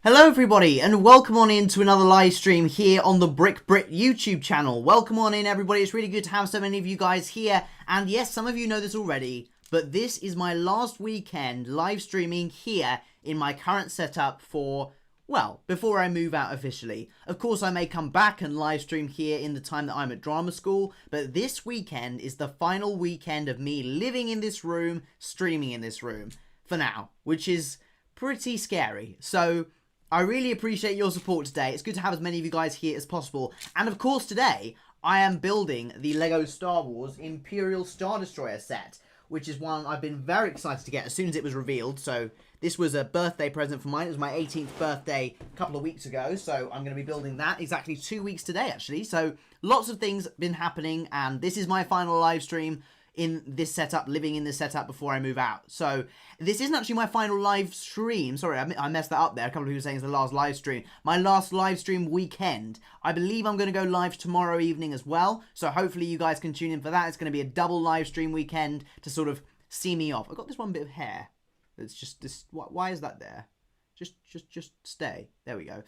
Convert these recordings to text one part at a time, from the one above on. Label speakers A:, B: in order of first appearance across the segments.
A: Hello everybody and welcome on in to another live stream here on the Brit YouTube channel. Welcome on in everybody, it's really good to have so many of you guys here, and yes, some of you know this already, but this is my last weekend live streaming here in my current setup for, well, before I move out officially. Of course I may come back and live stream here in the time that I'm at drama school, but this weekend is the final weekend of me living in this room, streaming in this room, for now, which is pretty scary. So I really appreciate your support today. It's good to have as many of you guys here as possible. And of course today, I am building the LEGO Star Wars Imperial Star Destroyer set, which is one I've been very excited to get as soon as it was revealed. So this was a birthday present for mine. It was my 18th birthday a couple of weeks ago. So I'm going to be building that exactly 2 weeks today, actually. So lots of things been happening, and this is my final live stream in this setup, living in this setup before I move out. So this isn't actually my final live stream. Sorry, I messed that up there. A couple of people saying it's the last live stream. My last live stream weekend. I believe I'm going to go live tomorrow evening as well. So hopefully you guys can tune in for that. It's going to be a double live stream weekend to sort of see me off. I've got this one bit of hair. It's just this. Why is that there? Just stay. There we go.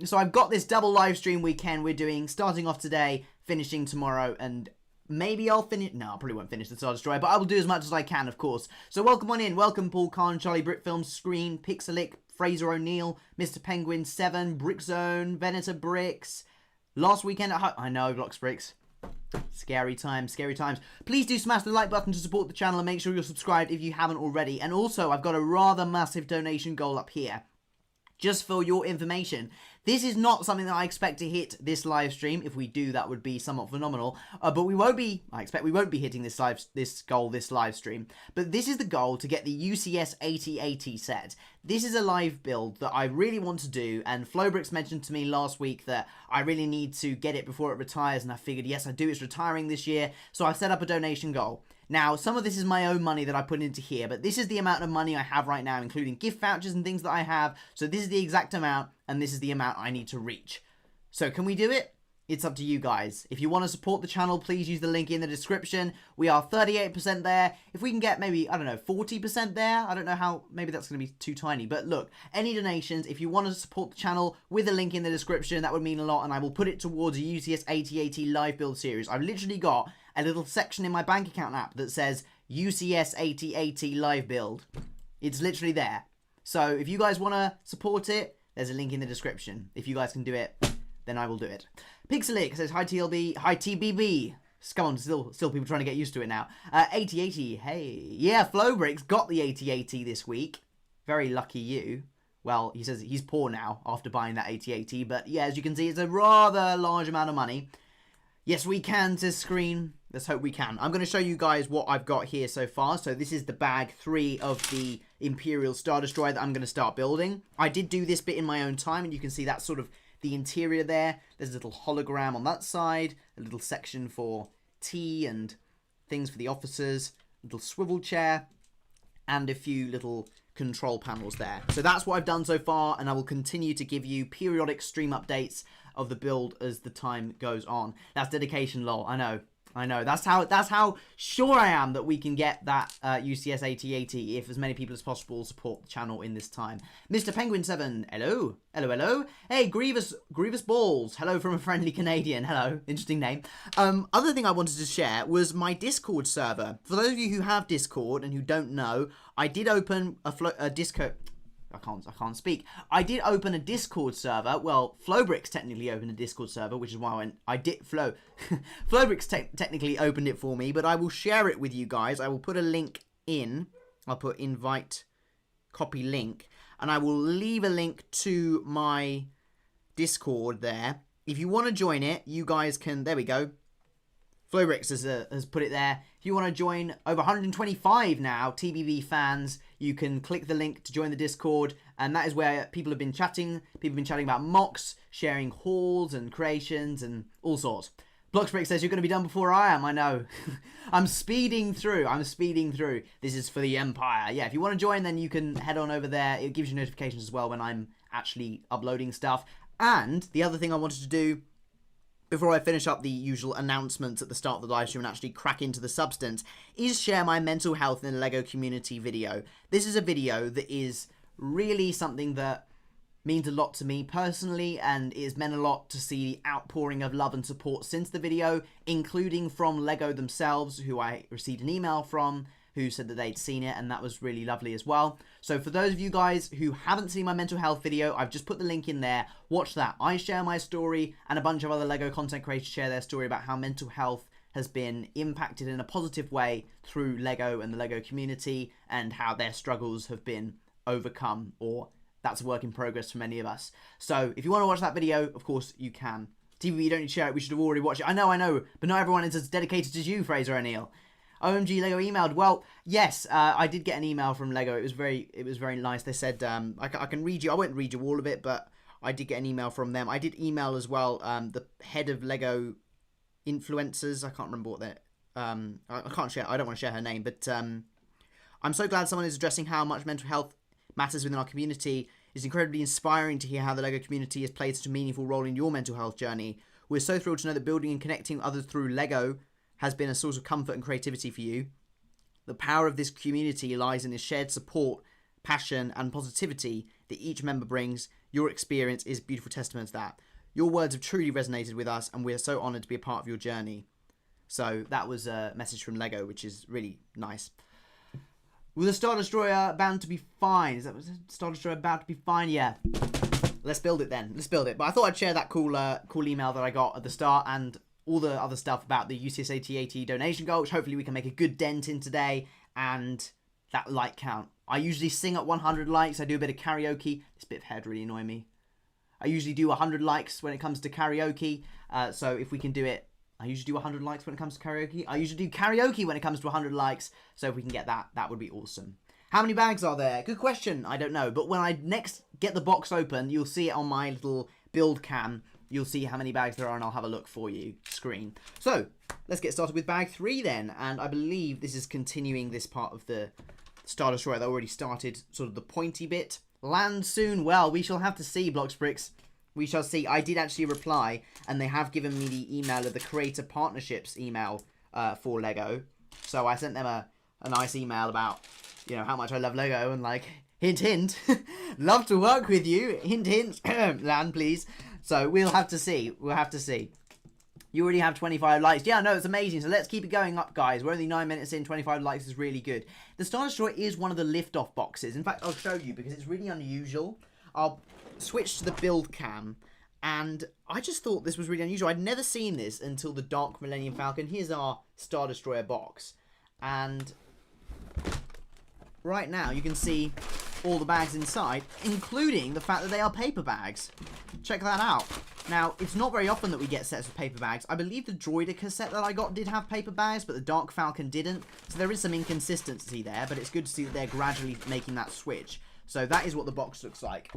A: So I've got this double live stream weekend we're doing, starting off today, finishing tomorrow, and maybe I'll finish. No, I probably won't finish the Star Destroyer, but I will do as much as I can, of course. So welcome on in. Welcome Paul Khan, Charlie Brit Films, Screen, Pixelic, Fraser O'Neill, Mr. Penguin 7, Brickzone, Venator Bricks. Last weekend at home. I know, Blocks Bricks. Scary times, scary times. Please do smash the like button to support the channel and make sure you're subscribed if you haven't already. And also, I've got a rather massive donation goal up here. Just for your information, this is not something that I expect to hit this live stream. If we do, that would be somewhat phenomenal. But we won't be, I expect we won't be hitting this goal this live stream. But this is the goal to get the UCS 8080 set. This is a live build that I really want to do, and Flowbricks mentioned to me last week that I really need to get it before it retires, and I figured, yes, I do, it's retiring this year, so I've set up a donation goal. Now, some of this is my own money that I put into here, but this is the amount of money I have right now, including gift vouchers and things that I have. So this is the exact amount, and this is the amount I need to reach. So can we do it? It's up to you guys. If you want to support the channel, please use the link in the description. We are 38% there. If we can get maybe, I don't know, 40% there, I don't know how, maybe that's going to be too tiny. But look, any donations, if you want to support the channel with a link in the description, that would mean a lot, and I will put it towards a UCS 8080 live build series. I've literally got a little section in my bank account app that says UCS 8080 live build. It's literally there. So if you guys want to support it, there's a link in the description. If you guys can do it, then I will do it. Pixelic says, hi TLB, hi TBB. Come on, still people trying to get used to it now. 8080, hey. Yeah, Flowbricks got the 8080 this week. Very lucky you. Well, he says he's poor now after buying that 8080, but yeah, as you can see, it's a rather large amount of money. Yes, we can, says Screen. Let's hope we can. I'm going to show you guys what I've got here so far. So this is the bag 3 of the Imperial Star Destroyer that I'm going to start building. I did do this bit in my own time, and you can see that's sort of the interior there. There's a little hologram on that side, a little section for tea and things for the officers, a little swivel chair, and a few little control panels there. So that's what I've done so far, and I will continue to give you periodic stream updates of the build as the time goes on. That's dedication, lol. I know. That's how sure I am that we can get that UCS 8080 if as many people as possible support the channel in this time. Mr. Penguin 7, hello. Hello. Hey, Grievous Balls. Hello from a friendly Canadian. Hello. Interesting name. Other thing I wanted to share was my Discord server. For those of you who have Discord and who don't know, I did open a Discord. I can't speak. I did open a Discord server. Well, Flowbricks technically opened a Discord server, which is why Flowbricks technically opened it for me, but I will share it with you guys. I will put a link in. I'll put invite, copy link, and I will leave a link to my Discord there. If you want to join it, you guys can, there we go. Flowbricks has put it there. If you want to join, over 125 now TBV fans, you can click the link to join the Discord, and that is where people have been chatting. People have been chatting about mocks, sharing hauls and creations and all sorts. Blocksbrick says, you're going to be done before I am. I know. I'm speeding through. This is for the Empire. Yeah, if you want to join, then you can head on over there. It gives you notifications as well when I'm actually uploading stuff. And the other thing I wanted to do before I finish up the usual announcements at the start of the live stream and actually crack into the substance, is share my mental health in the LEGO community video. This is a video that is really something that means a lot to me personally, and it has meant a lot to see the outpouring of love and support since the video, including from LEGO themselves, who I received an email from, who said that they'd seen it, and that was really lovely as well. So for those of you guys who haven't seen my mental health video, I've just put the link in there. Watch that. I share my story, and a bunch of other LEGO content creators share their story about how mental health has been impacted in a positive way through LEGO and the LEGO community, and how their struggles have been overcome, or that's a work in progress for many of us. So if you want to watch that video, of course you can. TV, you don't need to share it. We should have already watched it. I know, but not everyone is as dedicated as you, Fraser O'Neill. OMG, LEGO emailed. Well, yes, I did get an email from LEGO. It was very nice. They said, I can read you. I won't read you all of it, but I did get an email from them. I did email as well the head of LEGO influencers. I can't remember what they're... I can't share. I don't want to share her name, but I'm so glad someone is addressing how much mental health matters within our community. It's incredibly inspiring to hear how the LEGO community has played such a meaningful role in your mental health journey. We're so thrilled to know that building and connecting others through LEGO has been a source of comfort and creativity for you. The power of this community lies in the shared support, passion, and positivity that each member brings. Your experience is a beautiful testament to that. Your words have truly resonated with us, and we're so honoured to be a part of your journey. So that was a message from LEGO, which is really nice. With the Star Destroyer bound to be fine. Is that Star Destroyer bound to be fine? Yeah. Let's build it then. Let's build it. But I thought I'd share that cool email that I got at the start, and all the other stuff about the UCSAT donation goal, which hopefully we can make a good dent in today, and that like count. I usually sing at 100 likes. I do a bit of karaoke. This bit of head really annoy me. I usually do 100 likes when it comes to karaoke. So if we can do it, I usually do 100 likes when it comes to karaoke. I usually do karaoke when it comes to 100 likes. So if we can get that, that would be awesome. How many bags are there? Good question. I don't know. But when I next get the box open, you'll see it on my little build cam. You'll see how many bags there are, and I'll have a look for you screen. So let's get started with bag 3 then. And I believe this is continuing this part of the Star Destroyer that already started, sort of the pointy bit. Land soon. Well, we shall have to see, Blocks Bricks. We shall see. I did actually reply, and they have given me the email of the Creator Partnerships email for LEGO. So I sent them a nice email about, you know, how much I love LEGO, and like, hint, hint, love to work with you. Hint, hint, land, please. So we'll have to see. We'll have to see. You already have 25 likes. Yeah, no, it's amazing. So let's keep it going up, guys. We're only 9 minutes in. 25 likes is really good. The Star Destroyer is one of the lift-off boxes. In fact, I'll show you because it's really unusual. I'll switch to the build cam, and I just thought this was really unusual. I'd never seen this until the Dark Millennium Falcon. Here's our Star Destroyer box. And right now, you can see all the bags inside, including the fact that they are paper bags. Check that out. Now, it's not very often that we get sets of paper bags. I believe the Droideka set that I got did have paper bags, but the Dark Falcon didn't. So there is some inconsistency there, but it's good to see that they're gradually making that switch. So that is what the box looks like.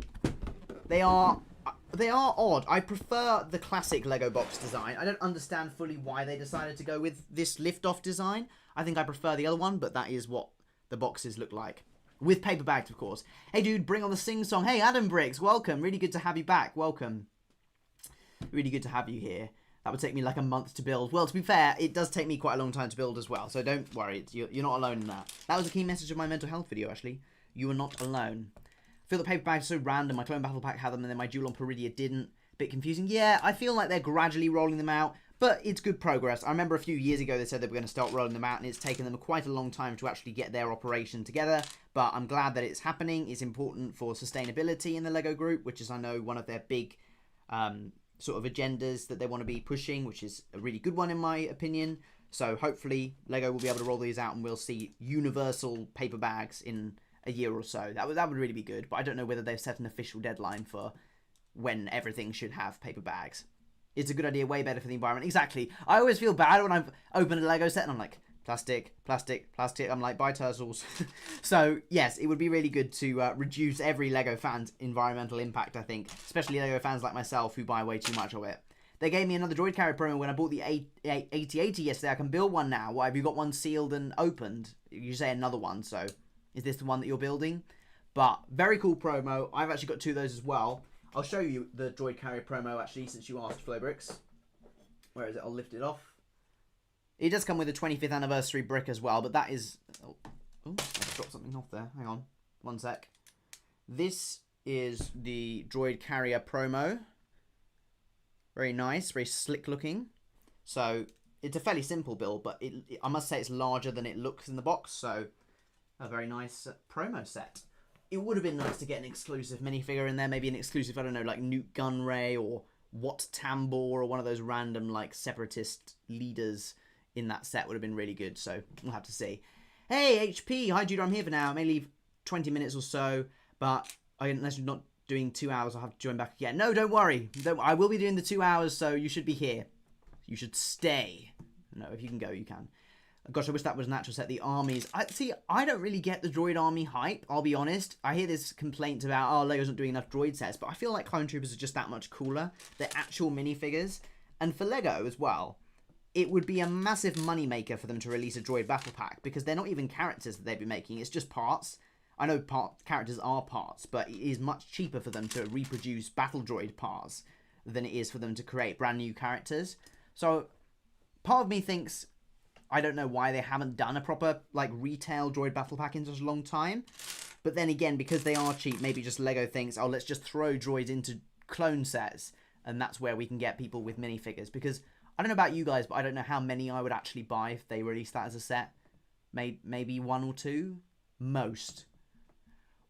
A: They are odd. I prefer the classic LEGO box design. I don't understand fully why they decided to go with this lift-off design. I think I prefer the other one, but that is what the boxes look like. With paper bags, of course. Hey, dude, bring on the sing-song. Hey, Adam Briggs, welcome. Really good to have you back. Welcome. Really good to have you here. That would take me like a month to build. Well, to be fair, it does take me quite a long time to build as well, so don't worry. You're not alone in that. That was a key message of my mental health video, actually. You are not alone. I feel the paper bags are so random. My Clone Battle Pack had them, and then my Duel on Peridia didn't. Bit confusing. Yeah, I feel like they're gradually rolling them out, but it's good progress. I remember a few years ago they said they were going to start rolling them out, and it's taken them quite a long time to actually get their operation together, but I'm glad that it's happening. It's important for sustainability in the LEGO group, which is, I know, one of their big sort of agendas that they want to be pushing, which is a really good one in my opinion. So hopefully LEGO will be able to roll these out, and we'll see universal paper bags in a year or so. That would really be good, but I don't know whether they've set an official deadline for when everything should have paper bags. It's a good idea, way better for the environment. Exactly. I always feel bad when I've opened a LEGO set and I'm like, plastic, plastic, plastic. I'm like, bye turtles. So yes, it would be really good to reduce every LEGO fan's environmental impact, I think. Especially LEGO fans like myself who buy way too much of it. They gave me another droid carrier promo when I bought the 8080 yesterday. I can build one now. Why, have you got one sealed and opened? You say another one, so is this the one that you're building? But very cool promo. I've actually got 2 of those as well. I'll show you the droid carrier promo actually, since you asked, Flowbricks. Where is it? I'll lift it off. It does come with a 25th anniversary brick as well, but that is... Oh, I just dropped something off there. Hang on. One sec. This is the Droid Carrier promo. Very nice, very slick looking. So it's a fairly simple build, but I must say it's larger than it looks in the box. So a very nice promo set. It would have been nice to get an exclusive minifigure in there. Maybe an exclusive, I don't know, like Newt Gunray or Wat Tambor or one of those random like separatist leaders in that set would have been really good. So we'll have to see. Hey, HP. Hi, Judah. I'm here for now. I may leave 20 minutes or so, but unless you're not doing 2 hours, I'll have to join back again. No, don't worry. I will be doing the 2 hours, so you should be here. You should stay. No, if you can go, you can. Gosh, I wish that was an actual set. The armies. I don't really get the droid army hype, I'll be honest. I hear this complaint about, oh, Lego's not doing enough droid sets, but I feel like Clone Troopers are just that much cooler. They're actual minifigures. And for Lego as well, it would be a massive moneymaker for them to release a droid battle pack, because they're not even characters that they'd be making. It's just parts. I know characters are parts, but it is much cheaper for them to reproduce battle droid parts than it is for them to create brand new characters. So part of me thinks, I don't know why they haven't done a proper like retail droid battle pack in such a long time. But then again, because they are cheap, maybe just Lego thinks, oh, let's just throw droids into clone sets. And that's where we can get people with minifigures. Because I don't know about you guys, but I don't know how many I would actually buy if they released that as a set. Maybe 1 or 2? Most.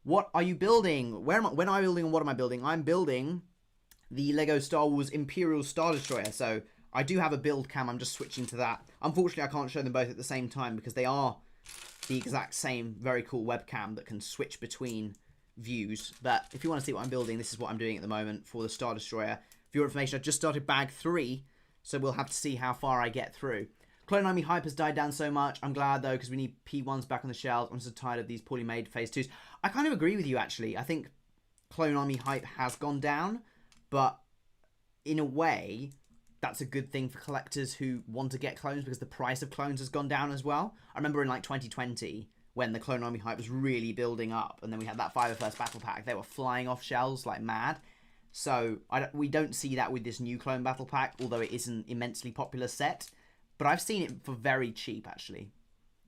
A: What are you building? When am I building and what am I building? I'm building the Lego Star Wars Imperial Star Destroyer. So I do have a build cam. I'm just switching to that. Unfortunately, I can't show them both at the same time because they are the exact same very cool webcam that can switch between views. But if you want to see what I'm building, this is what I'm doing at the moment for the Star Destroyer. For your information, I just started bag 3, so we'll have to see how far I get through. Clone Army hype has died down so much. I'm glad, though, because we need P1s back on the shelves. I'm so tired of these poorly made Phase 2s. I kind of agree with you, actually. I think Clone Army hype has gone down, but in a way, that's a good thing for collectors who want to get clones because the price of clones has gone down as well. I remember in like 2020 when the Clone Army hype was really building up and then we had that 501st Battle Pack. They were flying off shelves like mad. So we don't see that with this new Clone Battle Pack, although it is an immensely popular set. But I've seen it for very cheap, actually.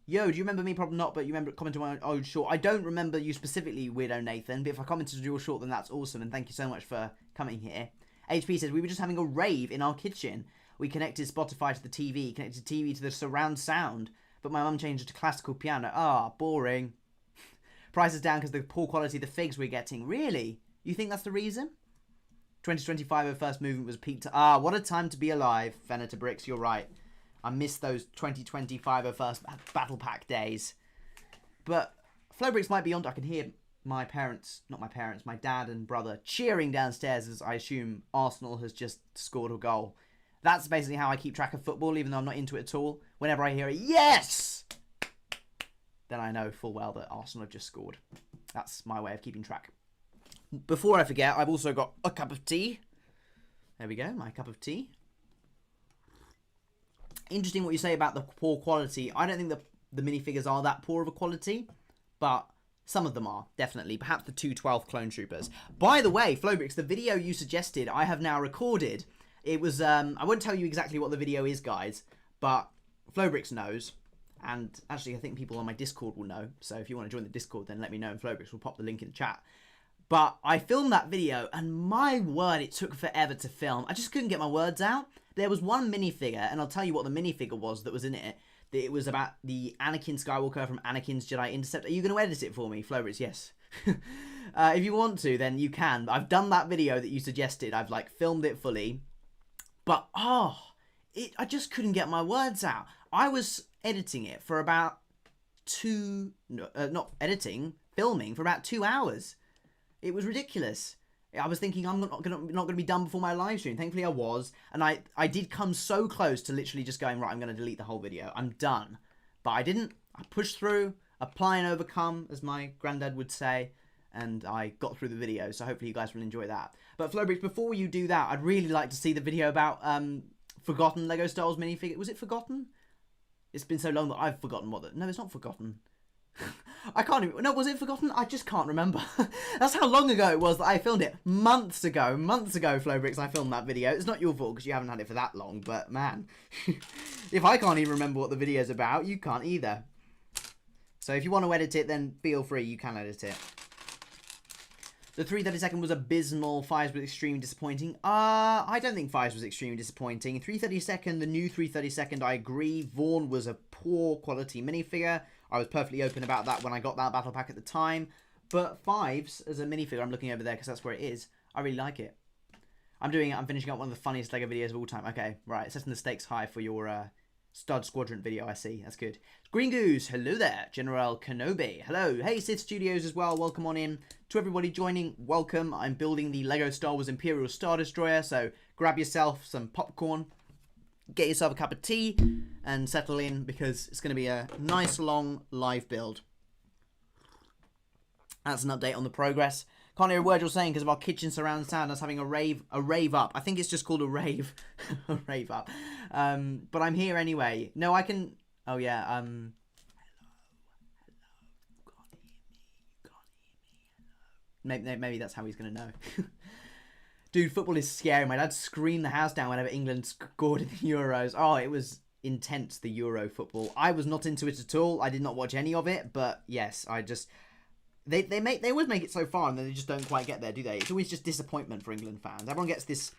A: Yo, do you remember me? Probably not, but you remember commenting on my old short. I don't remember you specifically, Weirdo Nathan, but if I commented on your short, then that's awesome, and thank you so much for coming here. HP says, we were just having a rave in our kitchen. We connected Spotify to the TV, connected TV to the surround sound, but my mum changed it to classical piano. Ah, boring. Price is down because of the poor quality of the figs we're getting. Really? You think that's the reason? 2025 our first movement was peaked. Ah, what a time to be alive, Venator Bricks, you're right. I miss those 2025 our first battle pack days. But Flowbricks might be on. I can hear my parents, not my parents, my dad and brother cheering downstairs as I assume Arsenal has just scored a goal. That's basically how I keep track of football, even though I'm not into it at all. Whenever I hear a yes, then I know full well that Arsenal have just scored. That's my way of keeping track. Before I forget, I've also got a cup of tea. There we go, my cup of tea. Interesting what you say about the poor quality. I don't think the minifigures are that poor of a quality, but some of them are, definitely. Perhaps the 212 Clone Troopers. By the way, Flowbricks, the video you suggested, I have now recorded. It was, I won't tell you exactly what the video is, guys, but Flowbricks knows. And actually, I think people on my Discord will know. So if you want to join the Discord, then let me know, and Flowbricks will pop the link in the chat. But I filmed that video, and my word, it took forever to film. I just couldn't get my words out. There was one minifigure, and I'll tell you what the minifigure was that was in it. It was about the Anakin Skywalker from Anakin's Jedi Intercept. Are you going to edit it for me, Flowbricks? Yes. If you want to, then you can. I've done that video that you suggested. I've, like, filmed it fully. But, I just couldn't get my words out. I was editing it for about filming for about 2 hours. It was ridiculous. I was thinking I'm not going to be done before my live stream. Thankfully I was. And I did come so close to literally just going, right, I'm going to delete the whole video. I'm done. But I didn't. I pushed through, apply and overcome, as my granddad would say. And I got through the video. So hopefully you guys will enjoy that. But Flowbricks, before you do that, I'd really like to see the video about Forgotten Lego Star Wars minifigure. Was it Forgotten? It's been so long that I've forgotten what the... No, it's not Forgotten. I can't even... No, was it Forgotten? I just can't remember. That's how long ago it was that I filmed it. Months ago, Flowbricks, I filmed that video. It's not your fault because you haven't had it for that long, but man. If I can't even remember what the video's about, you can't either. So if you want to edit it, then feel free, you can edit it. The 332nd was abysmal. Fires was extremely disappointing. I don't think Fires was extremely disappointing. 332nd, the new 332nd, I agree. Vaughn was a poor quality minifigure. I was perfectly open about that when I got that battle pack at the time. But Fives, as a minifigure, I'm looking over there because that's where it is. I really like it. I'm finishing up one of the funniest LEGO videos of all time. Okay, right, setting the stakes high for your Stud Squadron video, I see. That's good. Green Goose, hello there. General Kenobi, hello. Hey, Sith Studios as well, welcome on in. To everybody joining, welcome. I'm building the LEGO Star Wars Imperial Star Destroyer, so grab yourself some popcorn, get yourself a cup of tea, and settle in because it's going to be a nice, long, live build. That's an update on the progress. Can't hear a word you're saying because of our kitchen surround sound. Us having a rave up. I think it's just called a rave, a rave up. But I'm here anyway. No, I can. Oh yeah. Hello. You can't hear me. Hello. Maybe that's how he's gonna know. Dude, football is scary. My dad screamed the house down whenever England scored in the Euros. Oh, it was intense. The Euro football. I was not into it at all. I did not watch any of it. But yes, I just. They always make it so far and then they just don't quite get there, do they? It's always just disappointment for England fans. Everyone gets this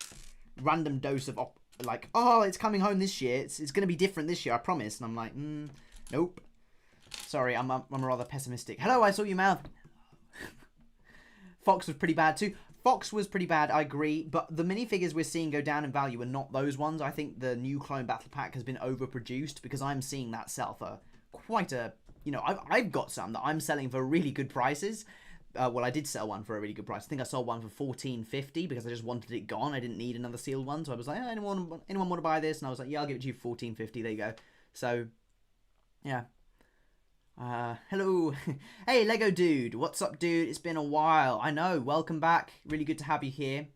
A: random dose of like, oh, it's coming home this year. It's going to be different this year, I promise. And I'm like, nope. Sorry, I'm rather pessimistic. Hello, I saw your mouth. Fox was pretty bad too. Fox was pretty bad, I agree. But the minifigures we're seeing go down in value are not those ones. I think the new Clone Battle Pack has been overproduced because I'm seeing that sell for quite a... You know, I've got some that I'm selling for really good prices. Well, I did sell one for a really good price. I think I sold one for $14.50 because I just wanted it gone. I didn't need another sealed one. So I was like, oh, anyone want to buy this? And I was like, yeah, I'll give it to you for $14.50. There you go. So, yeah. Hello. Hey, Lego Dude. What's up, dude? It's been a while. I know. Welcome back. Really good to have you here.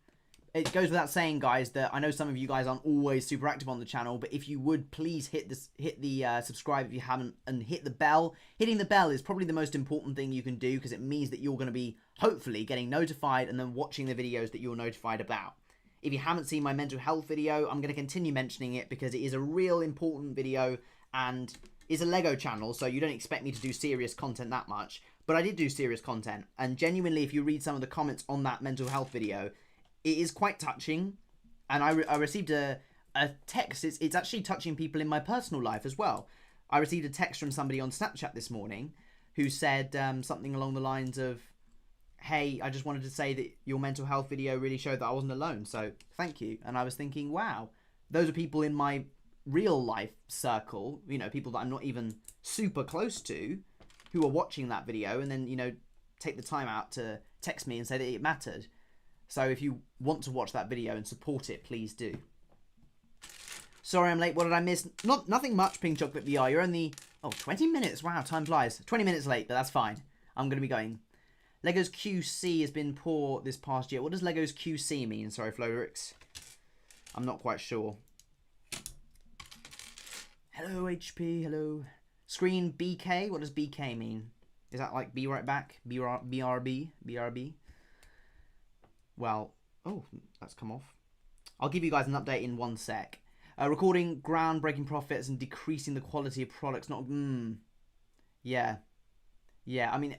A: It goes without saying, guys, that I know some of you guys aren't always super active on the channel, but if you would please hit the subscribe if you haven't, and hit the bell. Hitting the bell is probably the most important thing you can do because it means that you're going to be hopefully getting notified and then watching the videos that you're notified about. If you haven't seen my mental health video, I'm going to continue mentioning it because it is a real important video and is a Lego channel, so you don't expect me to do serious content that much. But I did do serious content, and genuinely, if you read some of the comments on that mental health video, it is quite touching, and I received a text. It's actually touching people in my personal life as well. I received a text from somebody on Snapchat this morning who said something along the lines of, hey, I just wanted to say that your mental health video really showed that I wasn't alone, so thank you. And I was thinking, wow, those are people in my real life circle, you know, people that I'm not even super close to, who are watching that video and then, you know, take the time out to text me and say that it mattered. So if you want to watch that video and support it, please do. Sorry I'm late. What did I miss? Nothing much, Pink Chocolate VR. You're only... Oh, 20 minutes. Wow, time flies. 20 minutes late, but that's fine. I'm going to be going. Lego's QC has been poor this past year. What does Lego's QC mean? Sorry, Florix. I'm not quite sure. Hello, HP. Hello. Screen BK. What does BK mean? Is that like be right back? BRB? BRB? Well, oh, that's come off. I'll give you guys an update in 1 sec. Recording groundbreaking profits and decreasing the quality of products. Not, yeah. Yeah, I mean,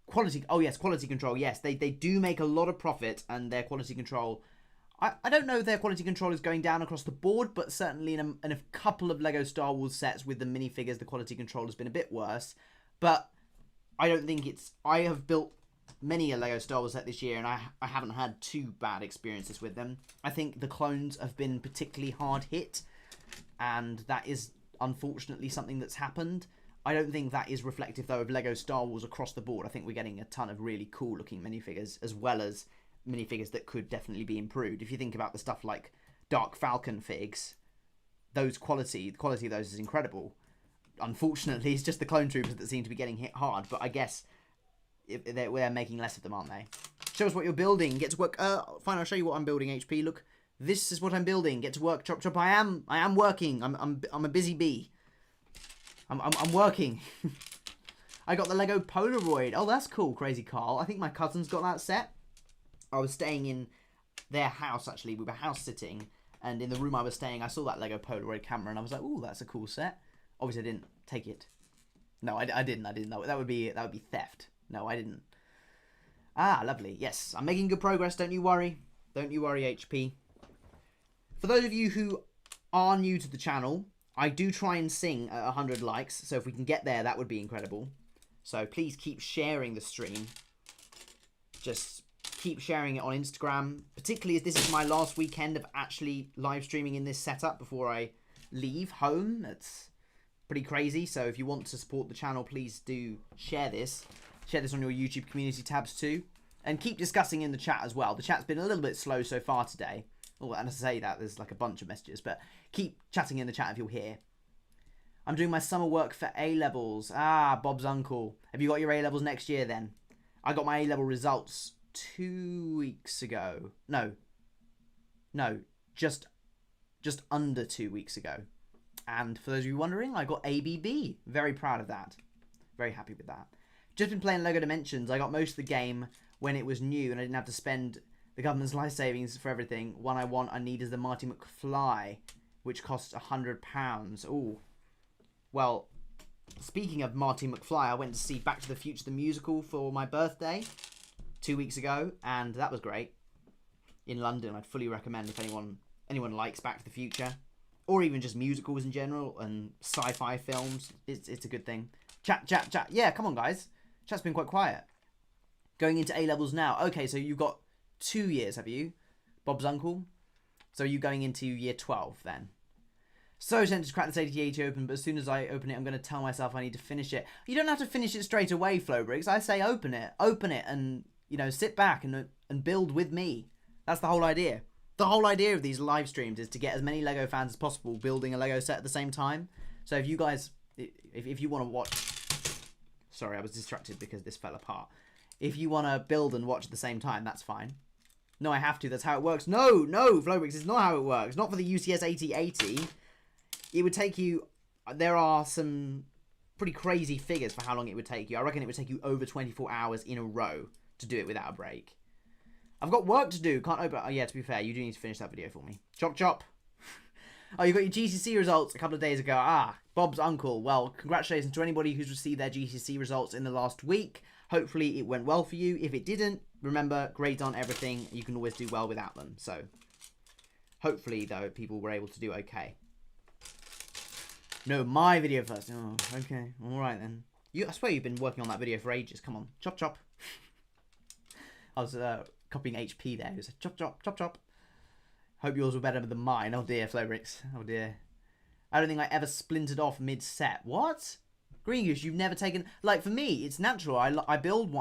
A: quality, oh yes, quality control, yes. They do make a lot of profit and their quality control, I don't know if their quality control is going down across the board, but certainly in a couple of Lego Star Wars sets with the minifigures, the quality control has been a bit worse. But I don't think it's, I have built many a Lego Star Wars set this year, and I haven't had too bad experiences with them. I think the clones have been particularly hard hit, and that is unfortunately something that's happened. I don't think that is reflective, though, of Lego Star Wars across the board. I think we're getting a ton of really cool looking minifigures, as well as minifigures that could definitely be improved. If you think about the stuff like Dark Falcon figs, the quality of those is incredible. Unfortunately, it's just the clone troopers that seem to be getting hit hard, but I guess they're making less of them, aren't they? Show us what you're building. Get to work. Fine, I'll show you what I'm building, HP. Look, this is what I'm building. Get to work, chop chop. I am working. I'm a busy bee. I'm working. I got the Lego Polaroid. Oh, that's cool, Crazy Carl. I think my cousin's got that set. I was staying in their house, actually. We were house sitting, and in the room I was staying, I saw that Lego Polaroid camera, and I was like, "Ooh, that's a cool set." Obviously, I didn't take it. No, I didn't. That would be theft. No, I didn't. Ah, lovely. Yes, I'm making good progress. Don't you worry. Don't you worry, HP. For those of you who are new to the channel, I do try and sing at 100 likes. So if we can get there, that would be incredible. So please keep sharing the stream. Just keep sharing it on Instagram. Particularly as this is my last weekend of actually live streaming in this setup before I leave home. It's pretty crazy. So if you want to support the channel, please do share this. Share this on your YouTube community tabs too. And keep discussing in the chat as well. The chat's been a little bit slow so far today. Oh, and I say that, there's like a bunch of messages. But keep chatting in the chat if you're here. I'm doing my summer work for A-levels. Ah, Bob's uncle. Have you got your A-levels next year then? I got my A-level results 2 weeks ago. No, just under 2 weeks ago. And for those of you wondering, I got ABB. Very proud of that. Very happy with that. Just been playing LEGO Dimensions. I got most of the game when it was new and I didn't have to spend the government's life savings for everything. One I need is the Marty McFly, which costs £100. Ooh. Well, speaking of Marty McFly, I went to see Back to the Future the musical for my birthday 2 weeks ago, and that was great. In London, I'd fully recommend if anyone likes Back to the Future, or even just musicals in general and sci-fi films. It's a good thing. Chat. Yeah, come on, guys. Chat's been quite quiet. Going into A-levels now. Okay, so you've got 2 years, have you? Bob's uncle? So are you going into year 12 then? So tempted to crack this 8080 open, but as soon as I open it, I'm going to tell myself I need to finish it. You don't have to finish it straight away, Flowbricks. I say open it, and, you know, sit back and build with me. That's the whole idea. The whole idea of these live streams is to get as many LEGO fans as possible building a LEGO set at the same time. So if you guys, if you want to watch... Sorry, I was distracted because this fell apart. If you want to build and watch at the same time, that's fine. No, I have to. That's how it works. No, Flowbricks, it's not how it works. Not for the UCS 8080. It would take you... There are some pretty crazy figures for how long it would take you. I reckon it would take you over 24 hours in a row to do it without a break. I've got work to do. Can't open... Oh, yeah, to be fair, you do need to finish that video for me. Chop. Oh, you got your GCC results a couple of days ago. Ah, Bob's uncle. Well, congratulations to anybody who's received their GCC results in the last week. Hopefully it went well for you. If it didn't, remember, grades aren't everything. You can always do well without them. So, hopefully, though, people were able to do okay. No, my video first. Oh, okay. All right, then. I swear you've been working on that video for ages. Come on. Chop. I was copying HP there. It was chop. Hope yours were better than mine. Oh, dear, Flowbricks. Oh, dear. I don't think I ever splintered off mid-set. What? Green Goose, you've never taken... Like, for me, it's natural. I build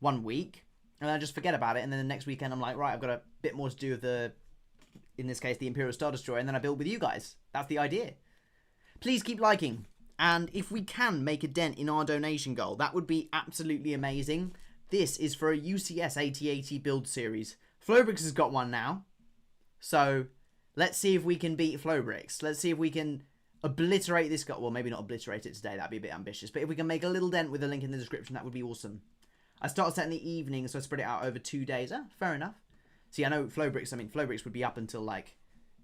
A: 1 week, and then I just forget about it, and then the next weekend I'm like, right, I've got a bit more to do with the... In this case, the Imperial Star Destroyer, and then I build with you guys. That's the idea. Please keep liking. And if we can make a dent in our donation goal, that would be absolutely amazing. This is for a UCS 8080 build series. Flowbricks has got one now. So, let's see if we can beat Flowbricks. Let's see if we can obliterate this goal. Well, maybe not obliterate it today. That'd be a bit ambitious. But if we can make a little dent with a link in the description, that would be awesome. I started set in the evening, so I spread it out over 2 days. Fair enough. See, I know Flowbricks would be up until like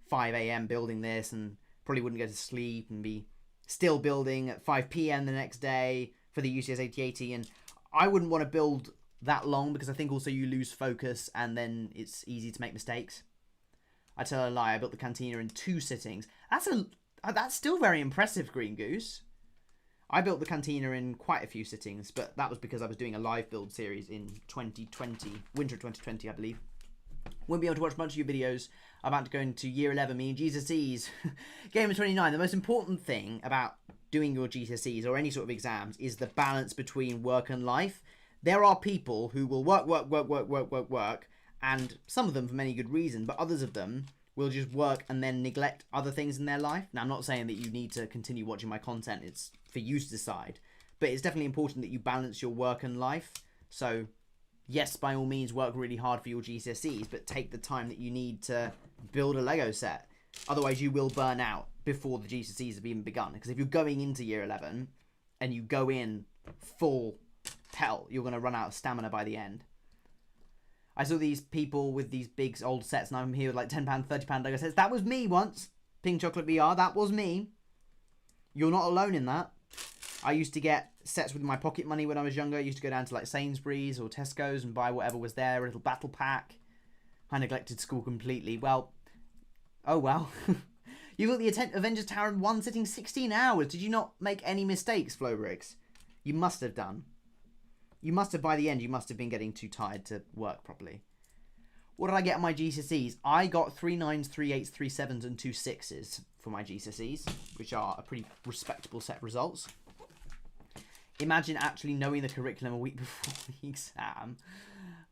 A: 5 AM building this and probably wouldn't go to sleep and be still building at 5 PM the next day for the UCS 8080. And I wouldn't want to build that long because I think also you lose focus and then it's easy to make mistakes. I tell a lie, I built the cantina in 2 sittings. That's still very impressive, Green Goose. I built the cantina in quite a few sittings, but that was because I was doing a live build series in 2020, winter 2020, I believe. Won't be able to watch much of your videos. I'm about to go into year 11, me and GCSEs. Game of 29. The most important thing about doing your GCSEs or any sort of exams is the balance between work and life. There are people who will work, and some of them for many good reasons, but others of them will just work and then neglect other things in their life. Now, I'm not saying that you need to continue watching my content. It's for you to decide. But it's definitely important that you balance your work and life. So, yes, by all means, work really hard for your GCSEs, but take the time that you need to build a Lego set. Otherwise, you will burn out before the GCSEs have even begun. Because if you're going into year 11 and you go in full pelt, you're going to run out of stamina by the end. I saw these people with these big old sets, and I'm here with like £10, £30 Lego sets. That was me once. Pink Chocolate VR, that was me. You're not alone in that. I used to get sets with my pocket money when I was younger. I used to go down to like Sainsbury's or Tesco's and buy whatever was there, a little battle pack. I neglected school completely. Well, oh well. You got the Avengers Tower in one sitting 16 hours. Did you not make any mistakes, Flowbricks? You must have done. You must have, by the end, you must have been getting too tired to work properly. What did I get on my GCSEs? I got 3 9s, 3 8s, 3 7s, and 2 6s for my GCSEs, which are a pretty respectable set of results. Imagine actually knowing the curriculum a week before the exam.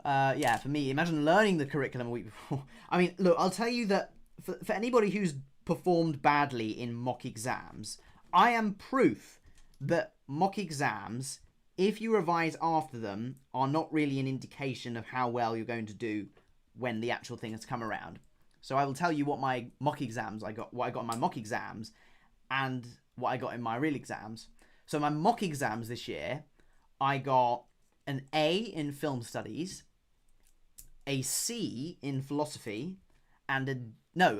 A: Yeah, for me, imagine learning the curriculum a week before. I mean, look, I'll tell you that for anybody who's performed badly in mock exams, I am proof that mock exams, if you revise after them, are not really an indication of how well you're going to do when the actual thing has come around. So I will tell you what my mock exams I got, what I got in my mock exams, and what I got in my real exams. So my mock exams this year, I got an A in film studies, a C in philosophy, and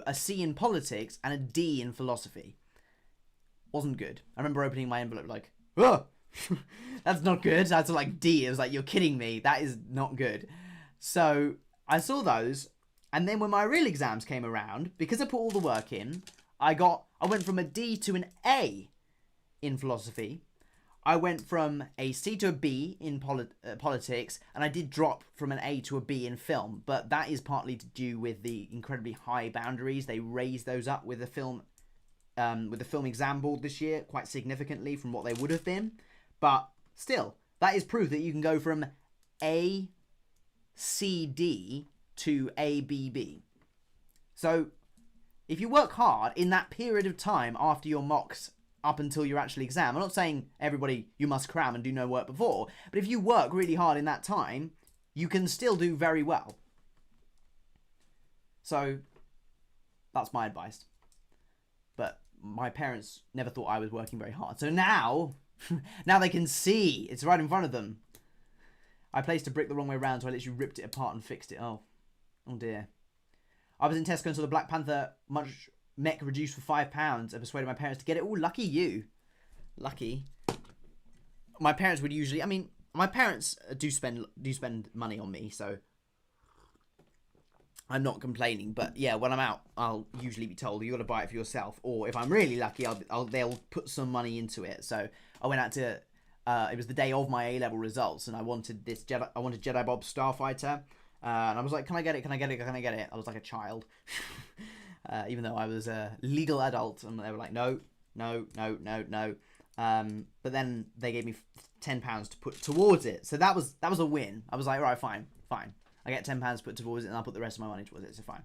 A: a C in politics, and a D in philosophy. Wasn't good. I remember opening my envelope like, oh, that's not good. That's like D. It was like, you're kidding me. That is not good. So I saw those, and then when my real exams came around, because I put all the work in, I went from a D to an A in philosophy. I went from a C to a B in politics, and I did drop from an A to a B in film, but that is partly to do with the incredibly high boundaries. They raised those up with the film exam board this year quite significantly from what they would have been. But still, that is proof that you can go from A, C, D to A, B, B. So if you work hard in that period of time after your mocks up until your actual exam, I'm not saying everybody you must cram and do no work before, but if you work really hard in that time, you can still do very well. So that's my advice. But my parents never thought I was working very hard. So now they can see. It's right in front of them. I placed a brick the wrong way around, so I literally ripped it apart and fixed it. Oh dear. I was in Tesco and saw the Black Panther much mech reduced for £5 and persuaded my parents to get it. Oh, lucky you. Lucky. My parents would usually, my parents do spend money on me, so I'm not complaining. But yeah, when I'm out, I'll usually be told you got to buy it for yourself, or if I'm really lucky, they'll put some money into it. So I went out to it was the day of my A-level results, and I wanted Jedi Bob Starfighter, and I was like, can I get it? Can I get it? Can I get it? I was like a child. Even though I was a legal adult, and they were like, no. But then they gave me £10 to put towards it, so that was a win. I was like, all right, fine. I get £10 to put towards it, and I'll put the rest of my money towards it. So fine.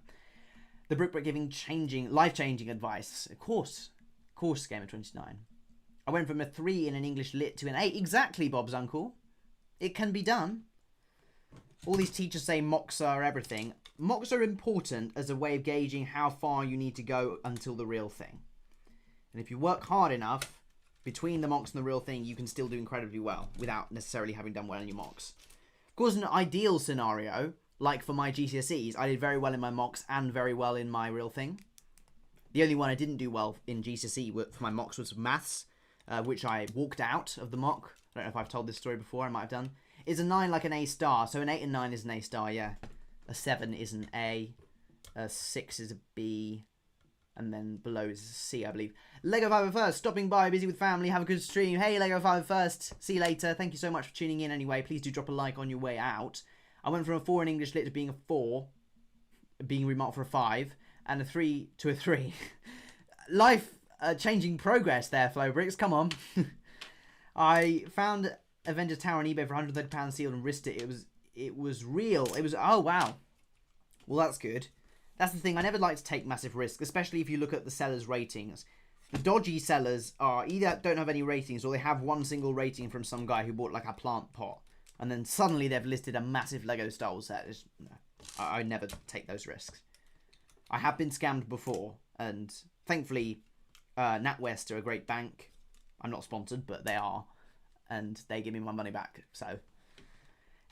A: The Brick giving life-changing advice. Of course, Gamer 29. I went from a 3 in an English Lit to an 8. Exactly, Bob's uncle. It can be done. All these teachers say mocks are everything. Mocks are important as a way of gauging how far you need to go until the real thing. And if you work hard enough between the mocks and the real thing, you can still do incredibly well without necessarily having done well in your mocks. Of course, in an ideal scenario, like for my GCSEs, I did very well in my mocks and very well in my real thing. The only one I didn't do well in GCSE for my mocks was maths, which I walked out of the mock. I don't know if I've told this story before, I might have done. Is a 9 like an A star? So an 8 and 9 is an A star, yeah. A 7 is an A. A 6 is a B. And then below is a C, I believe. Lego 501st, stopping by, busy with family, have a good stream. Hey, Lego 501st, see you later. Thank you so much for tuning in anyway. Please do drop a like on your way out. I went from a 4 in English Lit to being a 4, being remarked for a 5, and a 3 to a 3. Life changing progress there, Flowbricks, come on. I found Avengers Tower on eBay for £130 sealed and risked it. It was real. It was, oh wow. Well, that's good. That's the thing, I never like to take massive risks, especially if you look at the sellers' ratings. The dodgy sellers are either don't have any ratings, or they have one single rating from some guy who bought like a plant pot, and then suddenly they've listed a massive Lego Star Wars set. No, I never take those risks. I have been scammed before, and thankfully NatWest are a great bank. I'm not sponsored, but they are, and they give me my money back, so...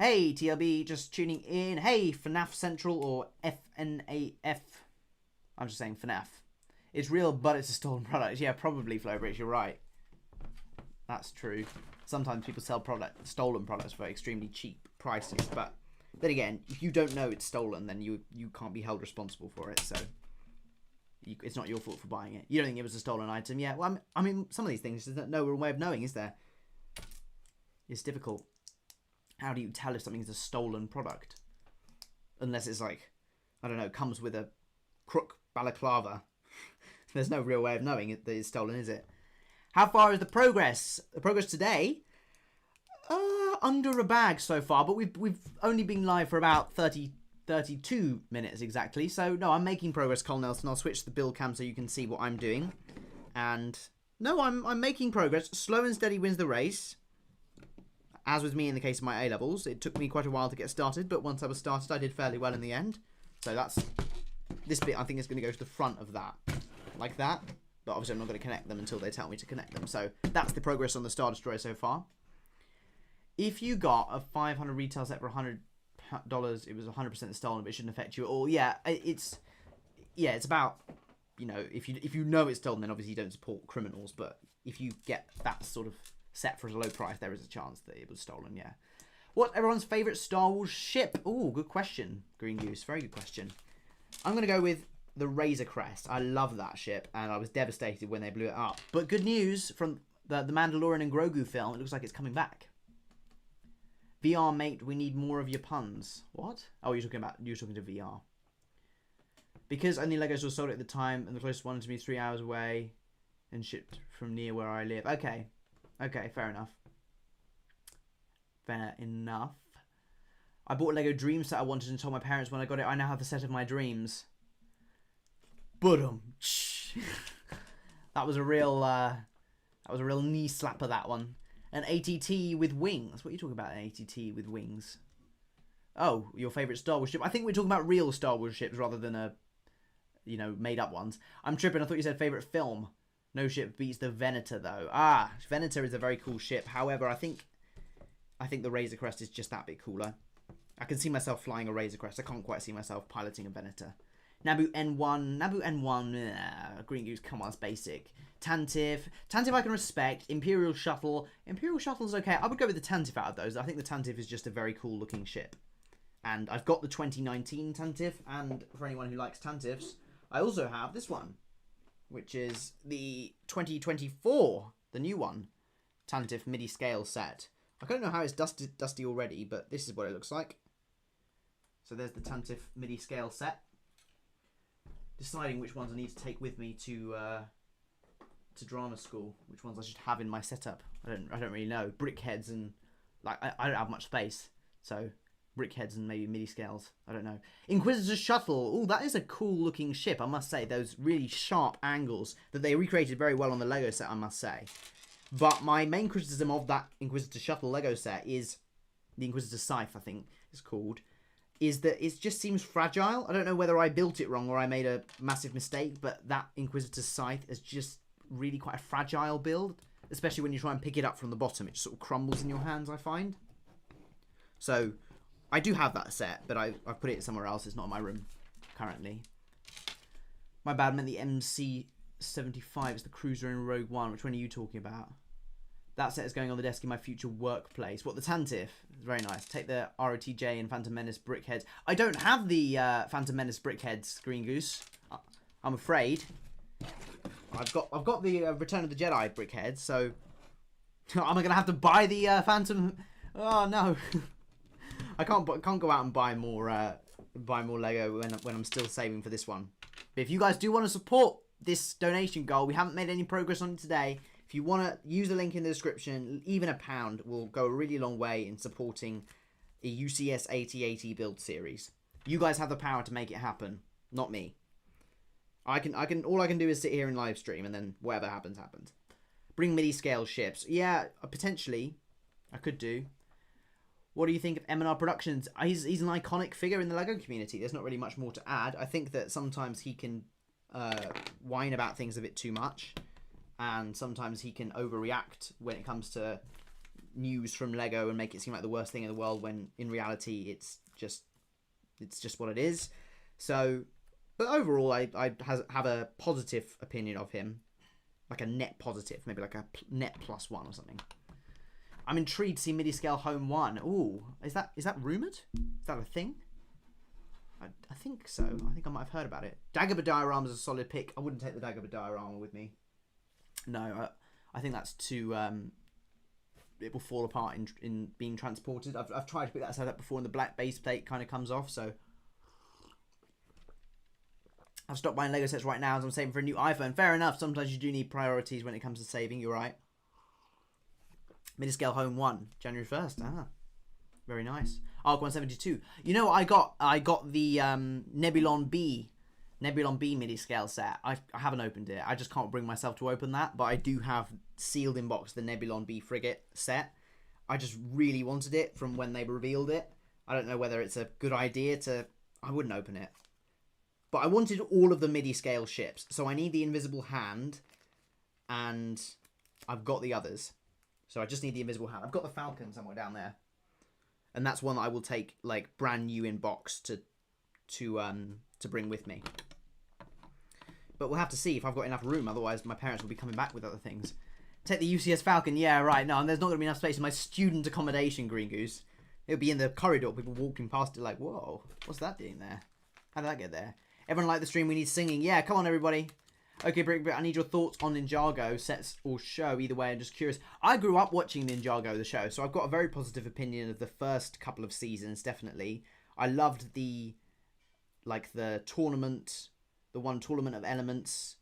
A: Hey, TLB, just tuning in. Hey, FNAF Central, or FNAF. I'm just saying FNAF. It's real, but it's a stolen product. Yeah, probably, Flowbridge, you're right. That's true. Sometimes people sell stolen products for extremely cheap prices, but then again, if you don't know it's stolen, then you can't be held responsible for it. So it's not your fault for buying it. You don't think it was a stolen item? Yeah. Well, I mean, some of these things there's no real way of knowing, is there? It's difficult. How do you tell if something's a stolen product? Unless it's like, I don't know, comes with a crook balaclava. There's no real way of knowing that it's stolen, is it? How far is the progress? The progress today? Under a bag so far, but we've only been live for about 32 minutes exactly. So no, I'm making progress, Col Nelson. I'll switch the build cam so you can see what I'm doing. And no, I'm making progress. Slow and steady wins the race. As with me in the case of my A-levels, it took me quite a while to get started, but once I was started, I did fairly well in the end. So that's this bit. I think is going to go to the front of that, like that. But obviously, I'm not going to connect them until they tell me to connect them. So that's the progress on the Star Destroyer so far. If you got a 500 retail set for $100, it was 100% stolen, but it shouldn't affect you at all. Yeah, it's about, you know, if you know it's stolen, then obviously you don't support criminals. But if you get that sort of set for a low price, there is a chance that it was stolen. Yeah. What's everyone's favorite Star Wars ship? Oh, good question, Green Goose. Very good question. I'm gonna go with the Razor Crest. I love that ship, and I was devastated when they blew it up. But good news from the Mandalorian and Grogu film. It looks like it's coming back. VR mate, we need more of your puns. What? Oh, you're talking to VR. Because only Legos were sold at the time, and the closest one to me is 3 hours away, and shipped from near where I live. Okay, fair enough. Fair enough. I bought a Lego Dream set I wanted and told my parents when I got it I now have the set of my dreams. Boom. That was a real knee slapper, that one. An ATT with wings. What are you talking about, an ATT with wings? Oh, your favourite Star Wars ship. I think we're talking about real Star Wars ships rather than made up ones. I'm tripping. I thought you said favourite film. No ship beats the Venator though. Ah, Venator is a very cool ship. However, I think the Razor Crest is just that bit cooler. I can see myself flying a Razor Crest. I can't quite see myself piloting a Venator. Naboo N1. Green Goose, come on, that's basic. Tantive I can respect. Imperial Shuttle's okay. I would go with the Tantive out of those. I think the Tantive is just a very cool looking ship. And I've got the 2019 Tantive, and for anyone who likes Tantives, I also have this one, which is the 2024, the new one, Tantive MIDI scale set. I don't know how it's dusty already, but this is what it looks like. So there's the Tantive MIDI scale set. Deciding which ones I need to take with me to drama school, which ones I should have in my setup. I don't really know. Brickheads and I don't have much space, so brickheads and maybe MIDI scales. I don't know. Inquisitor Shuttle. Oh, that is a cool looking ship. I must say, those really sharp angles that they recreated very well on the Lego set. I must say. But my main criticism of that Inquisitor Shuttle Lego set is the Inquisitor Scythe, I think it's called, is that it just seems fragile. I don't know whether I built it wrong or I made a massive mistake, but that Inquisitor Scythe is just really quite a fragile build, especially when you try and pick it up from the bottom. It just sort of crumbles in your hands, I find. So I do have that set, but I've put it somewhere else. It's not in my room currently. My bad, I meant the MC75 is the cruiser in Rogue One. Which one are you talking about? That set is going on the desk in my future workplace. What, the Tantive? Very nice. Take the ROTJ and Phantom Menace brickheads. I don't have the Phantom Menace brickheads, Green Goose. I'm afraid. I've got the Return of the Jedi brickheads, so am I gonna have to buy the Phantom? Oh no, I can't go out and buy more Lego when I'm still saving for this one. But if you guys do want to support this donation goal, we haven't made any progress on it today. If you want to use the link in the description, even £1 will go a really long way in supporting a UCS 8080 build series. You guys have the power to make it happen, not me. All I can do is sit here and live stream, and then whatever happens, happens. Bring MIDI scale ships. Yeah, potentially, I could do. What do you think of M&R Productions? He's an iconic figure in the LEGO community. There's not really much more to add. I think that sometimes he can whine about things a bit too much. And sometimes he can overreact when it comes to news from LEGO and make it seem like the worst thing in the world, when in reality it's just what it is. So, but overall, I have a positive opinion of him. like a net positive, maybe like a net +1 or something. I'm intrigued to see MIDI scale home 1. Ooh, is that rumoured? Is that a thing? I think so. I think I might have heard about it. Dagobah diorama is a solid pick. I wouldn't take the Dagobah diorama with me. No, I think that's too... it will fall apart in being transported. I've tried to pick that set up before, and the black base plate kind of comes off, so... I've stopped buying Lego sets right now as I'm saving for a new iPhone. Fair enough. Sometimes you do need priorities when it comes to saving. You're right. MIDI scale home 1, January 1st. Ah, very nice. Arc 172. You know, I got the Nebulon B MIDI scale set. I haven't opened it. I just can't bring myself to open that. But I do have sealed in box the Nebulon B frigate set. I just really wanted it from when they revealed it. I don't know whether it's a good idea to... I wouldn't open it. But I wanted all of the MIDI scale ships. So I need the Invisible Hand. And I've got the others. So I just need the Invisible Hand. I've got the Falcon somewhere down there. And that's one that I will take, like, brand new in box to bring with me. But we'll have to see if I've got enough room. Otherwise, my parents will be coming back with other things. Take the UCS Falcon. Yeah, right. No, and there's not going to be enough space in my student accommodation, Green Goose. It'll be in the corridor. People walking past it like, whoa, what's that doing there? How did that get there? Everyone like the stream? We need singing. Yeah, come on, everybody. Okay, Brit, I need your thoughts on Ninjago, sets or show. Either way, I'm just curious. I grew up watching Ninjago, the show, so I've got a very positive opinion of the first couple of seasons, definitely. I loved the tournament, the one tournament of elements,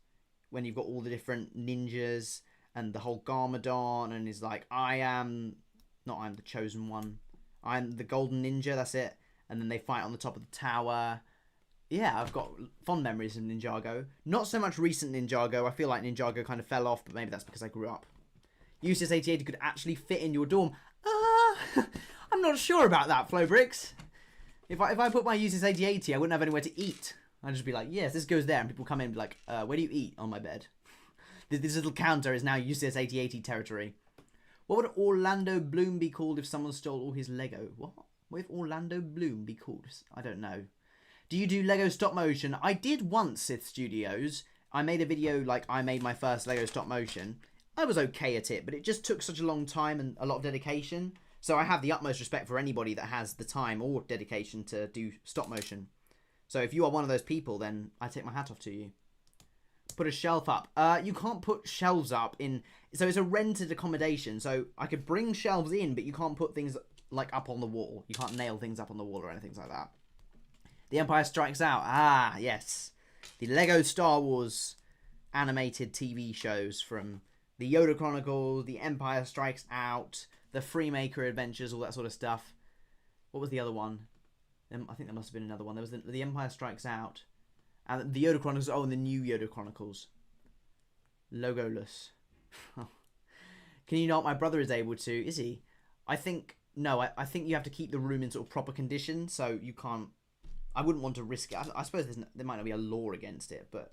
A: when you've got all the different ninjas, and the whole Garmadon, and he's like, I'm the chosen one. I'm the golden ninja, that's it. And then they fight on the top of the tower. Yeah, I've got fond memories of Ninjago. Not so much recent Ninjago. I feel like Ninjago kind of fell off, but maybe that's because I grew up. UCS 88 could actually fit in your dorm. I'm not sure about that, Flowbricks. If I put my UCS 8080, I wouldn't have anywhere to eat. I'd just be like, yes, this goes there. And people come in and be like, where do you eat? On my bed. This little counter is now UCS 8080 territory. What would Orlando Bloom be called if someone stole all his Lego? What would Orlando Bloom be called? I don't know. Do you do Lego stop motion? I did once, Sith Studios. I made a video like I made my first Lego stop motion. I was okay at it, but it just took such a long time and a lot of dedication. So I have the utmost respect for anybody that has the time or dedication to do stop motion. So if you are one of those people, then I take my hat off to you. Put a shelf up. You can't put shelves up in... So it's a rented accommodation. So I could bring shelves in, but you can't put things like up on the wall. You can't nail things up on the wall or anything like that. The Empire Strikes Out. Ah, yes. The Lego Star Wars animated TV shows from the Yoda Chronicles, the Empire Strikes Out, the Freemaker Adventures, all that sort of stuff. What was the other one? I think there must have been another one. There was the Empire Strikes Out. And the Yoda Chronicles. Oh, and the new Yoda Chronicles. Logoless. Can you not? My brother is able to. Is he? I think... No, I think you have to keep the room in sort of proper condition. So you can't... I wouldn't want to risk it. I suppose there might not be a law against it, but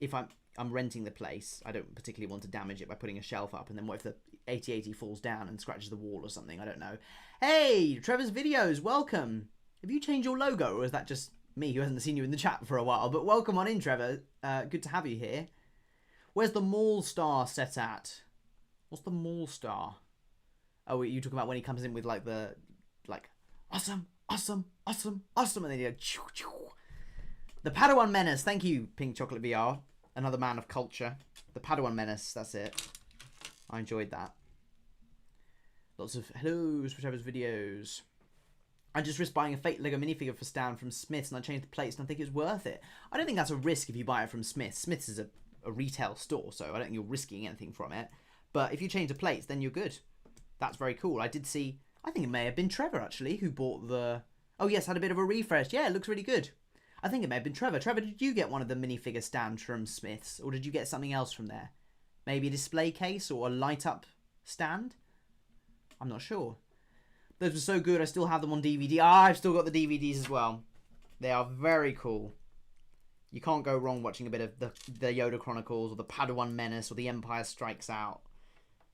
A: if I'm renting the place, I don't particularly want to damage it by putting a shelf up, and then what if the 8080 falls down and scratches the wall or something? I don't know. Hey, Trevor's Videos, welcome. Have you changed your logo, or is that just me who hasn't seen you in the chat for a while? But welcome on in, Trevor. Good to have you here. Where's the Mall Star set at? What's the Mall Star? Oh, you talking about when he comes in with like the awesome. Awesome, awesome, awesome. And then you go, choo, choo. The Padawan Menace. Thank you, Pink Chocolate VR. Another man of culture. The Padawan Menace. That's it. I enjoyed that. Lots of hellos for Trevor's Videos. I just risked buying a fake Lego minifigure for Stan from Smith's, and I changed the plates, and I think it's worth it. I don't think that's a risk if you buy it from Smith's. Smith's is a retail store, so I don't think you're risking anything from it. But if you change the plates, then you're good. That's very cool. I did see... I think it may have been Trevor, actually, who bought the... Oh, yes, had a bit of a refresh. Yeah, it looks really good. I think it may have been Trevor. Trevor, did you get one of the minifigure stands from Smith's? Or did you get something else from there? Maybe a display case or a light-up stand? I'm not sure. Those were so good, I still have them on DVD. Ah, I've still got the DVDs as well. They are very cool. You can't go wrong watching a bit of the Yoda Chronicles or the Padawan Menace or the Empire Strikes Out.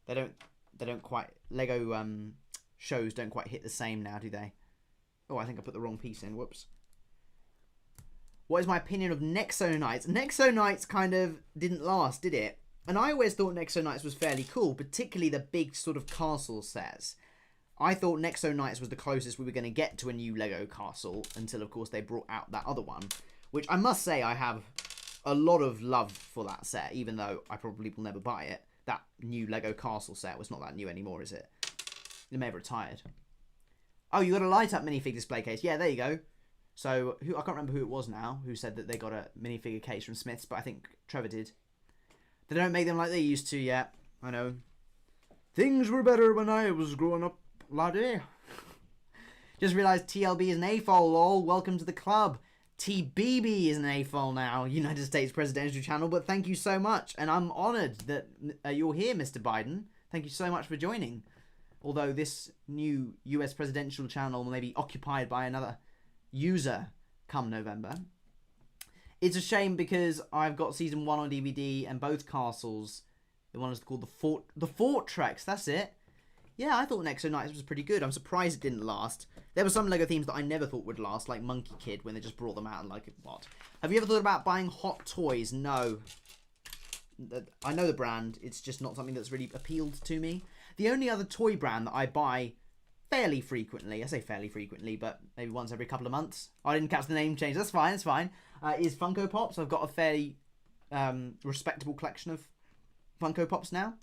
A: They don't quite... Lego... shows don't quite hit the same now, do they? Oh, I think I put the wrong piece in. Whoops. What is my opinion of Nexo Knights? Nexo Knights kind of didn't last, did it? And I always thought Nexo Knights was fairly cool, particularly the big sort of castle sets. I thought Nexo Knights was the closest we were going to get to a new Lego castle, until of course they brought out that other one, which I must say I have a lot of love for that set, even though I probably will never buy it. That new Lego castle set was not that new anymore, is it? It may have retired. Oh, you got a light up minifig display case. Yeah, there you go. So, I can't remember who it was now who said that they got a minifigure case from Smith's, but I think Trevor did. They don't make them like they used to yet. I know. Things were better when I was growing up, laddie. Just realised TLB is an AFOL, lol. Welcome to the club. TBB is an AFOL now, United States Presidential Channel, but thank you so much. And I'm honoured that you're here, Mr. Biden. Thank you so much for joining. Although this new US Presidential Channel may be occupied by another user come November. It's a shame because I've got season 1 on DVD and both castles. The one is called the Fortrex, that's it. Yeah, I thought Nexo Knights was pretty good. I'm surprised it didn't last. There were some LEGO themes that I never thought would last, like Monkey Kid, when they just brought them out and like, what? Have you ever thought about buying Hot Toys? No. I know the brand, it's just not something that's really appealed to me. The only other toy brand that I buy fairly frequently, I say fairly frequently, but maybe once every couple of months. I didn't catch the name change, that's fine, it's fine. Is Funko Pops. I've got a fairly respectable collection of Funko Pops now.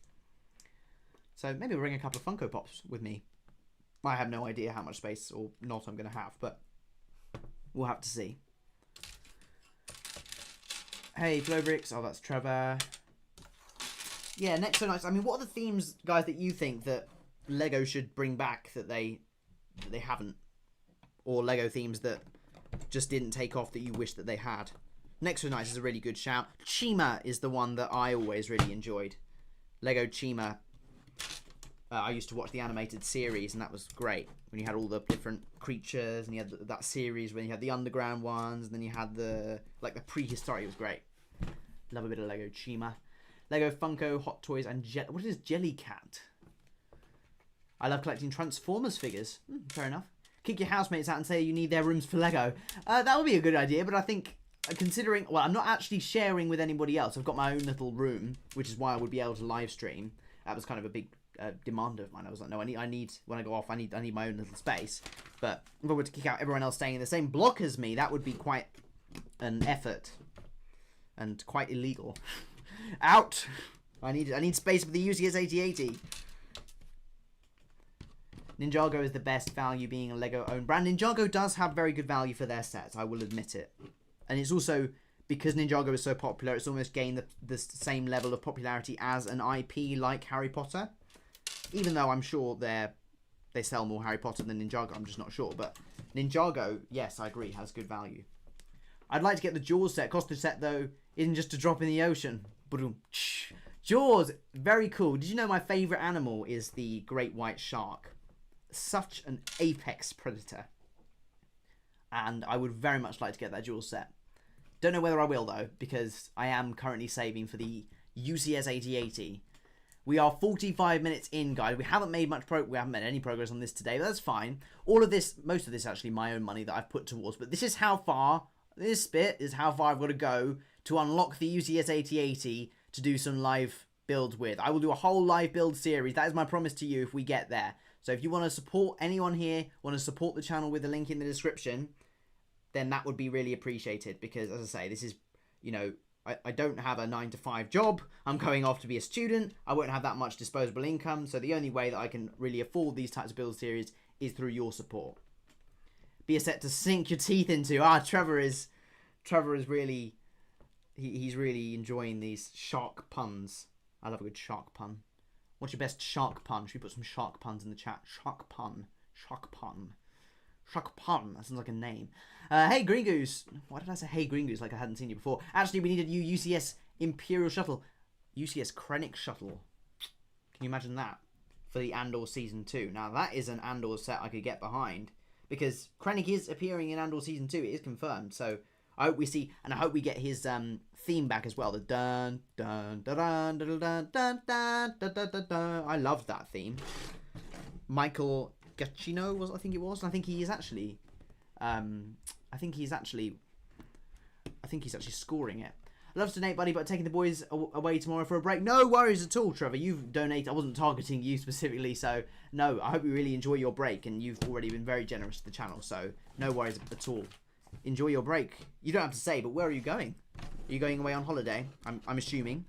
A: So maybe I'll bring a couple of Funko Pops with me. I have no idea how much space or not I'm going to have, but we'll have to see. Hey, Flowbricks. Oh, that's Trevor. Yeah, Nexo Knights. I mean, what are the themes, guys, that you think that LEGO should bring back that they haven't? Or LEGO themes that just didn't take off that you wish that they had? Nexo Knights is a really good shout. Chima is the one that I always really enjoyed. LEGO Chima. I used to watch the animated series, and that was great. When you had all the different creatures, and you had that series when you had the underground ones, and then you had the prehistoric. It was great. Love a bit of LEGO Chima. LEGO Funko, Hot Toys, and what is Jellycat? I love collecting Transformers figures. Fair enough. Kick your housemates out and say you need their rooms for LEGO. That would be a good idea, but I think considering... Well, I'm not actually sharing with anybody else. I've got my own little room, which is why I would be able to live stream. That was kind of a big demand of mine. I was like, no, I need when I go off, I need my own little space. But if I were to kick out everyone else staying in the same block as me, that would be quite an effort and quite illegal. Out! I need space for the UCS 8080. Ninjago is the best value, being a LEGO owned brand. Ninjago does have very good value for their sets, I will admit it. And it's also, because Ninjago is so popular, it's almost gained the same level of popularity as an IP like Harry Potter. Even though I'm sure they sell more Harry Potter than Ninjago, I'm just not sure. But Ninjago, yes, I agree, has good value. I'd like to get the Jaws set. Cost of set, though, isn't just a drop in the ocean. Jaws, very cool. Did you know my favourite animal is the great white shark? Such an apex predator. And I would very much like to get that Jaws set. Don't know whether I will, though, because I am currently saving for the UCS 8080. We are 45 minutes in, guys. We haven't made any progress on this today, but that's fine. All of this, most of this, actually, my own money that I've put towards. But this is how far, this bit is how far I've got to go to unlock the UCS 8080 to do some live builds with. I will do a whole live build series. That is my promise to you if we get there. So if you want to support anyone here, want to support the channel with the link in the description, then that would be really appreciated. Because, as I say, this is, I don't have a 9-to-5 job. I'm going off to be a student. I won't have that much disposable income. So the only way that I can really afford these types of build series is through your support. Be a set to sink your teeth into. Trevor is really, he's really enjoying these shark puns. I love a good shark pun. What's your best shark pun? Should we put some shark puns in the chat? Shark pun. Shark pun. Shark pun. That sounds like a name. Hey, Green Goose. Why did I say hey, Green Goose like I hadn't seen you before? Actually, we need a new UCS Imperial shuttle. UCS Krennic shuttle. Can you imagine that? For the Andor Season 2. Now, that is an Andor set I could get behind. Because Krennic is appearing in Andor Season 2. It is confirmed. So, I hope we see... And I hope we get his theme back as well. The dun, dun, dun, dun, dun, dun, dun, dun, dun, dun, dun. I loved that theme. Michael Giacchino was, I think it was. And I think he is actually... I think he's actually scoring it. Love to donate, buddy, but taking the boys away tomorrow for a break. No worries at all, Trevor. You've donated. I wasn't targeting you specifically, so no. I hope you really enjoy your break, and you've already been very generous to the channel, so no worries at all. Enjoy your break. You don't have to say, but where are you going? Are you going away on holiday? I'm assuming.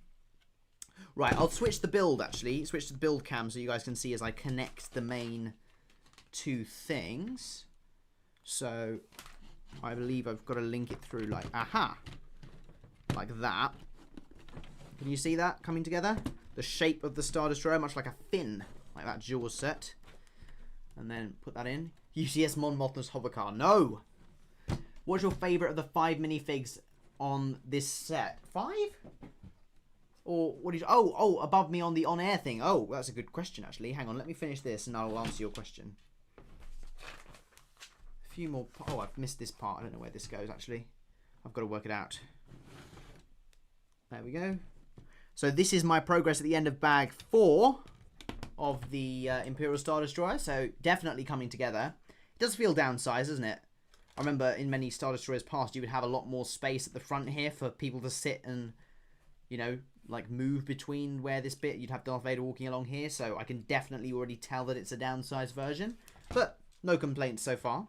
A: Right, I'll switch the build, actually. Switch to the build cam so you guys can see as I connect the main two things. So, I believe I've got to link it through like, aha! Like that. Can you see that coming together? The shape of the Star Destroyer, much like a fin. Like that Jaws set. And then put that in. UCS Mon Mothma's hovercar. No! What's your favourite of the 5 minifigs on this set? 5? Or what is... Oh, above me on the on-air thing. Oh, that's a good question, actually. Hang on, let me finish this and I'll answer your question. A few more... Oh, I've missed this part. I don't know where this goes, actually. I've got to work it out. There we go. So this is my progress at the end of bag 4 of the Imperial Star Destroyer. So definitely coming together. It does feel downsized, doesn't it? I remember in many Star Destroyers past, you would have a lot more space at the front here for people to sit and, you know, like move between where this bit. You'd have Darth Vader walking along here. So I can definitely already tell that it's a downsized version. But no complaints so far.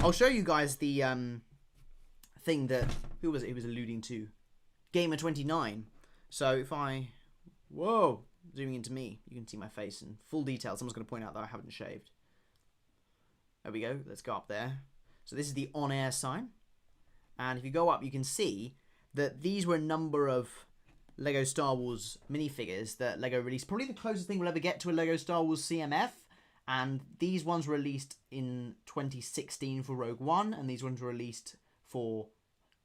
A: I'll show you guys the thing that... Who was it he was alluding to? Gamer29. So if I... Whoa! Zooming into me. You can see my face in full detail. Someone's going to point out that I haven't shaved. There we go. Let's go up there. So this is the on-air sign. And if you go up, you can see that these were a number of LEGO Star Wars minifigures that LEGO released. Probably the closest thing we'll ever get to a LEGO Star Wars CMF. And these ones were released in 2016 for Rogue One. And these ones were released for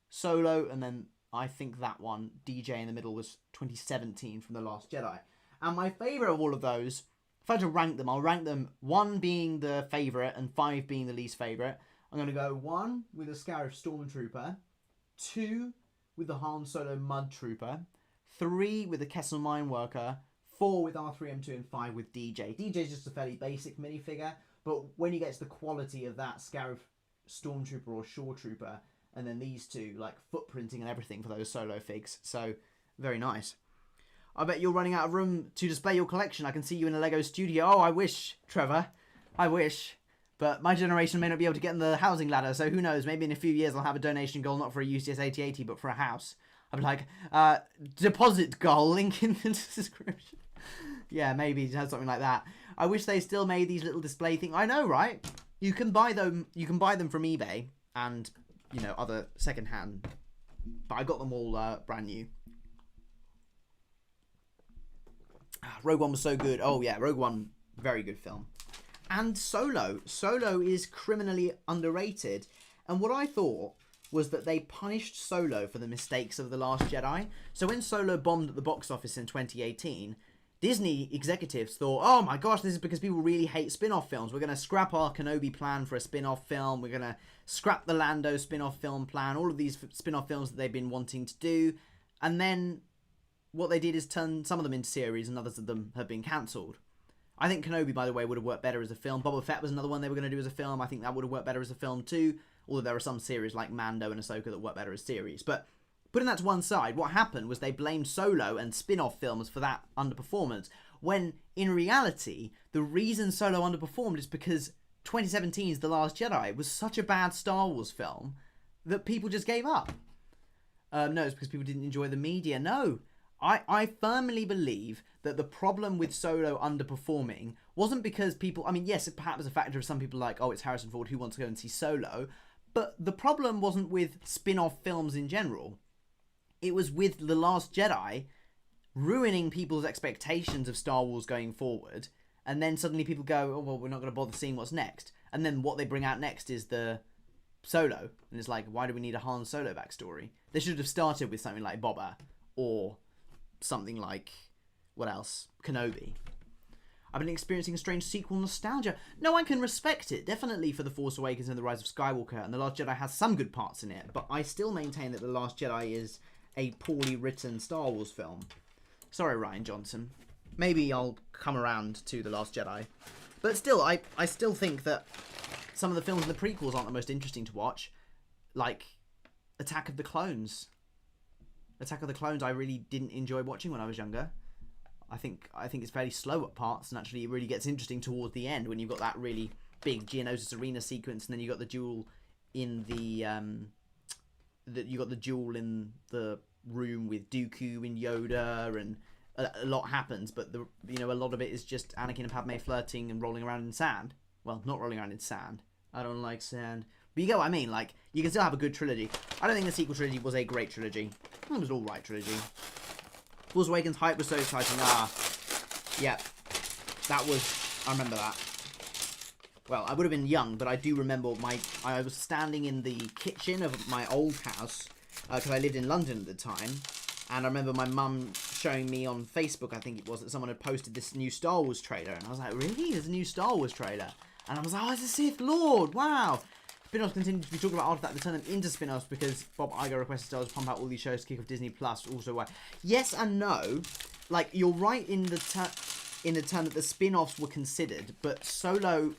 A: Solo. And then I think that one, DJ in the middle, was 2017 from The Last Jedi. And my favourite of all of those, if I had to rank them, I'll rank them 1 being the favourite and 5 being the least favourite. I'm going to go 1 with the Scarif Stormtrooper, 2 with the Han Solo Mud Trooper, 3 with the Kessel Mineworker, 4 with R3M2, and 5 with DJ. DJ is just a fairly basic minifigure, but when you get to the quality of that Scarif Stormtrooper or Shore Trooper, and then these two, like footprinting and everything for those Solo figs, so very nice. I bet you're running out of room to display your collection. I can see you in a LEGO studio. Oh, I wish, Trevor. I wish. But my generation may not be able to get in the housing ladder, so who knows? Maybe in a few years I'll have a donation goal, not for a UCS 8080, but for a house. I'll be like, deposit goal, link in the description. Yeah, maybe it has something like that. I wish they still made these little display things. I know, right? You can buy them from eBay and, you know, other secondhand. But I got them all brand new. Rogue One was so good. Oh yeah, Rogue One, very good film. And Solo. Solo is criminally underrated. And what I thought was that they punished Solo for the mistakes of The Last Jedi. So when Solo bombed at the box office in 2018, Disney executives thought, oh my gosh, this is because people really hate spin-off films. We're going to scrap our Kenobi plan for a spin-off film. We're going to scrap the Lando spin-off film plan. All of these spin-off films that they've been wanting to do. And then what they did is turn some of them into series and others of them have been cancelled. I think Kenobi, by the way, would have worked better as a film. Boba Fett was another one they were going to do as a film. I think that would have worked better as a film too. Although there are some series like Mando and Ahsoka that work better as series. But putting that to one side, what happened was they blamed Solo and spin-off films for that underperformance. When, in reality, the reason Solo underperformed is because 2017's The Last Jedi was such a bad Star Wars film that people just gave up. No, it's because people didn't enjoy the media. No. I firmly believe that the problem with Solo underperforming wasn't because people... I mean, yes, it perhaps is a factor of some people like, oh, it's Harrison Ford, who wants to go and see Solo? But the problem wasn't with spin-off films in general. It was with The Last Jedi ruining people's expectations of Star Wars going forward. And then suddenly people go, oh, well, we're not going to bother seeing what's next. And then what they bring out next is the Solo. And it's like, why do we need a Han Solo backstory? They should have started with something like Boba or something like, what else? Kenobi. I've been experiencing a strange sequel nostalgia. No, I can respect it. Definitely for The Force Awakens and The Rise of Skywalker. And The Last Jedi has some good parts in it. But I still maintain that The Last Jedi is a poorly written Star Wars film. Sorry, Ryan Johnson. Maybe I'll come around to The Last Jedi. But still, I still think that some of the films in the prequels aren't the most interesting to watch. Like Attack of the Clones. Attack of the Clones I really didn't enjoy watching when I was younger. I think it's fairly slow at parts, and actually it really gets interesting towards the end when you've got that really big Geonosis arena sequence, and then you got the duel in the duel in the room with Dooku and Yoda, and a lot happens, but a lot of it is just Anakin and Padme flirting and rolling around in sand. Well, not rolling around in sand. I don't like sand. But you get what I mean, like, you can still have a good trilogy. I don't think the sequel trilogy was a great trilogy. I think it was an alright trilogy. Force Awakens hype was so exciting. Yeah. I remember that. Well, I would have been young, but I do remember I was standing in the kitchen of my old house, because I lived in London at the time, and I remember my mum showing me on Facebook, I think it was, that someone had posted this new Star Wars trailer, and I was like, really? There's a new Star Wars trailer? And I was like, oh, it's a Sith Lord, wow! Spin-offs continue to be talked about after that. They turn them into spin-offs because Bob Iger requested Star Wars to pump out all these shows to kick off Disney Plus. Also, why? Yes and no. Like, you're right in the term that the spin-offs were considered, but Solo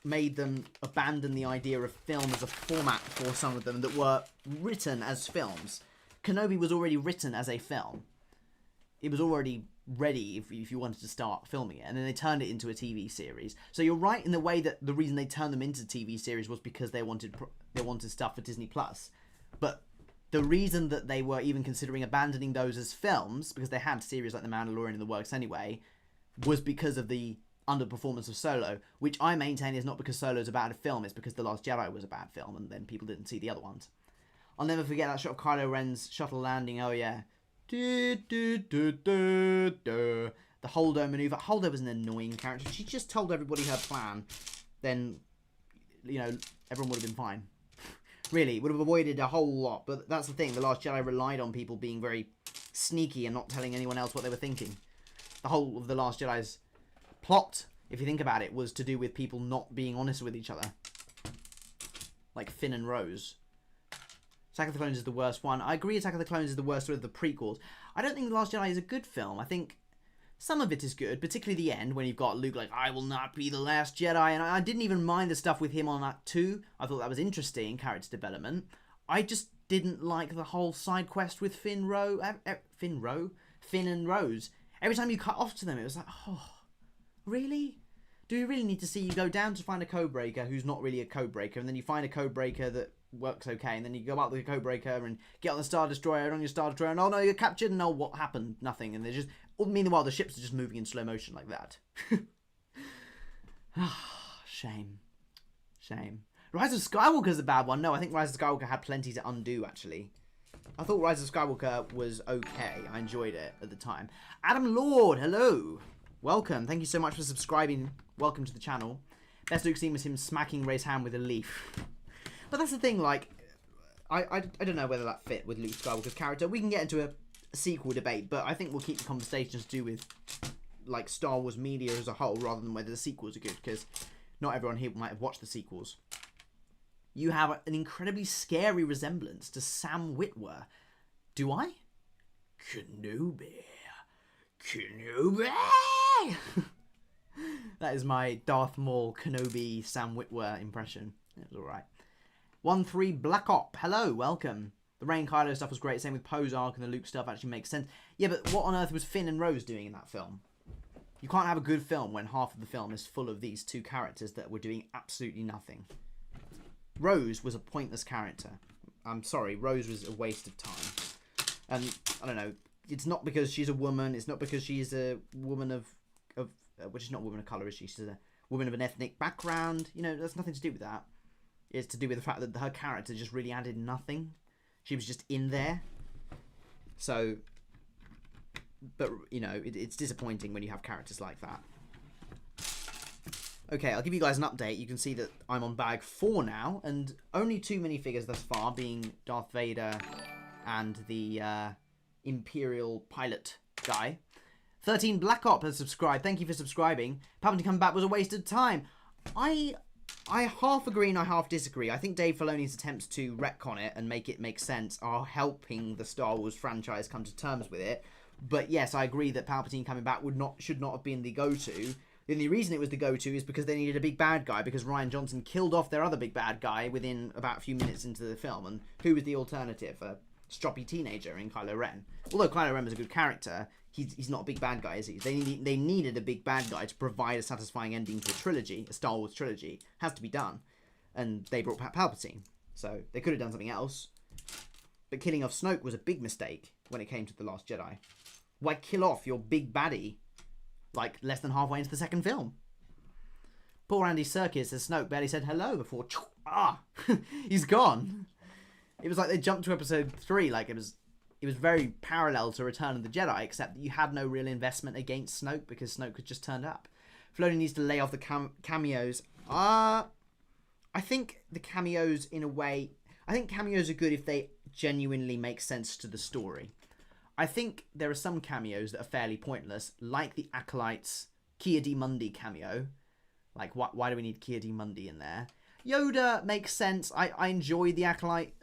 A: made them abandon the idea of film as a format for some of them that were written as films. Kenobi was already written as a film. It was already ready if you wanted to start filming it, and then they turned it into a TV series. So you're right in the way that the reason they turned them into TV series was because they wanted stuff for Disney Plus. But the reason that they were even considering abandoning those as films, because they had series like The Mandalorian in the works anyway, was because of the underperformance of Solo, which I maintain is not because Solo's a bad film, it's because The Last Jedi was a bad film, and then people didn't see the other ones. I'll never forget that shot of Kylo Ren's shuttle landing, oh yeah. The Holdo maneuver. Holdo was an annoying character. She just told everybody her plan. Then, everyone would have been fine. Really, would have avoided a whole lot. But that's the thing. The Last Jedi relied on people being very sneaky and not telling anyone else what they were thinking. The whole of The Last Jedi's plot, if you think about it, was to do with people not being honest with each other. Like Finn and Rose. Attack of the Clones is the worst one. I agree Attack of the Clones is the worst of the prequels. I don't think The Last Jedi is a good film. I think some of it is good, particularly the end, when you've got Luke like, I will not be the last Jedi, and I didn't even mind the stuff with him on that too. I thought that was interesting, character development. I just didn't like the whole side quest with Finn and Rose. Every time you cut off to them, it was like, oh, really? Do we really need to see you go down to find a codebreaker who's not really a codebreaker, and then you find a codebreaker that works okay, and then you go up with a codebreaker and get on the Star Destroyer, and on your Star Destroyer, and oh no, you're captured, and oh, what happened? Nothing. And they're just, meanwhile, the ships are just moving in slow motion like that. Shame. Rise of Skywalker's a bad one. No, I think Rise of Skywalker had plenty to undo, actually. I thought Rise of Skywalker was okay. I enjoyed it at the time. Adam Lord, hello. Welcome. Thank you so much for subscribing. Welcome to the channel. Best Luke scene was him smacking Rey's hand with a leaf. But that's the thing, like, I don't know whether that fit with Luke Skywalker's character. We can get into a sequel debate, but I think we'll keep the conversations to do with, like, Star Wars media as a whole, rather than whether the sequels are good, because not everyone here might have watched the sequels. You have an incredibly scary resemblance to Sam Witwer. Do I? Kenobi. That is my Darth Maul Kenobi Sam Witwer impression. It was alright. 1-3 Black Op. Hello, welcome. The Rey and Kylo stuff was great. Same with Poe's arc, and the Luke stuff actually makes sense. Yeah, but what on earth was Finn and Rose doing in that film? You can't have a good film when half of the film is full of these two characters that were doing absolutely nothing. Rose was a pointless character. I'm sorry, Rose was a waste of time. And, I don't know, it's not because she's a woman, it's not because she's a woman of which is not a woman of colour, is she? She's a woman of an ethnic background. You know, there's nothing to do with that. It's to do with the fact that her character just really added nothing. She was just in there. So, but, you know, it's disappointing when you have characters like that. Okay, I'll give you guys an update. You can see that I'm on bag 4 now, and only 2 minifigures thus far, being Darth Vader and the Imperial pilot guy. 13 Black Op has subscribed. Thank you for subscribing. Palpatine coming back was a waste of time. I half agree and I half disagree. I think Dave Filoni's attempts to retcon it and make it make sense are helping the Star Wars franchise come to terms with it. But yes, I agree that Palpatine coming back should not have been the go-to. The only reason it was the go-to is because they needed a big bad guy, because Rian Johnson killed off their other big bad guy within about a few minutes into the film. And who was the alternative? stroppy teenager in Kylo Ren. Although Kylo Ren was a good character, he's not a big bad guy, is he? They needed a big bad guy to provide a satisfying ending to a trilogy, a Star Wars trilogy. It has to be done. And they brought Palpatine. So they could have done something else. But killing off Snoke was a big mistake when it came to The Last Jedi. Why kill off your big baddie like less than halfway into the second film? Poor Andy Serkis as Snoke barely said hello before he's gone. It was like they jumped to episode 3 like it was very parallel to Return of the Jedi, except that you had no real investment against Snoke because Snoke had just turned up. Filoni needs to lay off the cameos. I think the cameos, in a way, I think cameos are good if they genuinely make sense to the story. I think there are some cameos that are fairly pointless, like the Acolyte's Kia-D-Mundi cameo. Like, why do we need Kia-D-Mundi in there? Yoda makes sense. I enjoyed the Acolyte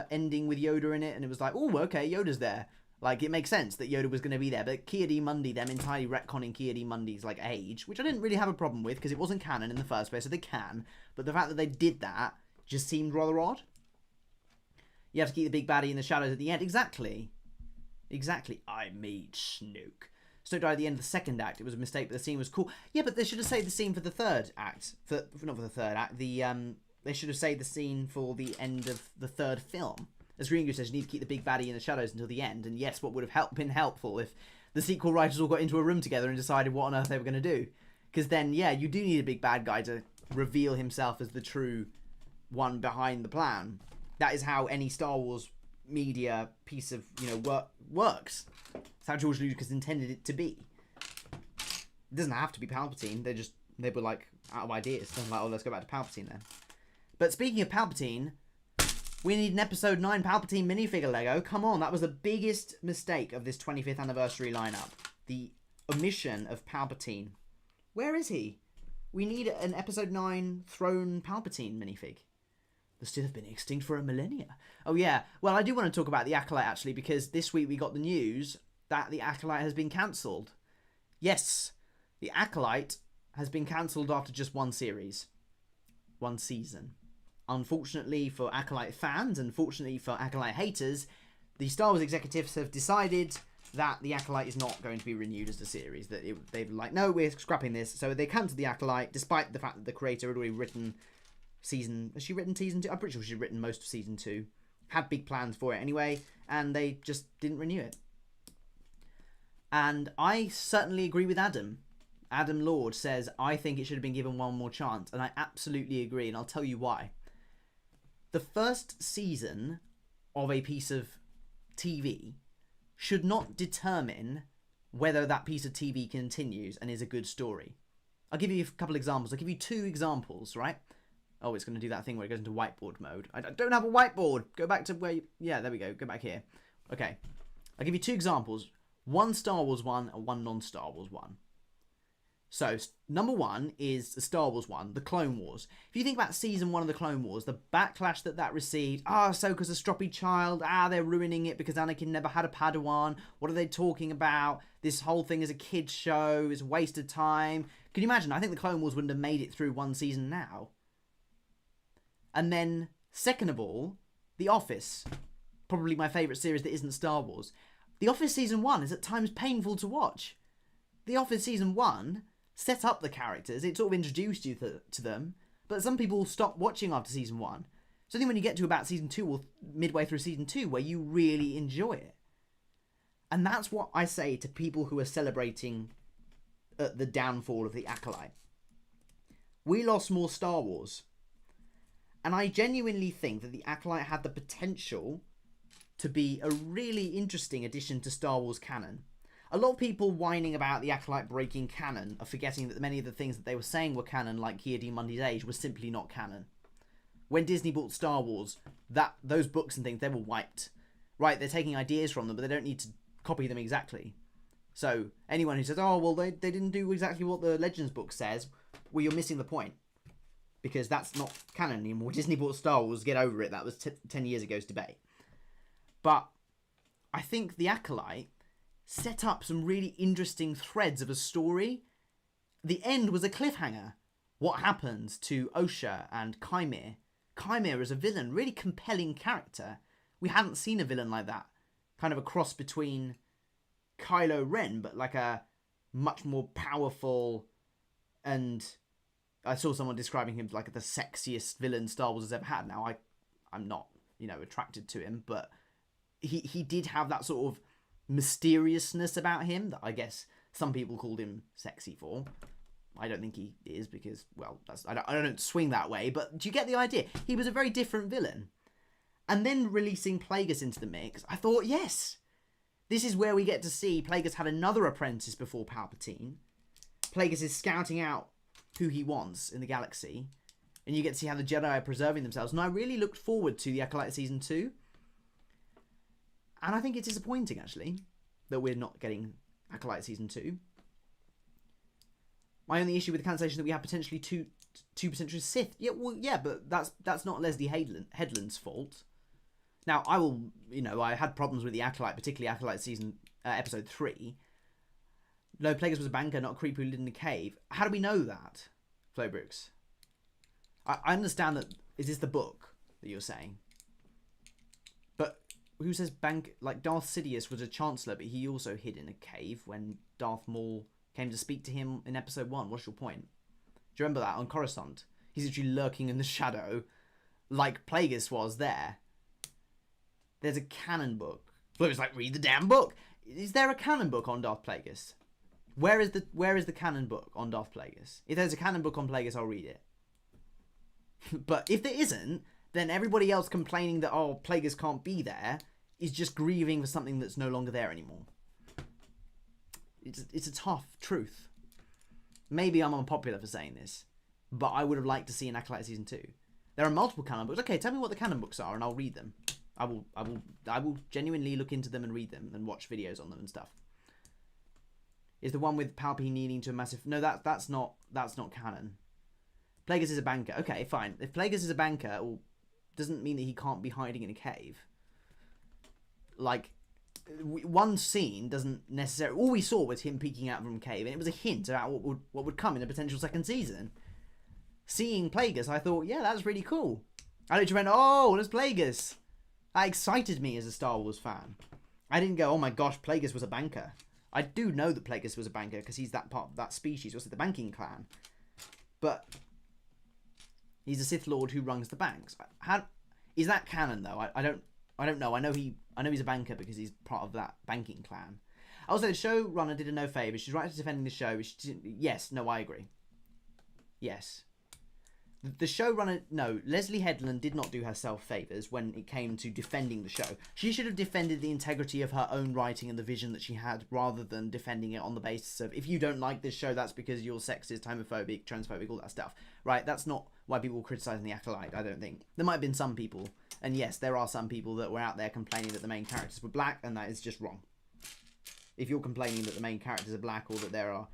A: ending with Yoda in it, and it was like, oh, okay, Yoda's there. Like, it makes sense that Yoda was going to be there, but Kia-D-Mundi, them entirely retconning Kia-D-Mundi's, like, age, which I didn't really have a problem with, because it wasn't canon in the first place, so they can, but the fact that they did that just seemed rather odd. You have to keep the big baddie in the shadows at the end. Exactly. I made Snoke. Snoke died at the end of the second act. It was a mistake, but the scene was cool. Yeah, but they should have saved the scene for the third act. Not for the third act. They should have saved the scene for the end of the third film. As Green Goose says, you need to keep the big baddie in the shadows until the end. And yes, what would have been helpful if the sequel writers all got into a room together and decided what on earth they were going to do. Because then, yeah, you do need a big bad guy to reveal himself as the true one behind the plan. That is how any Star Wars media piece of, works. It's how George Lucas intended it to be. It doesn't have to be Palpatine. They were like out of ideas. They're like, oh, let's go back to Palpatine then. But speaking of Palpatine, we need an episode 9 Palpatine minifigure Lego. Come on, that was the biggest mistake of this 25th anniversary lineup. The omission of Palpatine. Where is he? We need an episode 9 Throne Palpatine minifig. The Sith have been extinct for a millennia. Oh yeah, well I do want to talk about the Acolyte actually, because this week we got the news that the Acolyte has been cancelled. Yes, the Acolyte has been cancelled after just one series. One season. Unfortunately for Acolyte fans, and fortunately for Acolyte haters, the Star Wars executives have decided that the Acolyte is not going to be renewed as a series. They've like, no, we're scrapping this. So they cancelled the Acolyte, despite the fact that the creator had already written has she written season 2? I'm pretty sure she'd written most of season 2. Had big plans for it anyway, and they just didn't renew it. And I certainly agree with Adam. Adam Lord says, I think it should have been given one more chance, and I absolutely agree, and I'll tell you why. The first season of a piece of TV should not determine whether that piece of TV continues and is a good story. I'll give you a couple examples. I'll give you 2 examples, right? Oh, it's going to do that thing where it goes into whiteboard mode. I don't have a whiteboard. Go back to where yeah, there we go. Go back here. Okay. I'll give you 2 examples. One Star Wars one and one non-Star Wars one. So, number 1 is the Star Wars one, the Clone Wars. If you think about season 1 of the Clone Wars, the backlash that received, Ahsoka's a stroppy child, they're ruining it because Anakin never had a Padawan, what are they talking about, this whole thing is a kid's show, it's a waste of time. Can you imagine? I think the Clone Wars wouldn't have made it through one season now. And then, second of all, The Office. Probably my favourite series that isn't Star Wars. The Office Season 1 is at times painful to watch. The Office Season 1 set up the characters, it sort of introduced you to them, but some people stop watching after Season 1. So I think when you get to about Season 2 or midway through Season 2 where you really enjoy it. And that's what I say to people who are celebrating the downfall of the Acolyte. We lost more Star Wars. And I genuinely think that the Acolyte had the potential to be a really interesting addition to Star Wars canon. A lot of people whining about the Acolyte breaking canon are forgetting that many of the things that they were saying were canon, like Kia-D-Mundi's age, were simply not canon. When Disney bought Star Wars, those books and things, they were wiped. Right, they're taking ideas from them, but they don't need to copy them exactly. So anyone who says, oh, well, they didn't do exactly what the Legends book says, well, you're missing the point. Because that's not canon anymore. Disney bought Star Wars, get over it. That was 10 years ago's debate. But I think the Acolyte set up some really interesting threads of a story. The end was a cliffhanger. What happens to Osha and Chimere? Chimere as a villain, really compelling character. we hadn't seen a villain like that. Kind of a cross between Kylo Ren, but like a much more powerful, and I saw someone describing him like the sexiest villain Star Wars has ever had. Now, I'm not, attracted to him, but he did have that sort of mysteriousness about him that I guess some people called him sexy for. I don't think he is because, well, I don't swing that way, but do you get the idea? He was a very different villain. And then releasing Plagueis into the mix, I thought, yes, this is where we get to see Plagueis had another apprentice before Palpatine. Plagueis is scouting out who he wants in the galaxy, and you get to see how the Jedi are preserving themselves. And I really looked forward to the Acolyte Season 2. And I think it's disappointing, actually, that we're not getting Acolyte Season 2. My only issue with the cancellation is that we have potentially two potential Sith. Yeah, well, yeah, but that's not Leslie Headland's fault. Now, I had problems with the Acolyte, particularly Acolyte Season Episode 3. No, Plagueis was a banker, not a creep who lived in a cave. How do we know that, Flo Brooks? I understand that. Is this the book that you're saying? But who says bank? Like, Darth Sidious was a Chancellor, but he also hid in a cave when Darth Maul came to speak to him in Episode 1. What's your point? Do you remember that on Coruscant? He's actually lurking in the shadow, like Plagueis was there. There's a canon book. Flo was like, read the damn book. Is there a canon book on Darth Plagueis? Where is the canon book on Darth Plagueis? If there's a canon book on Plagueis, I'll read it. But if there isn't, then everybody else complaining that, oh, Plagueis can't be there is just grieving for something that's no longer there anymore. It's a tough truth. Maybe I'm unpopular for saying this, but I would have liked to see an Acolyte Season 2. There are multiple canon books. Okay, tell me what the canon books are and I'll read them. I will genuinely look into them and read them and watch videos on them and stuff. Is the one with Palpatine needing to a massive... No, that's not canon. Plagueis is a banker. Okay, fine. If Plagueis is a banker, well, doesn't mean that he can't be hiding in a cave. Like, one scene doesn't necessarily... All we saw was him peeking out from a cave, and it was a hint about what would come in a potential second season. Seeing Plagueis, I thought, yeah, that's really cool. I literally went, oh, there's Plagueis. That excited me as a Star Wars fan. I didn't go, oh my gosh, Plagueis was a banker. I do know that Plagueis was a banker because he's that part of that species. What's it, the banking clan? But he's a Sith Lord who runs the banks. Is that canon though? I don't know. I know he's a banker because he's part of that banking clan. Also, the showrunner did her no favour. She's right to defending the show. Yes, no, I agree. Yes. The showrunner, no, Leslie Headland did not do herself favours when it came to defending the show. She should have defended the integrity of her own writing and the vision that she had, rather than defending it on the basis of, if you don't like this show, that's because you're sexist, homophobic, transphobic, all that stuff. Right? That's not why people were criticising The Acolyte, I don't think. There might have been some people, and yes, there are some people that were out there complaining that the main characters were black, and that is just wrong. If you're complaining that the main characters are black, or that there are,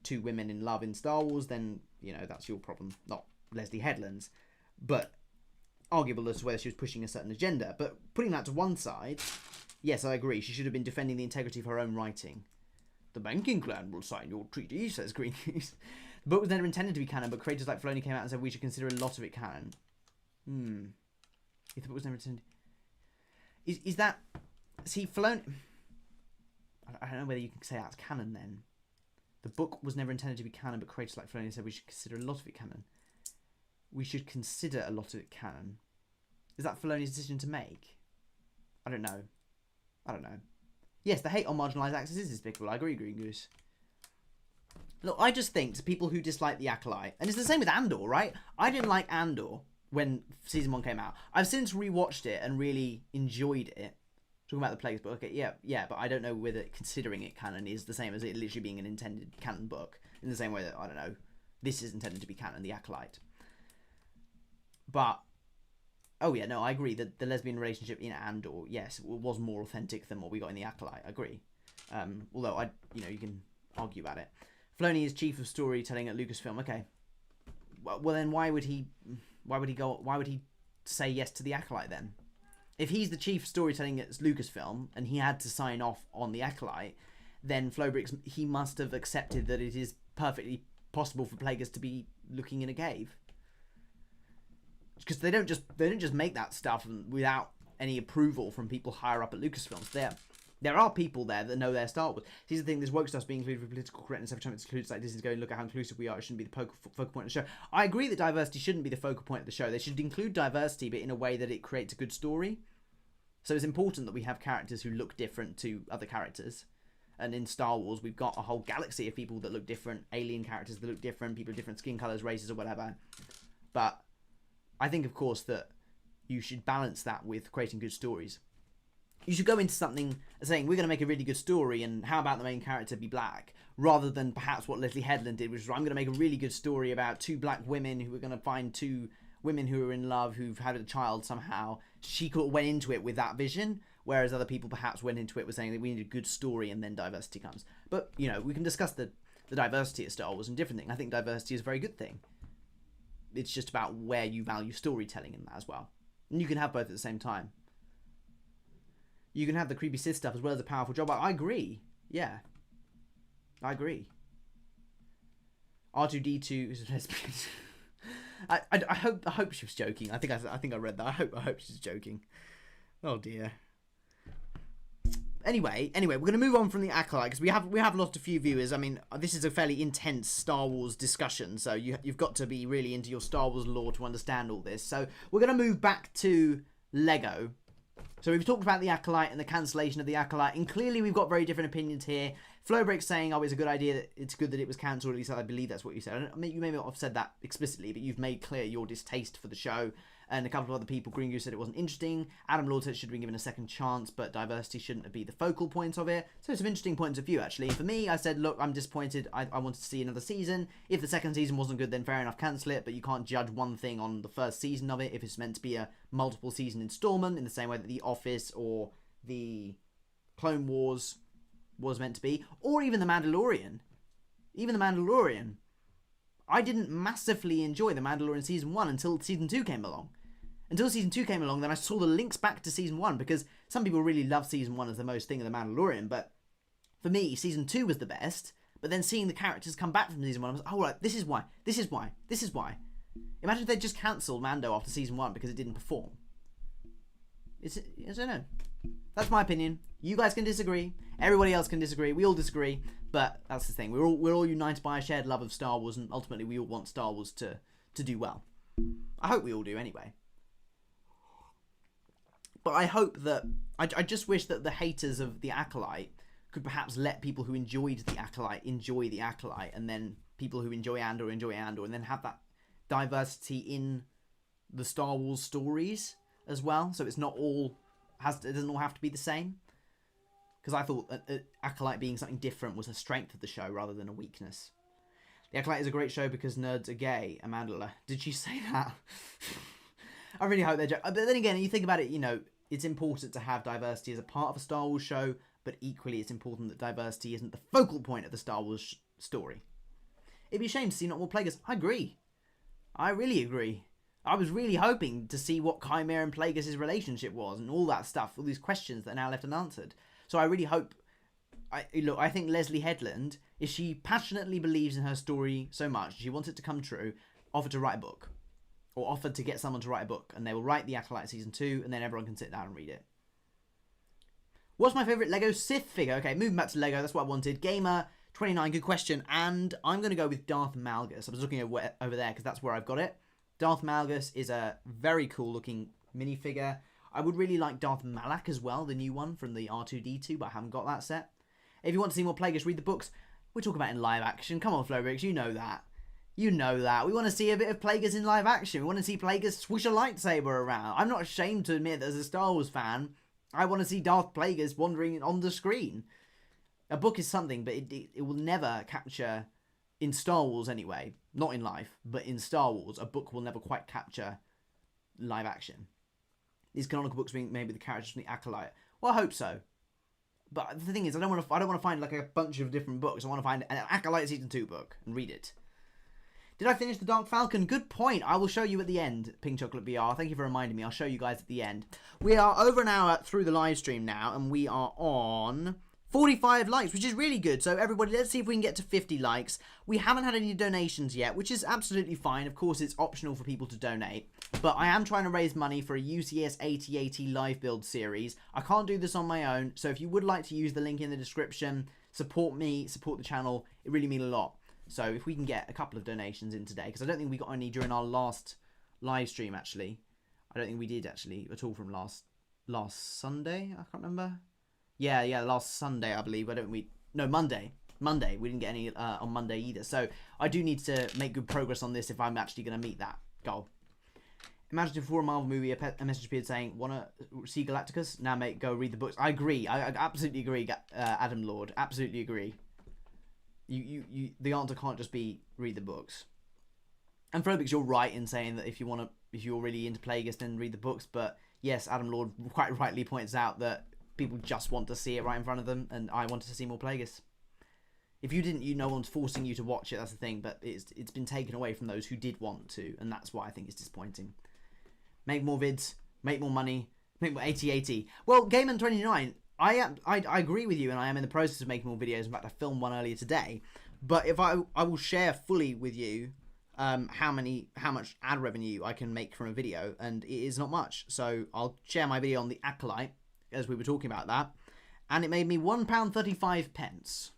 A: two women in love in Star Wars, then, that's your problem, not Leslie Headland's. But arguable as to whether she was pushing a certain agenda. But putting that to one side, yes, I agree. She should have been defending the integrity of her own writing. The banking clan will sign your treaty, says Green News. The book was never intended to be canon, but creators like Filoni came out and said we should consider a lot of it canon. If the book was never intended... Is that... See, Filoni... I don't know whether you can say that's canon then. The book was never intended to be canon, but creators like Filoni said we should consider a lot of it canon. We should consider a lot of it canon. Is that Filoni's decision to make? I don't know. Yes, the hate on marginalised actors is despicable. I agree, Green Goose. Look, I just think to people who dislike The Acolyte, and it's the same with Andor, right? I didn't like Andor when Season 1 came out. I've since rewatched it and really enjoyed it. Talking about the Plagueis book, okay, yeah, but I don't know whether considering it canon is the same as it literally being an intended canon book. In the same way that, I don't know, this is intended to be canon, The Acolyte. But, oh yeah, no, I agree that the lesbian relationship in Andor, yes, was more authentic than what we got in The Acolyte. I agree. Although, you can argue about it. Filoni is chief of storytelling at Lucasfilm. Okay. Well, then why would he say yes to The Acolyte then? If he's the chief storytelling at Lucasfilm and he had to sign off on The Acolyte, then Flobrix, he must have accepted that it is perfectly possible for Plagueis to be looking in a cave. Because they don't just make that stuff without any approval from people higher up at Lucasfilms. There are people there that know their Star Wars. Here's the thing, this woke stuff's being included for political correctness. Every time it's included, it's like Disney's going, look at how inclusive we are. It shouldn't be the focal point of the show. I agree that diversity shouldn't be the focal point of the show. They should include diversity, but in a way that it creates a good story. So it's important that we have characters who look different to other characters. And in Star Wars, we've got a whole galaxy of people that look different, alien characters that look different, people of different skin colours, races, or whatever. But I think, of course, that you should balance that with creating good stories. You should go into something saying, we're going to make a really good story, and how about the main character be black? Rather than perhaps what Leslie Headland did, which was, I'm going to make a really good story about two black women who are going to find two women who are in love, who've had a child somehow. She went into it with that vision, whereas other people perhaps went into it with saying that we need a good story and then diversity comes. But, you know, we can discuss the diversity of Star Wars and different things. I think diversity is a very good thing. It's just about where you value storytelling in that as well. And you can have both at the same time. You can have the creepy Sith stuff as well as a powerful job. I agree. Yeah. I agree. R2-D2 is a lesbian. I hope she was joking. I think I read that. I hope she's joking. Oh dear. Anyway, we're going to move on from the Acolyte because we have lost a few viewers. I mean, this is a fairly intense Star Wars discussion, so you've got to be really into your Star Wars lore to understand all this. So we're going to move back to Lego. So we've talked about the Acolyte and the cancellation of the Acolyte, and clearly we've got very different opinions here. Flowbreak's saying, oh, it's a good idea, that it's good that it was cancelled, at least I believe that's what you said. I mean, you may not have said that explicitly, but you've made clear your distaste for the show. And a couple of other people, Green Goose said it wasn't interesting. Adam Lord said it should have been given a second chance, but diversity shouldn't be the focal point of it. So some interesting points of view, actually. For me, I said, look, I'm disappointed. I wanted to see another season. If the second season wasn't good, then fair enough, cancel it. But you can't judge one thing on the first season of it if it's meant to be a multiple season installment, in the same way that The Office or the Clone Wars was meant to be. Or even The Mandalorian. Even The Mandalorian. I didn't massively enjoy The Mandalorian Season 1 until Season 2 came along. Until Season 2 came along, then I saw the links back to Season 1, because some people really love Season 1 as the most thing of The Mandalorian, but for me, Season 2 was the best, but then seeing the characters come back from Season 1, I was like, oh, right, this is why. Imagine if they just cancelled Mando after Season 1 because it didn't perform. I don't know. That's my opinion. You guys can disagree. Everybody else can disagree. We all disagree, but that's the thing. We're all united by a shared love of Star Wars, and ultimately we all want Star Wars to do well. I hope we all do anyway. But I hope that... I just wish that the haters of The Acolyte could perhaps let people who enjoyed The Acolyte enjoy The Acolyte, and then people who enjoy Andor, and then have that diversity in the Star Wars stories as well, so it's not all... it doesn't all have to be the same. Because I thought Acolyte being something different was a strength of the show rather than a weakness. The Acolyte is a great show because nerds are gay, Amanda. Did she say that? I really hope they're... But then again, you think about it, you know, it's important to have diversity as a part of a Star Wars show, but equally it's important that diversity isn't the focal point of the Star Wars story. It'd be a shame to see not more Plagueis. I agree. I really agree. I was really hoping to see what Chimera and Plagueis' relationship was and all that stuff, all these questions that are now left unanswered. So I really hope... I think Leslie Headland, if she passionately believes in her story so much, she wants it to come true, offer to write a book. Or offered to get someone to write a book, and they will write The Acolyte Season 2, and then everyone can sit down and read it. What's my favourite Lego Sith figure? Okay, moving back to Lego, that's what I wanted. Gamer29, good question, and I'm going to go with Darth Malgus. I was looking over there, because that's where I've got it. Darth Malgus is a very cool looking minifigure. I would really like Darth Malak as well, the new one from the R2-D2, but I haven't got that set. If you want to see more Plagueis, read the books. We're talking about in live action. Come on, Flowbricks, you know that. You know that. We want to see a bit of Plagueis in live action. We want to see Plagueis swish a lightsaber around. I'm not ashamed to admit that as a Star Wars fan, I want to see Darth Plagueis wandering on the screen. A book is something, but it will never capture, in Star Wars anyway, not in life, but in Star Wars, a book will never quite capture live action. These canonical books being made with the characters from the Acolyte. Well, I hope so. But the thing is, I don't want to find like a bunch of different books. I want to find an Acolyte Season 2 book and read it. Did I finish the Dark Falcon? Good point. I will show you at the end, Pink Chocolate BR. Thank you for reminding me. I'll show you guys at the end. We are over an hour through the live stream now, and we are on 45 likes, which is really good. So everybody, let's see if we can get to 50 likes. We haven't had any donations yet, which is absolutely fine. Of course, it's optional for people to donate. But I am trying to raise money for a UCS 8080 live build series. I can't do this on my own, so if you would like to use the link in the description, support me, support the channel, it really means a lot. So if we can get a couple of donations in today, because I don't think we got any during our last live stream, actually. I don't think we did, actually, at all from last Sunday, I can't remember. Yeah, last Sunday, I believe. No, Monday. We didn't get any on Monday either. So I do need to make good progress on this if I'm actually going to meet that goal. Imagine if before a Marvel movie, a message appeared saying, "Wanna see Galacticus? Now, mate, go read the books." I agree. I absolutely agree, Adam Lord. Absolutely agree. The answer can't just be read the books. And Phobix, you're right in saying that if you're really into Plagueis, then read the books. But yes, Adam Lord quite rightly points out that people just want to see it right in front of them, and I wanted to see more Plagueis. If you didn't, no one's forcing you to watch it. That's the thing. But it's been taken away from those who did want to, and that's why I think it's disappointing. Make more vids, make more money, make more 8080. Well, GameN29, I agree with you, and I am in the process of making more videos. In fact, I filmed one earlier today. But if I will share fully with you how much ad revenue I can make from a video, and it is not much. So I'll share my video on the Acolyte, as we were talking about that, and it made me £1.35.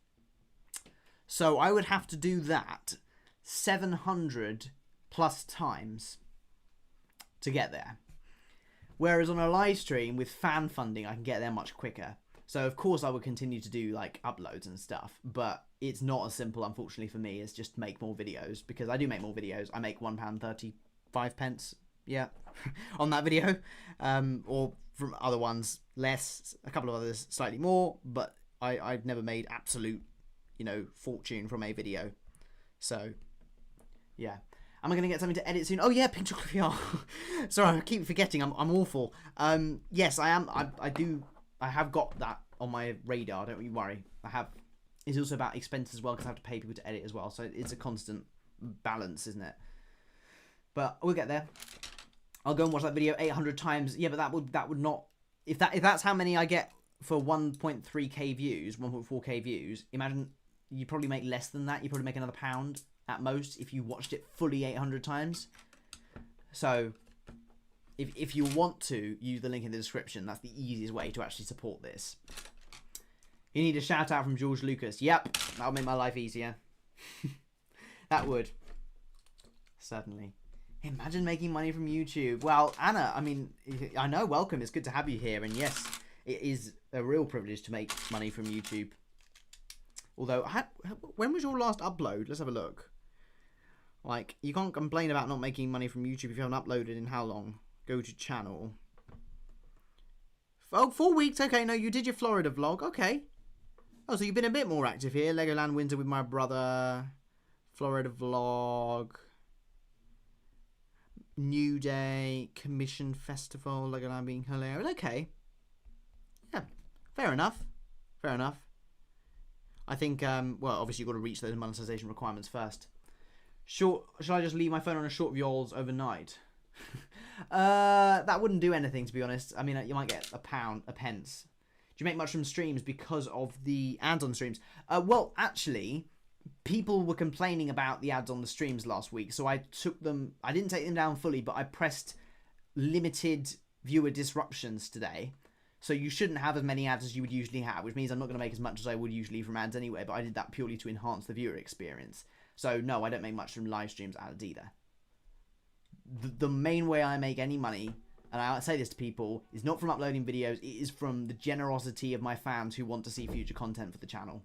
A: So I would have to do that 700 plus times to get there. Whereas on a live stream with fan funding, I can get there much quicker. So of course I would continue to do like uploads and stuff, but it's not as simple, unfortunately, for me as just make more videos, because I do make more videos. I make £1.35, yeah, on that video, or from other ones less, a couple of others slightly more, but I've never made absolute, fortune from a video. So yeah. Am I going to get something to edit soon? Oh yeah, Pink Chocolate VR. Sorry, I keep forgetting. I'm awful. Yes, I am. I have got that on my radar. Don't you worry. I have. It's also about expenses as well, because I have to pay people to edit as well. So it's a constant balance, isn't it? But we'll get there. I'll go and watch that video 800 times. Yeah, but that would not. If that's how many I get for 1.3k views, 1.4k views. Imagine you probably make less than that. You probably make another £1 at most if you watched it fully 800 times. So if you want to use the link in the description, that's the easiest way to actually support this. You need a shout out from George Lucas. Yep, that'll make my life easier. That would. Certainly. Imagine making money from YouTube. Well, Anna, I mean, I know, welcome. It's good to have you here. And yes, it is a real privilege to make money from YouTube. Although, when was your last upload? Let's have a look. Like, you can't complain about not making money from YouTube if you haven't uploaded in how long? Go to channel. Oh, 4 weeks. Okay, no, you did your Florida vlog. Okay. Oh, so you've been a bit more active here. Legoland Winter with my brother. Florida vlog. New Day. Commission Festival. Legoland being hilarious. Okay. Yeah. Fair enough. Fair enough. I think, well, obviously you've got to reach those monetization requirements first. Shall I just leave my phone on a short viols overnight? That wouldn't do anything, to be honest. I mean, you might get a pence. Do you make much from streams because of the ads on streams? Well, actually, people were complaining about the ads on the streams last week, so I took them. I didn't take them down fully, but I pressed limited viewer disruptions today. So you shouldn't have as many ads as you would usually have, which means I'm not going to make as much as I would usually from ads anyway, but I did that purely to enhance the viewer experience. So no, I don't make much from live streams ads either. The main way I make any money, and I say this to people, is not from uploading videos, it is from the generosity of my fans who want to see future content for the channel.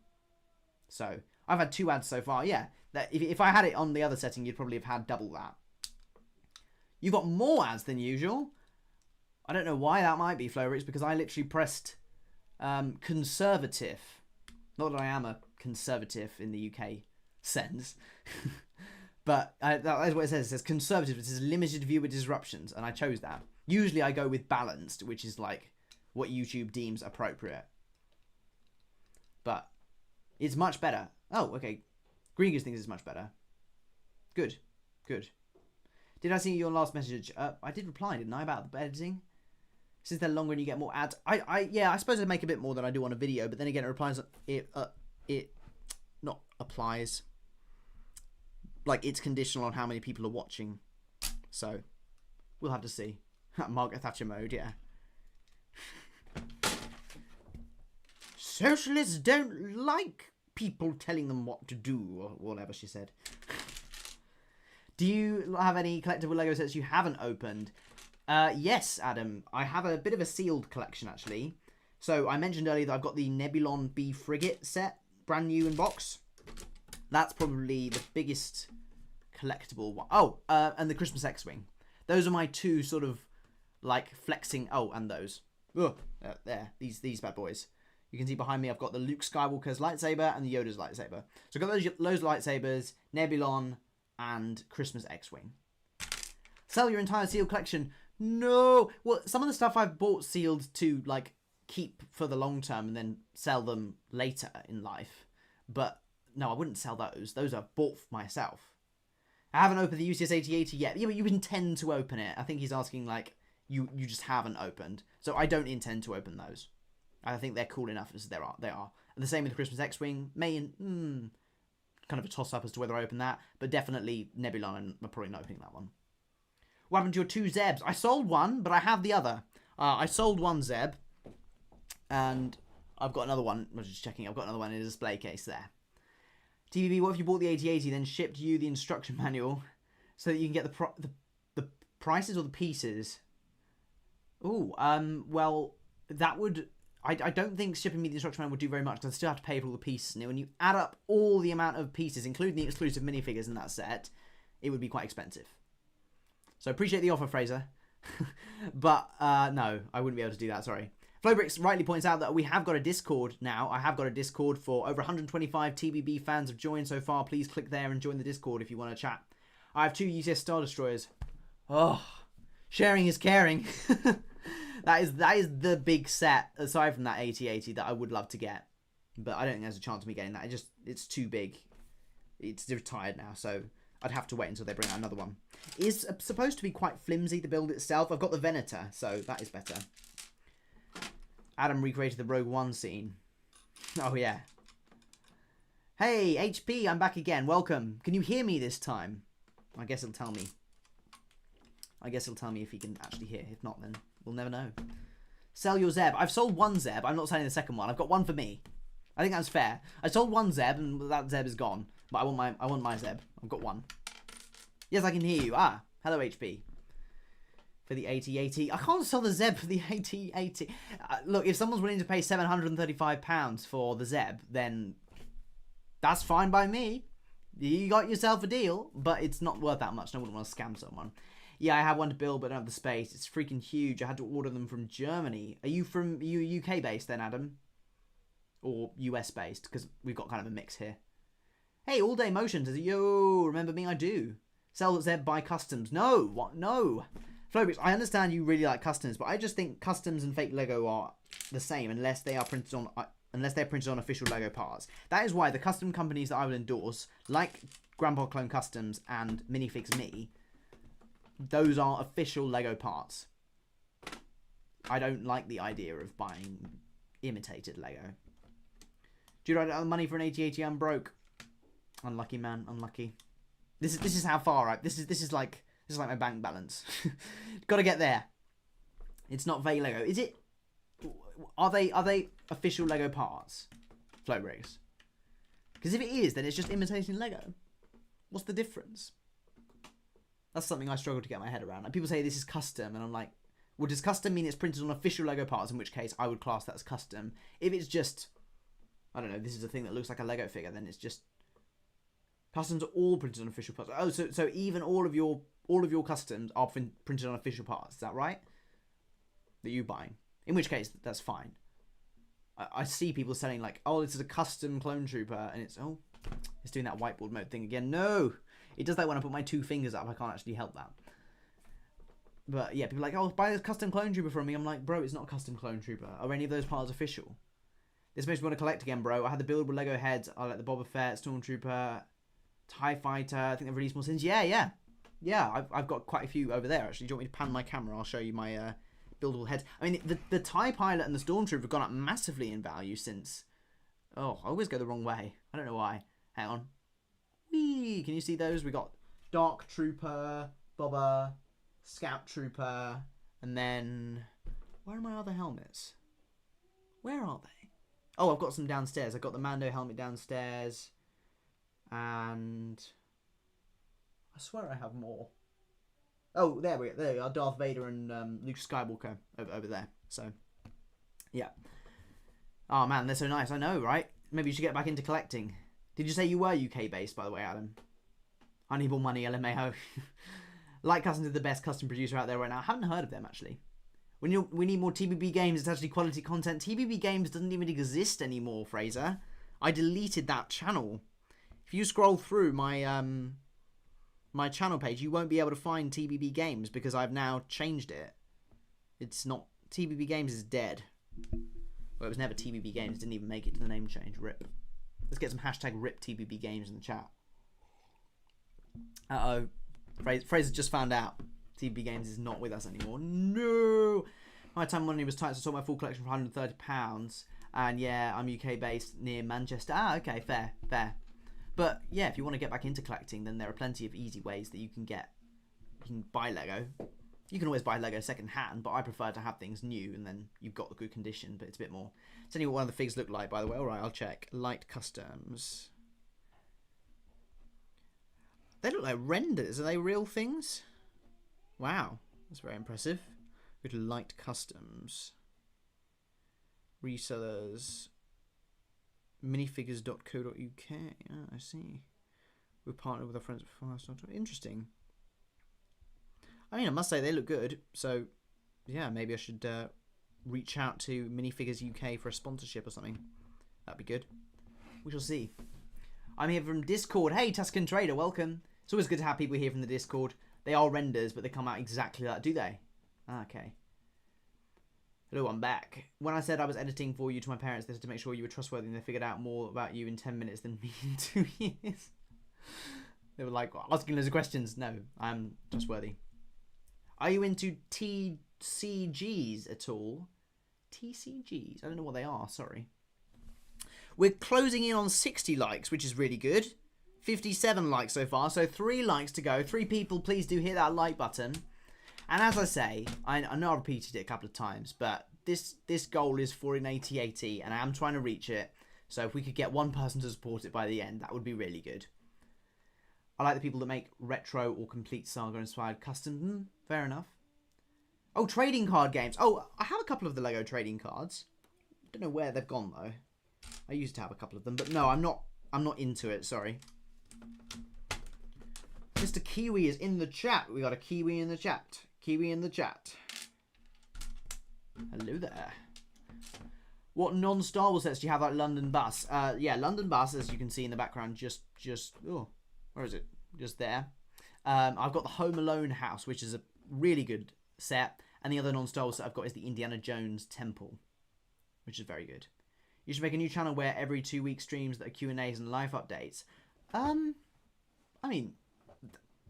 A: So, I've had 2 ads so far, yeah. If I had it on the other setting, you'd probably have had double that. You got more ads than usual. I don't know why that might be, Florix, because I literally pressed conservative. Not that I am a conservative in the UK sense. But that is what it says. It says conservative. It says limited viewer disruptions, and I chose that. Usually I go with balanced, which is like what YouTube deems appropriate. But it's much better. Oh, okay. Greengoose thinks it's much better. Good. Good. Did I see your last message? I did reply, didn't I, about the editing? Since they're longer and you get more ads. Yeah, I suppose I make a bit more than I do on a video, but then again, it replies. It not applies. Like, it's conditional on how many people are watching. So, We'll have to see. Margaret Thatcher mode, yeah. Socialists don't like people telling them what to do, or whatever she said. Do you have any collectible Lego sets you haven't opened? Yes, Adam. I have a bit of a sealed collection, actually. So I mentioned earlier that I've got the Nebulon B Frigate set, brand new in box. That's probably the biggest collectible one. Oh, and the Christmas X-Wing. Those are my two sort of, like, flexing... Oh, and those. Ugh, there, these bad boys. You can see behind me I've got the Luke Skywalker's lightsaber and the Yoda's lightsaber. So I've got those lightsabers, Nebulon, and Christmas X-Wing. Sell your entire sealed collection. No! Well, some of the stuff I've bought sealed to, like, keep for the long term and then sell them later in life. But, no, I wouldn't sell those. Those are bought for myself. I haven't opened the UCS 8080 yet. Yeah, but you intend to open it. I think he's asking, like, you just haven't opened. So I don't intend to open those. I think they're cool enough as they are. And the same with the Christmas X-Wing. Kind of a toss-up as to whether I open that. But definitely Nebulon, and I'm probably not opening that one. What happened to your two Zebs? I sold one, but I have the other. I sold one Zeb. And I've got another one. I was just checking. I've got another one in a display case there. TVB, what if you bought the 8080, then shipped you the instruction manual so that you can get the prices or the pieces? Ooh, well, that would... I don't think shipping me the instruction manual would do very much because I still have to pay for all the pieces. And when you add up all the amount of pieces, including the exclusive minifigures in that set, it would be quite expensive. So appreciate the offer, Fraser. But, no, I wouldn't be able to do that, sorry. Flowbricks rightly points out that we have got a Discord now. I have got a Discord for over 125 TBB fans have joined so far. Please click there and join the Discord if you want to chat. I have 2 UCS Star Destroyers. Oh, sharing is caring. That is the big set, aside from that 8080, that I would love to get. But I don't think there's a chance of me getting that. It's too big. It's retired now, so I'd have to wait until they bring out another one. It's supposed to be quite flimsy, the build itself. I've got the Venator, so that is better. Adam recreated the Rogue One scene. Oh, yeah. Hey, HP, I'm back again. Welcome. Can you hear me this time? I guess it'll tell me. I guess it'll tell me if he can actually hear. If not, then we'll never know. Sell your Zeb. I've sold one Zeb. I'm not selling the second one. I've got one for me. I think that's fair. I sold one Zeb, and that Zeb is gone. But I want my Zeb. I've got one. Yes, I can hear you. Ah, hello, HP. For the 8080. I can't sell the Zeb for the 8080. Look, if someone's willing to pay £735 for the Zeb, then that's fine by me. You got yourself a deal, but it's not worth that much. I wouldn't want to scam someone. Yeah, I have one to build, but I don't have the space. It's freaking huge. I had to order them from Germany. Are you UK based then, Adam? Or US based? Because we've got kind of a mix here. Hey, All Day Motions. Yo, remember me? I do. Sell Zeb, buy customs. No, what? No. Flowbricks, I understand you really like customs, but I just think customs and fake Lego are the same unless they are printed on official Lego parts. That is why the custom companies that I would endorse, like Grandpa Clone Customs and Minifix Me, those are official Lego parts. I don't like the idea of buying imitated Lego. Do you write money for an 8080? I'm broke. Unlucky, man. Unlucky. This is how far I... This is like my bank balance. Got to get there. It's not fake Lego. Is it? Are they official Lego parts? Flowbricks. Because if it is, then it's just imitating Lego. What's the difference? That's something I struggle to get my head around. Like, people say this is custom, and I'm like, well, does custom mean it's printed on official Lego parts? In which case, I would class that as custom. If it's just, I don't know, this is a thing that looks like a Lego figure, then it's just customs are all printed on official parts. Oh, so even all of your customs are printed on official parts. Is that right? That you're buying. In which case, that's fine. I see people saying like, oh, this is a custom clone trooper, and it's doing that whiteboard mode thing again. No, it does that when I put my 2 fingers up. I can't actually help that. But yeah, people are like, oh, buy this custom clone trooper from me. I'm like, bro, it's not a custom clone trooper. Are any of those parts official? This makes me want to collect again, bro. I had the buildable Lego heads. I like the Boba Fett, Stormtrooper, TIE Fighter. I think they've released more since. Yeah. I've got quite a few over there actually. Do you want me to pan my camera? I'll show you my buildable heads. I mean, the TIE Pilot and the Stormtrooper have gone up massively in value since. Oh, I always go the wrong way. I don't know why. Hang on. Whee! Can you see those? We got Dark Trooper, Boba, Scout Trooper, and then where are my other helmets? Where are they? Oh, I've got some downstairs. I've got the Mando helmet downstairs, and I swear I have more. Oh, there we are. Darth Vader and Luke Skywalker over there. So, yeah. Oh man, they're so nice. I know, right? Maybe you should get back into collecting. Did you say you were UK based, by the way, Adam? I need more money, LMAO. Light Customs is the best custom producer out there right now. I haven't heard of them actually. We need more TBB games. It's actually quality content. TBB games doesn't even exist anymore, Fraser. I deleted that channel. If you scroll through my my channel page, you won't be able to find TBB games because I've now changed it. It's not... TBB games is dead. Well, it was never TBB games. It didn't even make it to the name change. RIP. Let's get some hashtag RIP TBB games in the chat. Uh-oh. Fraser just found out TBB games is not with us anymore. No! My time money was tight, so I sold my full collection for £130. And yeah, I'm UK based near Manchester. Ah, okay, fair. But yeah, if you want to get back into collecting, then there are plenty of easy ways that you can get. You can buy Lego. You can always buy Lego second hand, but I prefer to have things new and then you've got the good condition, but it's a bit more. Tell you what one of the figs look like, by the way. Alright, I'll check. Light Customs. They look like renders. Are they real things? Wow, that's very impressive. Go to Light Customs. Resellers. Minifigures.co.uk. Oh, I see. We're partnered with our friends at 5-star. Interesting. I mean, I must say they look good. So, yeah, maybe I should reach out to Minifigures UK for a sponsorship or something. That'd be good. We shall see. I'm here from Discord. Hey, Tuscan Trader, welcome. It's always good to have people here from the Discord. They are renders, but they come out exactly like... Do they? Ah, okay. Hello, I'm back. When I said I was editing for you to my parents, they said to make sure you were trustworthy, and they figured out more about you in 10 minutes than me in 2 years. They were like, asking loads of questions. No, I'm trustworthy. Are you into TCGs at all? TCGs? I don't know what they are, sorry. We're closing in on 60 likes, which is really good. 57 likes so far, so 3 likes to go. 3 people, please do hit that like button. And as I say, I know I repeated it a couple of times, but this goal is for an 80-80, and I am trying to reach it. So if we could get one person to support it by the end, that would be really good. I like the people that make retro or complete saga-inspired custom. Fair enough. Oh, trading card games. Oh, I have a couple of the Lego trading cards. Don't know where they've gone though. I used to have a couple of them, but no, I'm not into it. Sorry. Mr. Kiwi is in the chat. We got a Kiwi in the chat. Kiwi in the chat. Hello there. What non-Star Wars sets do you have, like London Bus? Yeah, London Bus, as you can see in the background, just oh, where is it? Just there. I've got the Home Alone house, which is a really good set, and the other non-Star Wars set I've got is the Indiana Jones Temple, which is very good. You should make a new channel where every 2 weeks streams that are Q&As and live updates. I mean,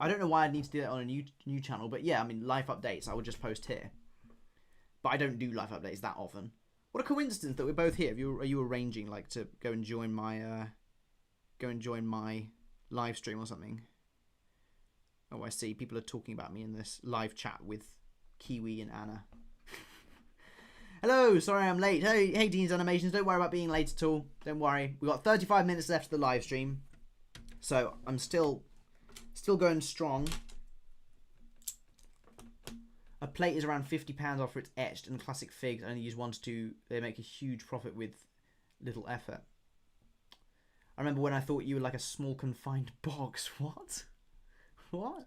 A: I don't know why I need to do that on a new channel, but yeah, I mean, live updates I would just post here. But I don't do live updates that often. What a coincidence that we're both here. Are you arranging like to go and join my live stream or something? Oh, I see. People are talking about me in this live chat with Kiwi and Anna. Hello, sorry I'm late. Hey, Dean's Animations. Don't worry about being late at all. Don't worry. We've got 35 minutes left of the live stream, so I'm still going strong. A plate is around £50 after it's etched, and classic figs only use 1 to 2. They make a huge profit with little effort. I remember when I thought you were like a small confined box. What? What?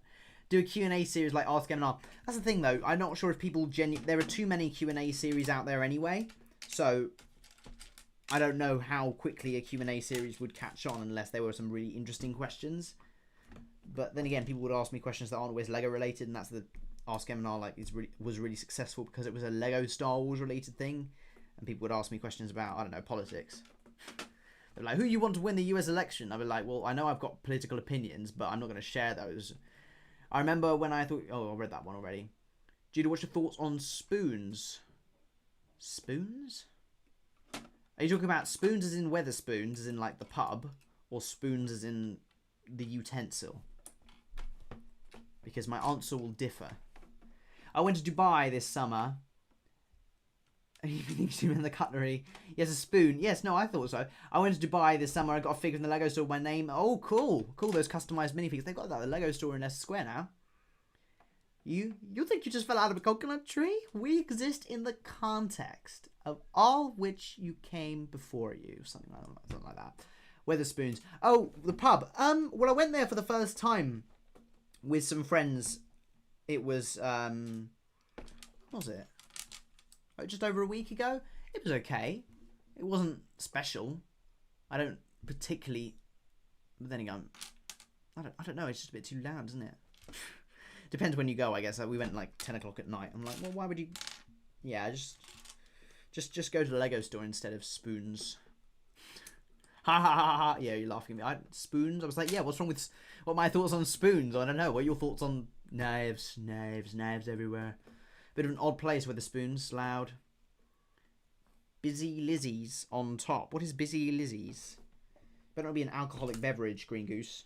A: Do a Q&A series like Ask M&R. That's the thing though. I'm not sure if people there are too many Q&A series out there anyway. So I don't know how quickly a Q&A series would catch on unless there were some really interesting questions. But then again, people would ask me questions that aren't always Lego related, and that's the Ask M&R was really successful because it was a Lego Star Wars related thing, and people would ask me questions about, I don't know, politics. They're like, who you want to win the US election? I'd be like, well, I know I've got political opinions, but I'm not going to share those. I remember when I thought, oh, I read that one already. Judah, what's your thoughts on spoons? Spoons? Are you talking about spoons as in Wetherspoons, as in like the pub, or spoons as in the utensil? Because my answer will differ. I went to Dubai this summer. You in the cutlery. Yes, a spoon. Yes, no, I thought so. I went to Dubai this summer. I got a figure from the Lego store with my name. Oh, cool. Cool, those customized minifigs. They've got that at the Lego store in Leicester Square now. You think you just fell out of a coconut tree? We exist in the context of all which you came before you. Something like that. Weatherspoons. Oh, the pub. Well, I went there for the first time with some friends. It was, what was it? Just over a week ago. It was okay. It wasn't special. I don't particularly, but then again, I don't know. It's just a bit too loud, isn't it? Depends when you go, I guess. We went like 10 o'clock at night. I'm like, well, why would you? Yeah, just go to the Lego store instead of spoons. Ha ha ha ha! Yeah, you're laughing at me. Spoons. I was like, yeah. What's wrong with? What are my thoughts on spoons? I don't know. What are your thoughts on knives? Knives everywhere. Bit of an odd place with the spoons. Loud. Busy Lizzie's on top. What is Busy Lizzie's? Better not be an alcoholic beverage, Green Goose.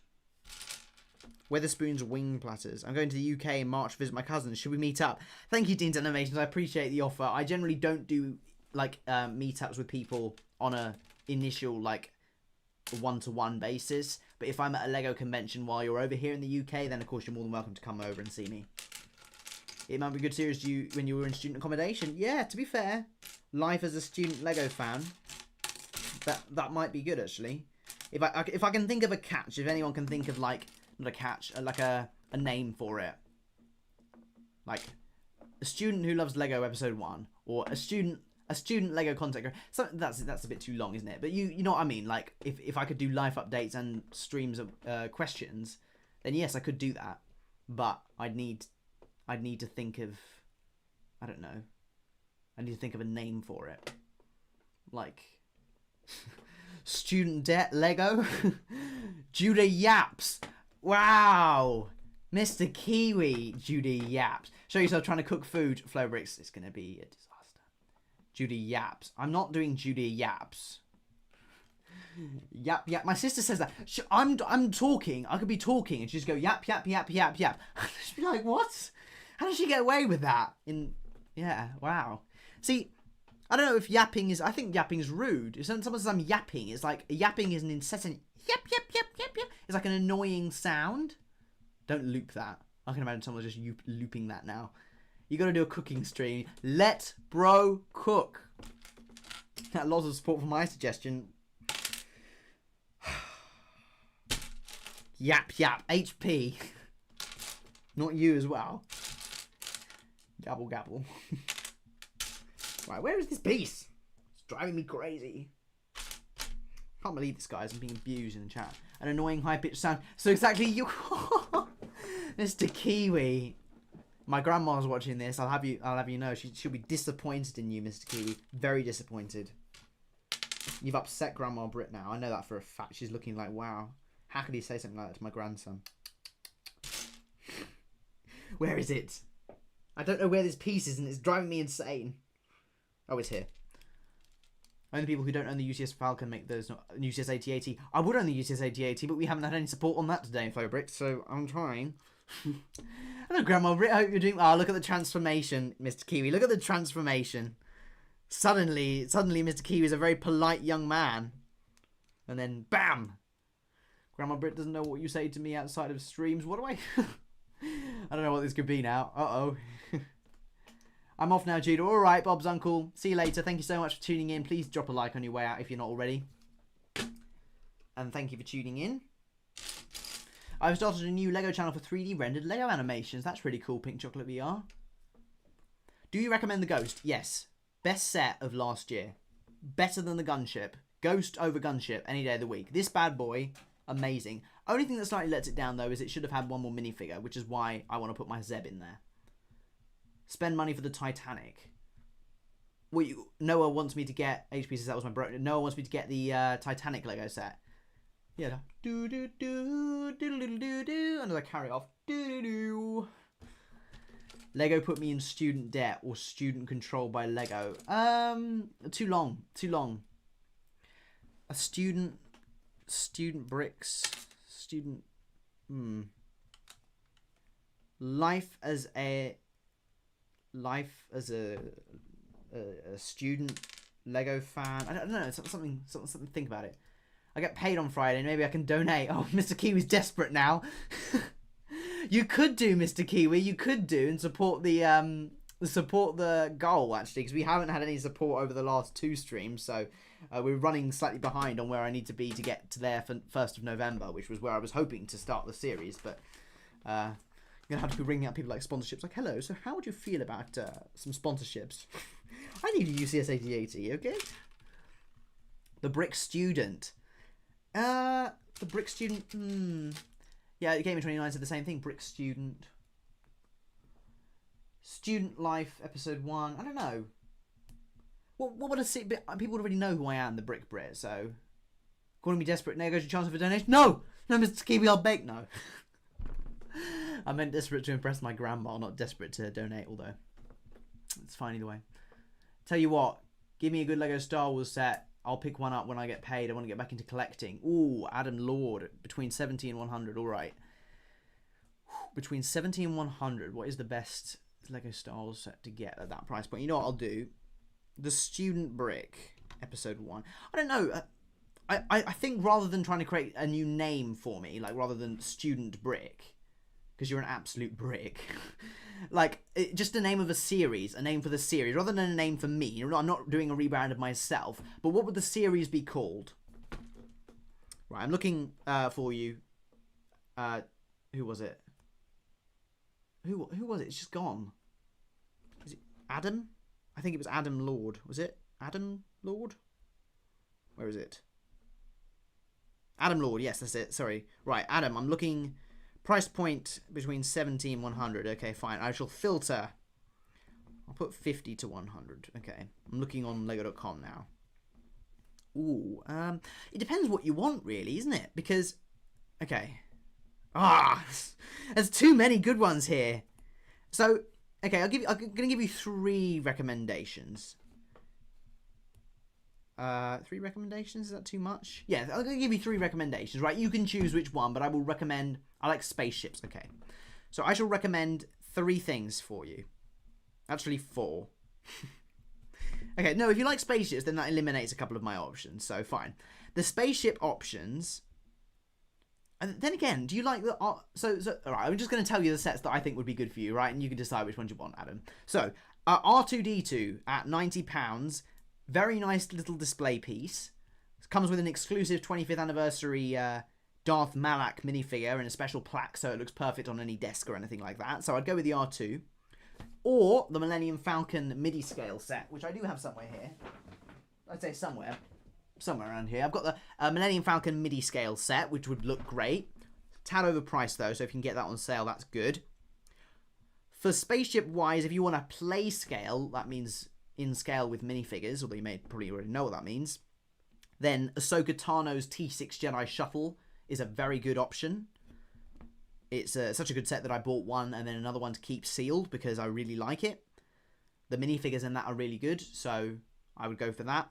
A: Weatherspoons wing platters. I'm going to the UK in March to visit my cousins. Should we meet up? Thank you, Dean's Animations. I appreciate the offer. I generally don't do like meetups with people on a initial like one-to-one basis. But if I'm at a Lego convention while you're over here in the UK, then of course you're more than welcome to come over and see me. It might be a good series to you when you were in student accommodation. Yeah, to be fair, life as a student Lego fan, that might be good actually. If I can think of a catch, if anyone can think of like not a catch, like a name for it, like a student who loves Lego episode 1, or a student Lego content creator. So that's a bit too long, isn't it? But you know what I mean. Like if I could do life updates and streams of questions, then yes, I could do that. But I'd need to think of, I don't know. I need to think of a name for it. Like student debt Lego. Judah Yaps. Wow. Mr. Kiwi. Judah Yaps. Show yourself trying to cook food. Flow Bricks. It's going to be a disaster. Judah Yaps. I'm not doing Judah Yaps. Yap yap. My sister says that. I'm talking. I could be talking and she just go yap yap yap yap yap. I'd just be like, what? How does she get away with that? Yeah, wow. See, I don't know if yapping is. I think yapping is rude. If someone says I'm yapping, it's like yapping is an incessant yap yap yap yap yap. It's like an annoying sound. Don't loop that. I can imagine someone just looping that now. You got to do a cooking stream. Let bro cook. Lots of support for my suggestion. Yap yap. HP. Not you as well. Gabble gabble. Right, where is this piece? It's driving me crazy. Can't believe this guy's being abused in the chat. An annoying high-pitched sound. So exactly you, Mr. Kiwi. My grandma's watching this. I'll have you know she'll be disappointed in you, Mr. Kiwi. Very disappointed. You've upset Grandma Brit now. I know that for a fact. She's looking like, wow. How could he say something like that to my grandson? Where is it? I don't know where this piece is and it's driving me insane. Oh, it's here. Only people who don't own the UCS Falcon make those, not UCS 8080. I would own the UCS 8080, but we haven't had any support on that today in Flowbrick, so I'm trying. Hello, Grandma Brit. I hope you're doing. Oh, look at the transformation, Mr. Kiwi. Look at the transformation. Suddenly, Mr. Kiwi is a very polite young man. And then, bam! Grandma Brit doesn't know what you say to me outside of streams. What do I... I don't know what this could be now. Uh-oh. I'm off now, Judah. All right, Bob's uncle. See you later. Thank you so much for tuning in. Please drop a like on your way out if you're not already. And thank you for tuning in. I've started a new Lego channel for 3D rendered Lego animations. That's really cool, Pink Chocolate VR. Do you recommend the Ghost? Yes. Best set of last year. Better than the Gunship. Ghost over Gunship any day of the week. This bad boy, amazing. Only thing that slightly lets it down, though, is it should have had one more minifigure, which is why I want to put my Zeb in there. Spend money for the Titanic. Well, Noah wants me to get... HP says that was my bro. Noah wants me to get the Titanic Lego set. Yeah. Do do do do do do do. Another carry off. Do do do. Lego put me in student debt or student control by Lego. Too long. Too long. A student bricks. Life as a life as a student Lego fan. I don't know. Something to think about it. I get paid on Friday. Maybe I can donate. Oh, Mr. Kiwi's desperate now. You could do, Mr. Kiwi. You could do and support the goal actually, because we haven't had any support over the last 2 streams. So we're running slightly behind on where I need to be to get to there for 1st of November, which was where I was hoping to start the series. But I'm gonna have to be ringing up people like sponsorships. Like, hello. So how would you feel about some sponsorships? I need a UCS 8080. Okay. The Brick Student. The Brick Student. Yeah, Gaming 29 said the same thing. Brick Student. Student Life Episode 1. I don't know. What would I see? People already know who I am, the Brick Brit. So, calling me desperate. Now goes your chance of a donation. No, Mr. Kiwi, I'll beg. No. I meant desperate to impress my grandma, not desperate to donate. Although it's fine either way. Tell you what, give me a good Lego Star Wars set. I'll pick one up when I get paid. I want to get back into collecting. Ooh, Adam Lord, between 70 and 100. All right. Between 70 and 100, what is the best Lego Star Wars set to get at that price point? You know what I'll do? The Student Brick, Episode 1. I don't know. I think rather than trying to create a new name for me, like rather than Student Brick, because you're an absolute brick, like just a name of a series, a name for the series, rather than a name for me. I'm not doing a rebrand of myself, but what would the series be called? Right, I'm looking for you. Who was it? Who was it? It's just gone. Is it Adam? I think it was Adam Lord. Was it Adam Lord? Where is it? Adam Lord. Yes, that's it. Sorry. Right, Adam. I'm looking. Price point between 70 and 100. Okay, fine. I shall filter. I'll put 50 to 100. Okay. I'm looking on Lego.com now. Ooh. It depends what you want, really, isn't it? Because, okay. There's too many good ones here. So, okay, I'm gonna give you 3 recommendations. 3 recommendations? Is that too much? Yeah, I'm gonna give you 3 recommendations, right? You can choose which one, but I will recommend. I like spaceships. Okay, so I shall recommend 3 things for you. Actually, 4. Okay, no, if you like spaceships, then that eliminates a couple of my options. So fine. The spaceship options. And then again, do you like the... So all right, I'm just going to tell you the sets that I think would be good for you, right? And you can decide which ones you want, Adam. So, R2-D2 at £90. Very nice little display piece. It comes with an exclusive 25th anniversary Darth Malak minifigure and a special plaque, so it looks perfect on any desk or anything like that. So I'd go with the R2. Or the Millennium Falcon MIDI scale set, which I do have somewhere here. I'd say somewhere around here. I've got the Millennium Falcon MIDI scale set, which would look great. Tad overpriced though, so if you can get that on sale, that's good. For spaceship wise, if you want to play scale, that means in scale with minifigures, although you may probably already know what that means, then Ahsoka Tano's T6 Jedi Shuttle is a very good option. It's such a good set that I bought one and then another one to keep sealed because I really like it. The minifigures in that are really good, so I would go for that.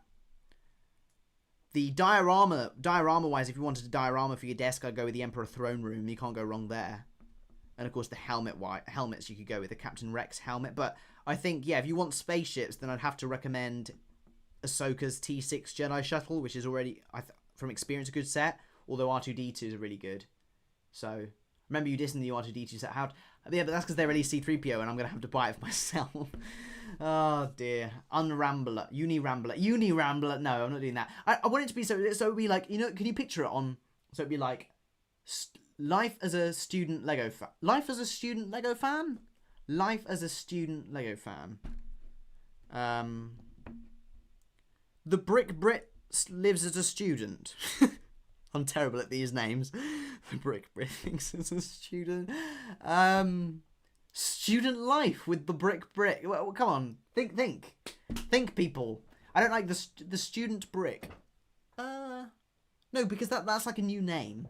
A: The diorama-wise, if you wanted a diorama for your desk, I'd go with the Emperor Throne Room. You can't go wrong there. And of course, the helmets you could go with the Captain Rex helmet. But I think, yeah, if you want spaceships, then I'd have to recommend Ahsoka's T6 Jedi Shuttle, which is already, from experience, a good set. Although R2-D2 is really good. So, remember you dissing the R2-D2 set. Yeah, but that's because they released C-3PO, and I'm going to have to buy it for myself. Oh dear. Unrambler. Unirambler. No, I'm not doing that. I want it to be so it would be like, you know, can you picture it on, so it'd be like, life as a student Lego fan. Life as a student Lego fan? Life as a student Lego fan. The Brick Brit lives as a student. I'm terrible at these names. The Brick Brit thinks as a student. Student life with the Brick Brit. Well, come on, think, people. I don't like the student brick. No, because that's like a new name.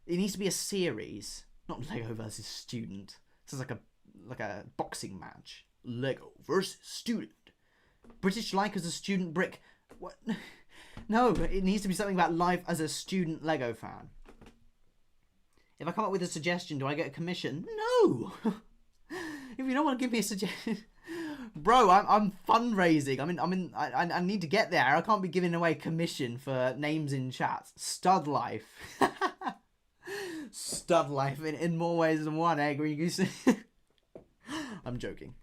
A: It needs to be a series, not Lego versus Student. This is like a boxing match. Lego versus Student. British like as a student brick. What? No, it needs to be something about life as a student Lego fan. If I come up with a suggestion, do I get a commission? No! If you don't want to give me a suggestion, bro, I'm fundraising. I need to get there. I can't be giving away commission for names in chat. Stud life. Stud life in more ways than one, eh, Green Goose? I'm joking.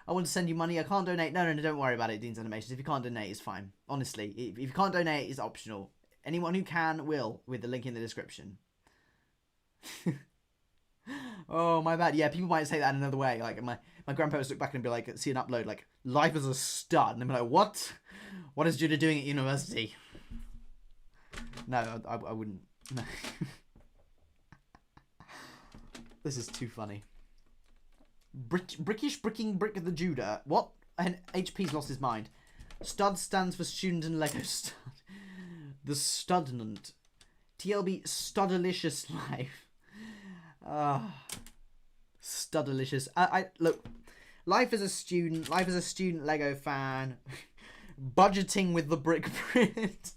A: I want to send you money. I can't donate. No, don't worry about it, Dean's Animations. If you can't donate, it's fine. Honestly, if you can't donate, it's optional. Anyone who can will, with the link in the description. Oh, my bad. Yeah, people might say that another way. Like, my grandparents look back and be like, see an upload, like, life as a stud. And they'll be like, what? What is Judah doing at university? No, I wouldn't. No. This is too funny. Brickish bricking brick the Judah. What? And HP's lost his mind. Stud stands for student and Lego stud. The studnant. TLB studalicious life. Studalicious. Look. Life as a student Lego fan. Budgeting with the brick Brit.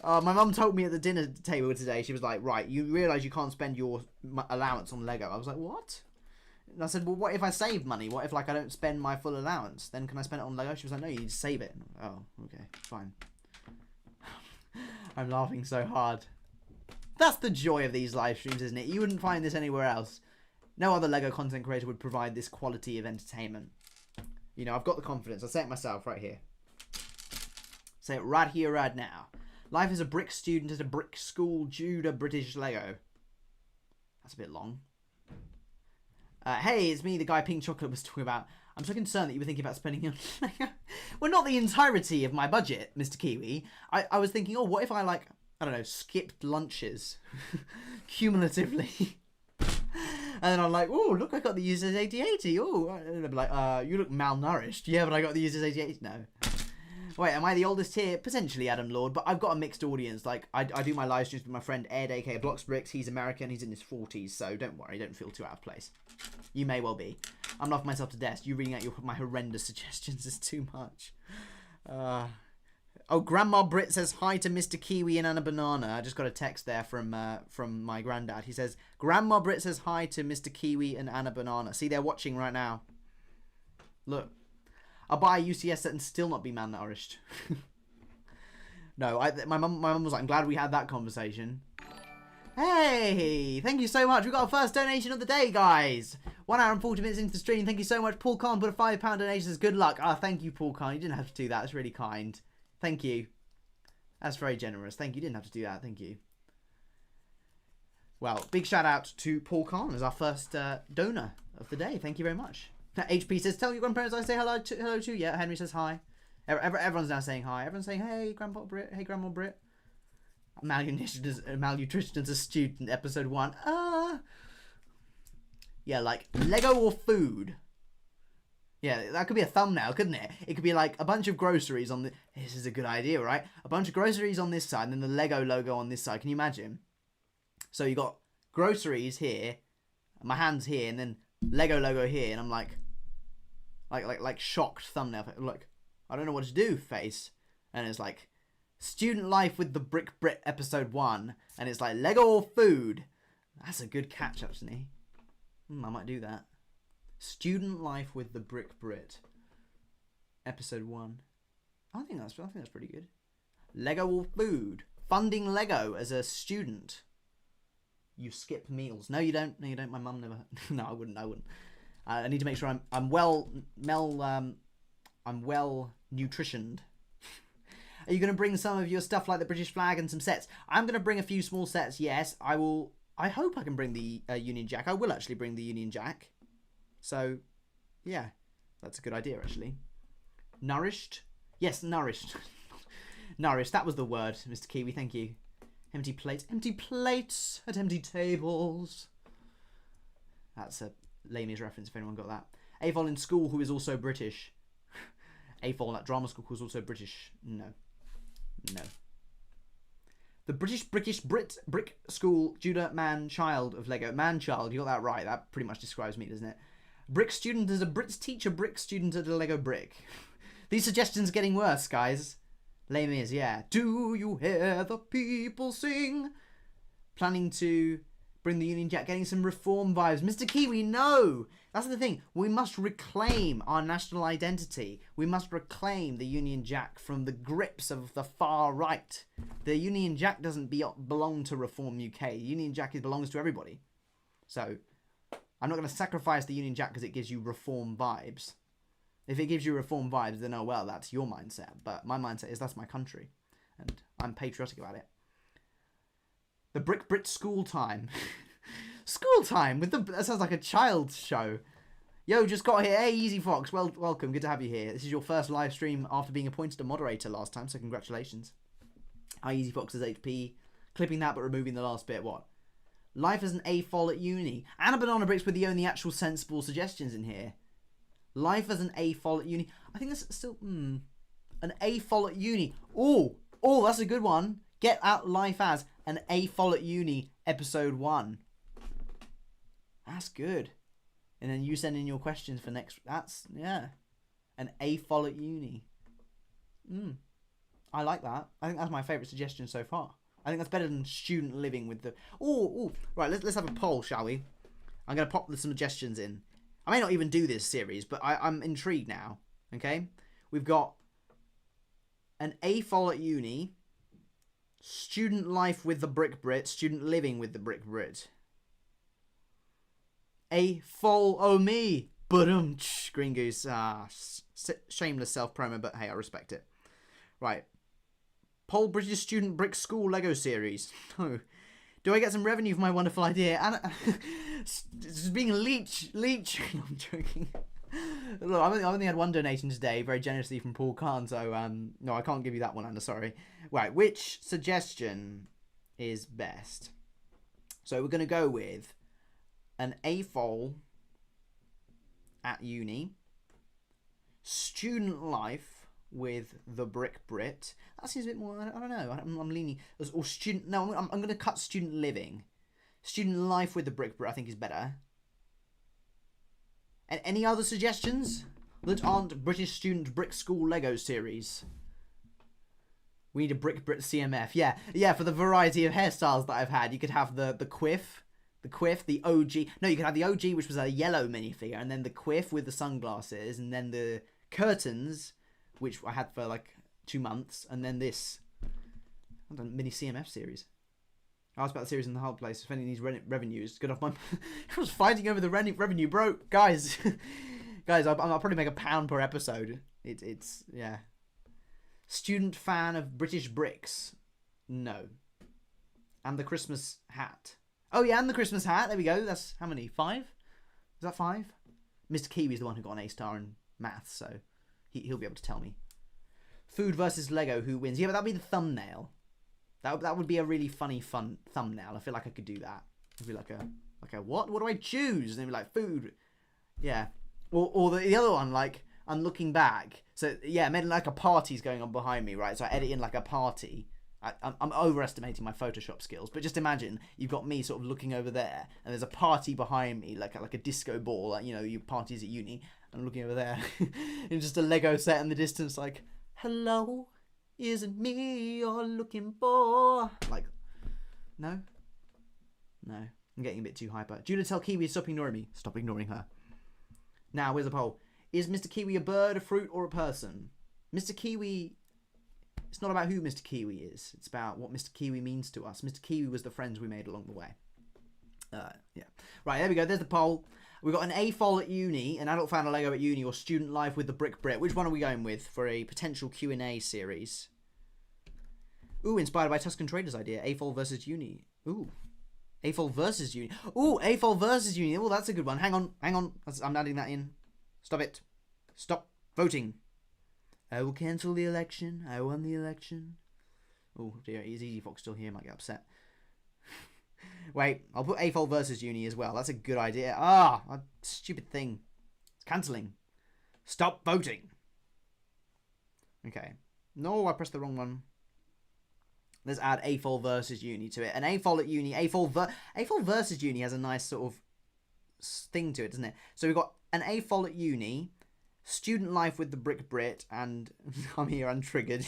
A: My mum told me at the dinner table today, she was like, right, you realise you can't spend your allowance on Lego. I was like, what? And I said, well, what if I save money? What if, like, I don't spend my full allowance? Then can I spend it on Lego? She was like, no, you need to save it. Oh, okay, fine. I'm laughing so hard. That's the joy of these live streams, isn't it? You wouldn't find this anywhere else. No other Lego content creator would provide this quality of entertainment. You know, I've got the confidence. I'll say it myself right here. Say it right here, right now. Life as a brick student at a brick school, Judah, British Lego. That's a bit long. Hey, it's me, the guy Pink Chocolate was talking about. I'm so concerned that you were thinking about spending your Lego. Well, not the entirety of my budget, Mr. Kiwi. I was thinking, oh, what if I, like, I don't know, skipped lunches cumulatively? And then I'm like, oh, look, I got the users 8080. Oh, and they'd be like, you look malnourished. Yeah, but I got the users 8080. No. Wait, am I the oldest here? Potentially, Adam Lord, but I've got a mixed audience. Like, I do my live streams with my friend Ed, aka Bloxbricks. He's American, he's in his 40s, so don't worry, don't feel too out of place. You may well be. I'm laughing myself to death. You reading out my horrendous suggestions is too much. Oh, Grandma Brit says hi to Mr. Kiwi and Anna Banana. I just got a text there from my granddad. He says, Grandma Brit says hi to Mr. Kiwi and Anna Banana. See, they're watching right now. Look. I'll buy a UCS set and still not be malnourished. No, my mum was like, I'm glad we had that conversation. Hey, thank you so much. We got our first donation of the day, guys. 1 hour and 40 minutes into the stream. Thank you so much. Paul Khan put a £5 donation. Says, good luck. Thank you, Paul Khan. You didn't have to do that. That's really kind. Thank you. That's very generous. Thank you. You didn't have to do that. Thank you. Well, big shout out to Paul Khan as our first donor of the day. Thank you very much. HP says, tell your grandparents I say hello to. Yeah, Henry says hi. Everyone's now saying hi. Everyone's saying, hey, Grandpa Brit. Hey, Grandma Brit. Malnutrition as a student, episode 1. Yeah, like, Lego or food? Yeah, that could be a thumbnail, couldn't it? It could be like a bunch of groceries on the... This is a good idea, right? A bunch of groceries on this side and then the Lego logo on this side. Can you imagine? So you got groceries here, my hand's here, and then Lego logo here, and I'm like shocked thumbnail. Look, I don't know what to do face. And it's like, student life with the Brick Brit episode 1. And it's like, Lego or food? That's a good catch, actually. I might do that. Student life with the Brick Brit episode 1. I think that's pretty good. Lego or food? Funding Lego as a student. You skip meals. No, you don't. No, you don't. My mum never. No, I wouldn't. I need to make sure I'm well nutritioned. Are you going to bring some of your stuff like the British flag and some sets? I'm going to bring a few small sets. Yes, I will. I hope I can bring the Union Jack. I will actually bring the Union Jack. So, yeah, that's a good idea actually. Nourished? Yes, nourished. Nourished. That was the word, Mr. Kiwi. Thank you. Empty plates. Empty plates at empty tables. That's a Lamie's reference if anyone got that. Avol in school who is also British. Avol at drama school who is also British. No. No. The British Brit brick school Judah man child of Lego. Man child, you got that right. That pretty much describes me, doesn't it? Brick student is a Brits teacher, brick student at a Lego brick. These suggestions are getting worse, guys. Lame is, yeah. Do you hear the people sing? Planning to Bring the Union Jack, getting some reform vibes. Mr. Kiwi, no! That's the thing. We must reclaim our national identity. We must reclaim the Union Jack from the grips of the far right. The Union Jack doesn't belong to Reform UK. The Union Jack belongs to everybody. So, I'm not going to sacrifice the Union Jack because it gives you reform vibes. If it gives you reform vibes, then oh well, that's your mindset. But my mindset is that's my country. And I'm patriotic about it. The Brick Brit School Time. School Time with that sounds like a child's show. Yo, just got here. Hey, Easy Fox. Welcome. Good to have you here. This is your first live stream after being appointed a moderator last time, so congratulations. Hi, Easy Fox's HP. Clipping that but removing the last bit. What? Life as an AFOL at uni. And a Banana Bricks with the only actual sensible suggestions in here. Life as an AFOL at uni. I think that's still... An AFOL at uni. Oh, that's a good one. Get out life as an AFOL at uni episode 1. That's good. And then you send in your questions for next... That's... Yeah. An AFOL at uni. I like that. I think that's my favourite suggestion so far. I think that's better than student living with the... Right, let's have a poll, shall we? I'm going to pop some suggestions in. I may not even do this series, but I'm intrigued now. Okay? We've got an AFOL at uni... Student life with the Brick Brit. Student living with the Brick Brit. Follow me. Green Goose. Shameless self-promo, but hey, I respect it. Right. Poll British Student Brick School Lego Series. Oh. Do I get some revenue for my wonderful idea? And just being a leech. I'm joking. Look, I've only had one donation today, very generously from Paul Khan, so no, I can't give you that one, Anna, sorry. Right, which suggestion is best? So we're going to go with an AFOL at uni, student life with the Brick Brit. That seems a bit more, I don't know, I'm leaning, or student, no, I'm going to cut student living. Student life with the Brick Brit I think is better. And any other suggestions that aren't British Student Brick School Lego series? We need a Brick Brit CMF. Yeah, for the variety of hairstyles that I've had. You could have the quiff, the OG. No, you could have the OG, which was a yellow minifigure, and then the quiff with the sunglasses, and then the curtains, which I had for like 2 months, and then this. I've done mini CMF series. I asked about the series in the hard place. If any of these revenues, good off my... I was fighting over the revenue, bro. Guys, I'll probably make £1 per episode. It's yeah. Student fan of British bricks? No. And the Christmas hat. Oh yeah, and the Christmas hat. There we go. That's how many? 5? Is that 5? Mr. Kiwi's the one who got an A-star in maths, so he'll be able to tell me. Food versus Lego, who wins? Yeah, but that'll be the thumbnail. That would be a really fun thumbnail. I feel like I could do that. It'd be like a what? What do I choose? And it'd be like food. Yeah. Or the other one, like I'm looking back. So yeah, maybe like a party's going on behind me, right? So I edit in like a party. I'm overestimating my Photoshop skills, but just imagine you've got me sort of looking over there, and there's a party behind me, like a disco ball, like you know, your parties at uni. I'm looking over there, and just a Lego set in the distance, like hello. Is it me you're looking for? Like, no? No. I'm getting a bit too hyper. Judah, tell Kiwi to stop ignoring me. Stop ignoring her. Now, where's the poll? Is Mr. Kiwi a bird, a fruit, or a person? Mr. Kiwi... It's not about who Mr. Kiwi is. It's about what Mr. Kiwi means to us. Mr. Kiwi was the friends we made along the way. Yeah. Right, there we go. There's the poll. We've got an AFOL at uni, an adult fan of Lego at uni, or student life with the Brick Brit. Which one are we going with for a potential Q&A series? Ooh, inspired by Tuscan Trader's idea. AFOL versus uni. Ooh. AFOL versus uni. Ooh, AFOL versus uni. Oh, that's a good one. Hang on. I'm adding that in. Stop it. Stop voting. I will cancel the election. I won the election. Oh dear, is Easy Fox still here? Might get upset. Wait, I'll put AFOL versus uni as well. That's a good idea. A stupid thing. It's cancelling. Stop voting. Okay. No, I pressed the wrong one. Let's add AFOL versus uni to it. An AFOL at uni. AFOL versus uni has a nice sort of thing to it, doesn't it? So we've got an AFOL at uni, student life with the Brick Brit, and I'm here untriggered.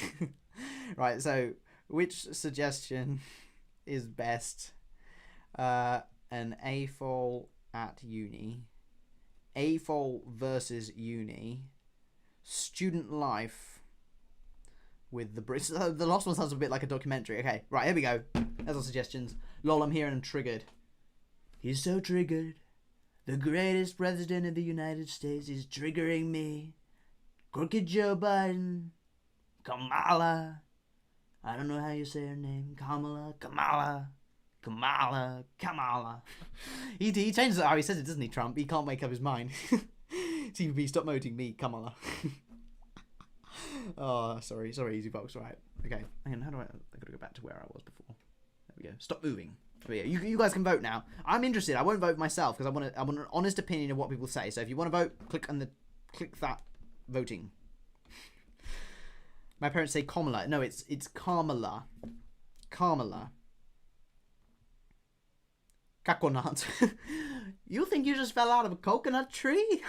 A: Right, so which suggestion is best? an AFOL at uni, AFOL versus uni, student life with the Brits. The last one sounds a bit like a documentary. Okay, right, here we go. There's our suggestions. Lol, I'm here and I'm triggered. He's so triggered. The greatest president of the United States is triggering me. Crooked Joe Biden. Kamala. I don't know how you say her name. Kamala. He changes how he says it, doesn't he, Trump? He can't make up his mind. TVB, stop moting me, Kamala. Oh, sorry, Easy Box. Right. Okay. Hang on, I gotta go back to where I was before. There we go. Stop moving. You guys can vote now. I'm interested. I won't vote myself because I want an honest opinion of what people say. So if you want to vote, click that voting. My parents say Kamala. No, it's Kamala. Kamala. Coconut. You think you just fell out of a coconut tree?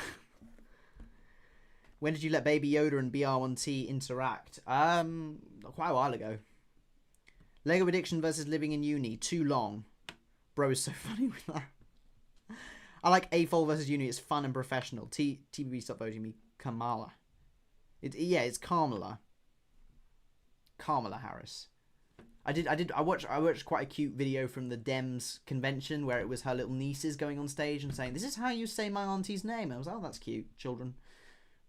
A: When did you let Baby Yoda and BR1T interact? Quite a while ago. Lego addiction versus living in uni. Too long. Bro is so funny with that. I like AFOL versus uni. It's fun and professional. TBB, stop voting me. Kamala. It's Kamala. Kamala Harris. I watched quite a cute video from the Dems convention where it was her little nieces going on stage and saying, "This is how you say my auntie's name." I was like, "Oh, that's cute, children."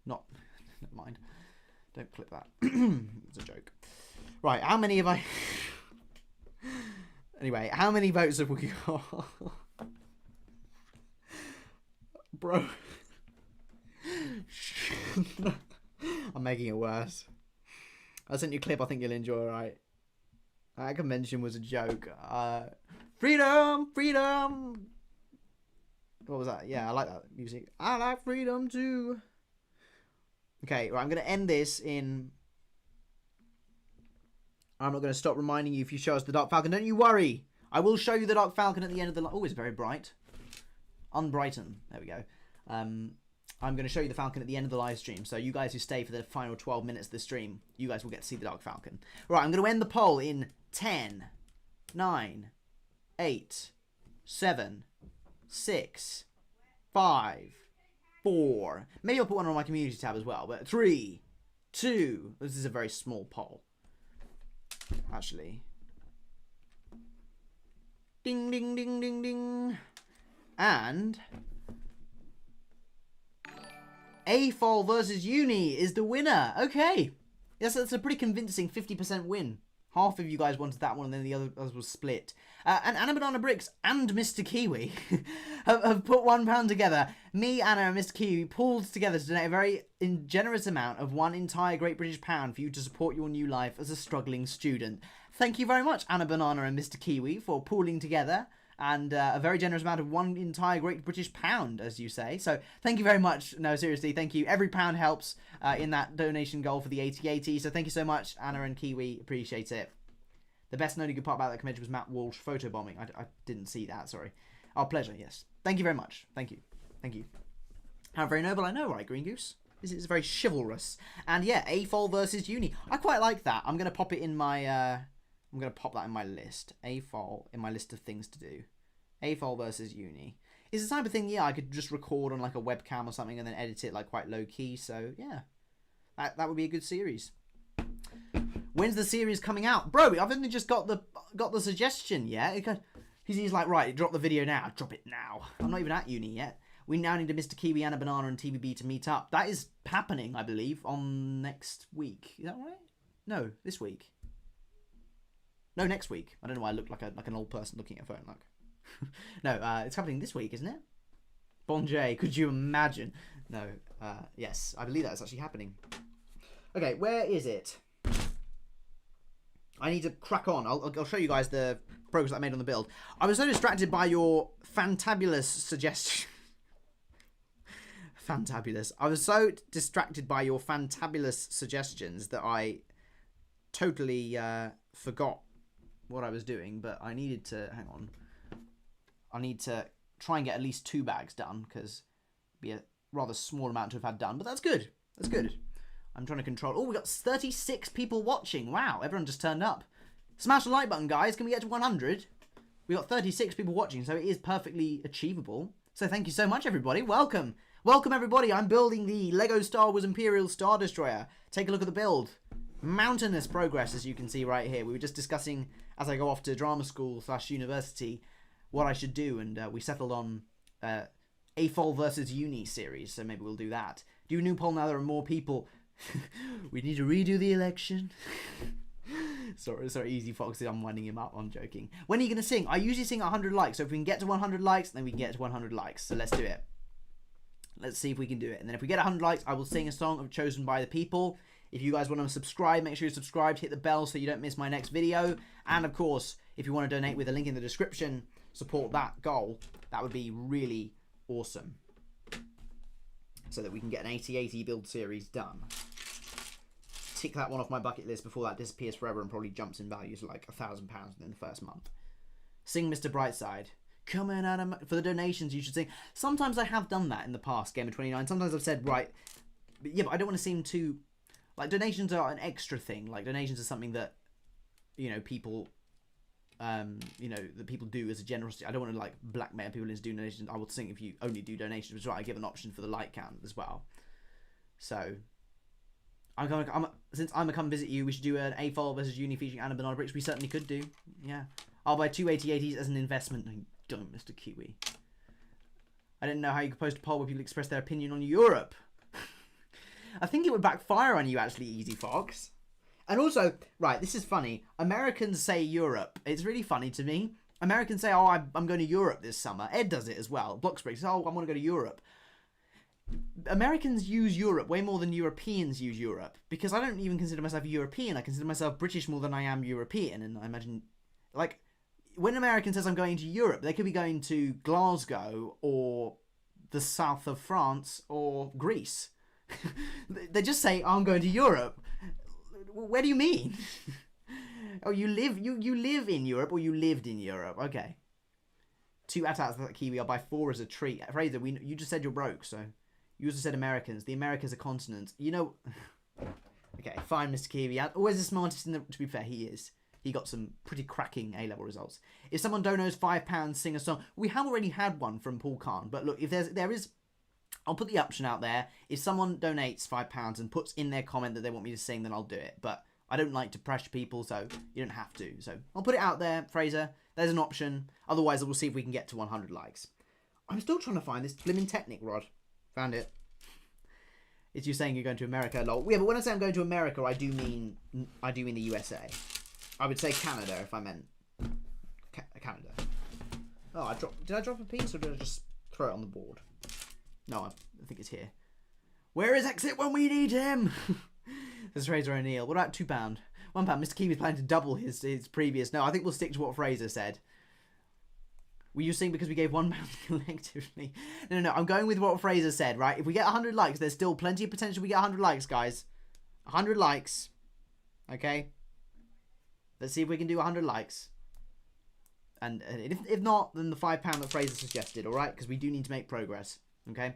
A: Never mind. Don't clip that. It's a joke. Right, how many have I... Anyway, how many votes have we got? Bro. I'm making it worse. I sent you a clip I think you'll enjoy, right? That convention was a joke. Freedom! Freedom! What was that? Yeah, I like that music. I like freedom too. Okay, right, I'm going to end this in... I'm not going to stop reminding you if you show us the Dark Falcon. Don't you worry. I will show you the Dark Falcon at the end of the... Oh, it's very bright. Unbrighten. There we go. I'm going to show you the Falcon at the end of the live stream. So you guys who stay for the final 12 minutes of the stream, you guys will get to see the Dark Falcon. Right, I'm going to end the poll in 10, 9, 8, 7, 6, 5, 4. Maybe I'll put one on my community tab as well. But 3, 2. This is a very small poll. Actually. Ding, ding, ding, ding, ding. And... AFOL versus Uni is the winner. Okay. Yes, that's a pretty convincing 50% win. Half of you guys wanted that one and then the others was split. And Anna Banana Bricks and Mr. Kiwi have put £1 together. Me, Anna and Mr. Kiwi pulled together to donate a very generous amount of one entire Great British pound for you to support your new life as a struggling student. Thank you very much, Anna Banana and Mr. Kiwi, for pooling together. And a very generous amount of one entire Great British pound, as you say. So thank you very much. No, seriously, thank you. Every pound helps in that donation goal for the 8080. So thank you so much, Anna and Kiwi. Appreciate it. The best and only good part about that convention was Matt Walsh photobombing. I didn't see that, sorry. Our pleasure, yes. Thank you very much. Thank you. Thank you. How very noble, I know, right, Green Goose? This is very chivalrous. And yeah, AFOL versus Uni. I quite like that. I'm going to pop it in my... I'm going to pop that in my list. AFOL in my list of things to do. AFOL versus Uni. It's the type of thing, yeah, I could just record on like a webcam or something and then edit it like quite low key. So yeah, that would be a good series. When's the series coming out? Bro, I've only just got the suggestion, yeah? He's like, right, drop the video now. Drop it now. I'm not even at uni yet. We now need a Mr. Kiwi, Anna Banana and TBB to meet up. That is happening, I believe, on next week. Is that right? No, this week. No, next week. I don't know why I look like an old person looking at a phone. Like, no, it's happening this week, isn't it? Bon Jay, could you imagine? No, yes, I believe that's actually happening. Okay, where is it? I need to crack on. I'll show you guys the progress I made on the build. I was so distracted by your fantabulous suggestion. Fantabulous. I was so distracted by your fantabulous suggestions that I totally forgot what I was doing, but I needed to, hang on. I need to try and get at least 2 bags done, because it'd be a rather small amount to have had done, but that's good. That's good. I'm trying to control. Oh, we got 36 people watching. Wow, everyone just turned up. Smash the like button, guys. Can we get to 100? We got 36 people watching, so it is perfectly achievable. So thank you so much, everybody. Welcome. Welcome, everybody. I'm building the Lego Star Wars Imperial Star Destroyer. Take a look at the build. Mountainous progress, as you can see right here. We were just discussing, as I go off to drama school / university, what I should do, and we settled on AFOL versus Uni series, so maybe we'll do that. Do a new poll now there are more people. We need to redo the election. sorry, Easy Fox, I'm winding him up, I'm joking. When are you going to sing? I usually sing 100 likes, so if we can get to 100 likes, then we can get to 100 likes. So let's do it. Let's see if we can do it. And then if we get 100 likes, I will sing a song chosen by the people. If you guys want to subscribe, make sure you're subscribed, hit the bell so you don't miss my next video. And of course, if you want to donate with a link in the description, support that goal. That would be really awesome. So that we can get an 80/80 build series done. Tick that one off my bucket list before that disappears forever and probably jumps in values like £1,000 within the first month. Sing Mr. Brightside. Coming out of for the donations, you should sing. Sometimes I have done that in the past, Gamer 29. Sometimes I've said, right, but yeah, but I don't want to seem too... Like, donations are an extra thing. Like, donations are something that, you know, people... that people do as a generosity. I don't want to like blackmail people into doing donations. I will sing if you only do donations, which is right. I give an option for the like count as well. So since I'm gonna come visit you, we should do an AFOL versus Uni featuring Anna Banana Bricks. We certainly could do. Yeah, I'll buy 2 80/80s as an investment. No, you don't, Mr. Kiwi. I didn't know how you could post a poll where people express their opinion on Europe. I think it would backfire on you actually, Easy Fox. And also, right, this is funny. Americans say Europe. It's really funny to me. Americans say, oh, I'm going to Europe this summer. Ed does it as well. Bloxbury says, oh, I want to go to Europe. Americans use Europe way more than Europeans use Europe. Because I don't even consider myself European. I consider myself British more than I am European. And I imagine, like, when an American says I'm going to Europe, they could be going to Glasgow or the south of France or Greece. They just say, oh, I'm going to Europe. Where do you mean? Oh, you live in Europe, or you lived in Europe? Okay. 2 attacks that Kiwi. I'll buy 4 as a treat. Fraser, you just said you're broke, so you also said Americans. The Americas are continents. You know. Okay, fine, Mr. Kiwi. Always the smartest in the. To be fair, he is. He got some pretty cracking A-level results. If someone donos £5, sing a song. We have already had one from Paul Kahn, but look, if there is. I'll put the option out there. If someone donates £5 and puts in their comment that they want me to sing, then I'll do it. But I don't like to pressure people, so you don't have to. So I'll put it out there, Fraser. There's an option. Otherwise, we'll see if we can get to 100 likes. I'm still trying to find this blimmin' Technic rod. Found it. It's you saying you're going to America, lol. Yeah, but when I say I'm going to America, I do mean the USA. I would say Canada if I meant Canada. Oh, did I drop a piece or did I just throw it on the board? No, I think it's here. Where is Exit when we need him? This is Fraser O'Neill. What about £2? £1. Mr. Kiwi's planning to double his previous. No, I think we'll stick to what Fraser said. Were you saying because we gave £1 collectively? No. I'm going with what Fraser said, right? If we get 100 likes, there's still plenty of potential we get 100 likes, guys. 100 likes. Okay? Let's see if we can do 100 likes. And if not, then the £5 that Fraser suggested, alright? Because we do need to make progress. Okay.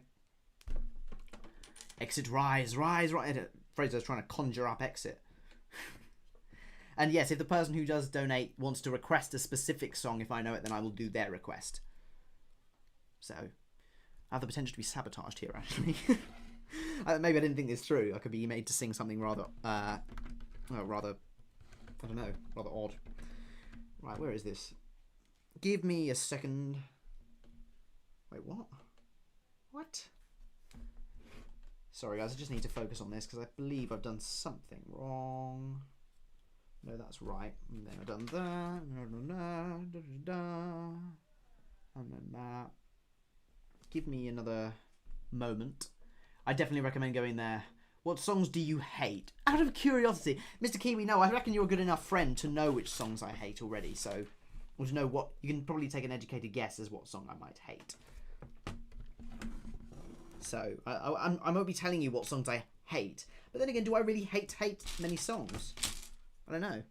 A: Exit, rise. Fraser's trying to conjure up exit. And yes, if the person who does donate wants to request a specific song, if I know it, then I will do their request. So, I have the potential to be sabotaged here, actually. Maybe I didn't think this through. I could be made to sing something rather, I don't know, rather odd. Right, where is this? Give me a second. Wait, what? What? Sorry guys, I just need to focus on this because I believe I've done something wrong. No, that's right. And then I've done that. Give me another moment. I definitely recommend going there. What songs do you hate? Out of curiosity. Mr. Kiwi, no, I reckon you're a good enough friend to know which songs I hate already. So, or to know what, you can probably take an educated guess as what song I might hate. So, I won't be telling you what songs I hate. But then again, do I really hate many songs? I don't know.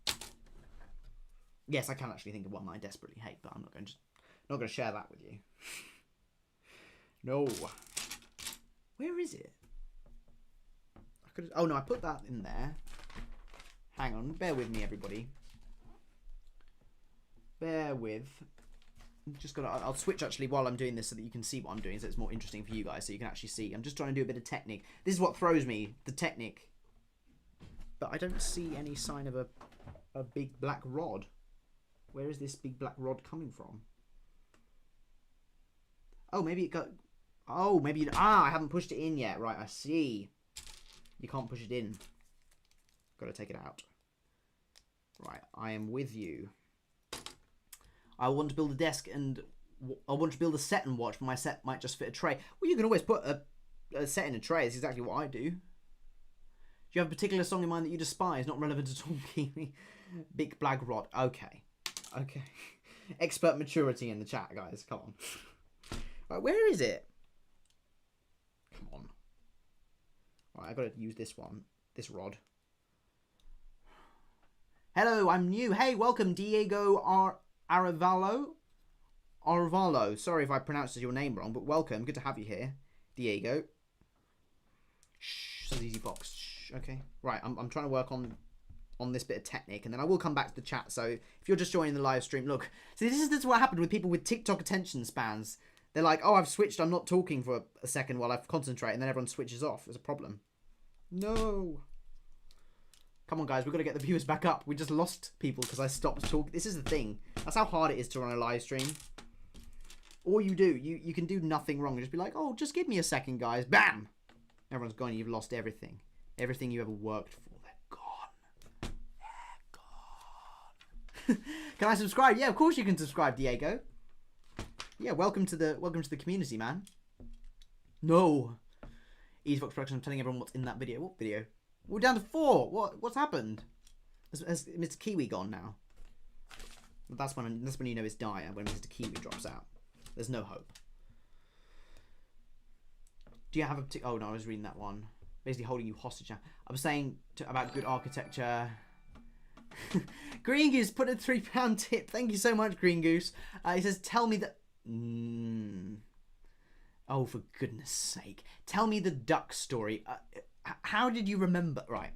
A: Yes, I can actually think of one I desperately hate, but I'm not going to share that with you. No. Where is it? Oh no, I put that in there. Hang on, bear with me, everybody. Bear with Just gotta, I'll switch actually while I'm doing this so that you can see what I'm doing, so it's more interesting for you guys, so you can actually see. I'm just trying to do a bit of technique. This is what throws me, the technique. But I don't see any sign of a big black rod. Where is this big black rod coming from? Oh, maybe it got... Oh, maybe... I haven't pushed it in yet. Right, I see. You can't push it in. Gotta take it out. Right, I am with you. I want to build a desk and... I want to build a set and watch, but my set might just fit a tray. Well, you can always put a set in a tray. It's exactly what I do. Do you have a particular song in mind that you despise? Not relevant at all, Kiwi. Big black rod. Okay. Okay. Expert maturity in the chat, guys. Come on. Right, where is it? Come on. Right, I've got to use this one. This rod. Hello, I'm new. Hey, welcome, Diego Arevalo. Sorry if I pronounced your name wrong, but welcome. Good to have you here, Diego. Shh, says Easy Fox. Shh, okay. Right, I'm trying to work on this bit of technique, and then I will come back to the chat. So if you're just joining the live stream, look. See, this is what happened with people with TikTok attention spans. They're like, oh, I've switched. I'm not talking for a second while I concentrate, and then everyone switches off. There's a problem. No. Come on, guys. We've got to get the viewers back up. We just lost people because I stopped talking. This is the thing. That's how hard it is to run a live stream. All you do, you can do nothing wrong. Just be like, oh, just give me a second, guys. Bam! Everyone's gone. You've lost everything. Everything you ever worked for. They're gone. They're gone. Can I subscribe? Yeah, of course you can subscribe, Diego. Yeah, welcome to the community, man. No. Easy Fox Production, I'm telling everyone what's in that video. What video? We're down to 4. What's happened? Has Mr. Kiwi gone now? That's when you know it's dire, when Mr. Kiwi drops out. There's no hope. Do you have a oh no, I was reading that one. Basically holding you hostage now. I was saying about good architecture. Green Goose put a £3 tip. Thank you so much, Green Goose. He says, tell me that... Oh, for goodness sake. Tell me the duck story. How did you remember... Right.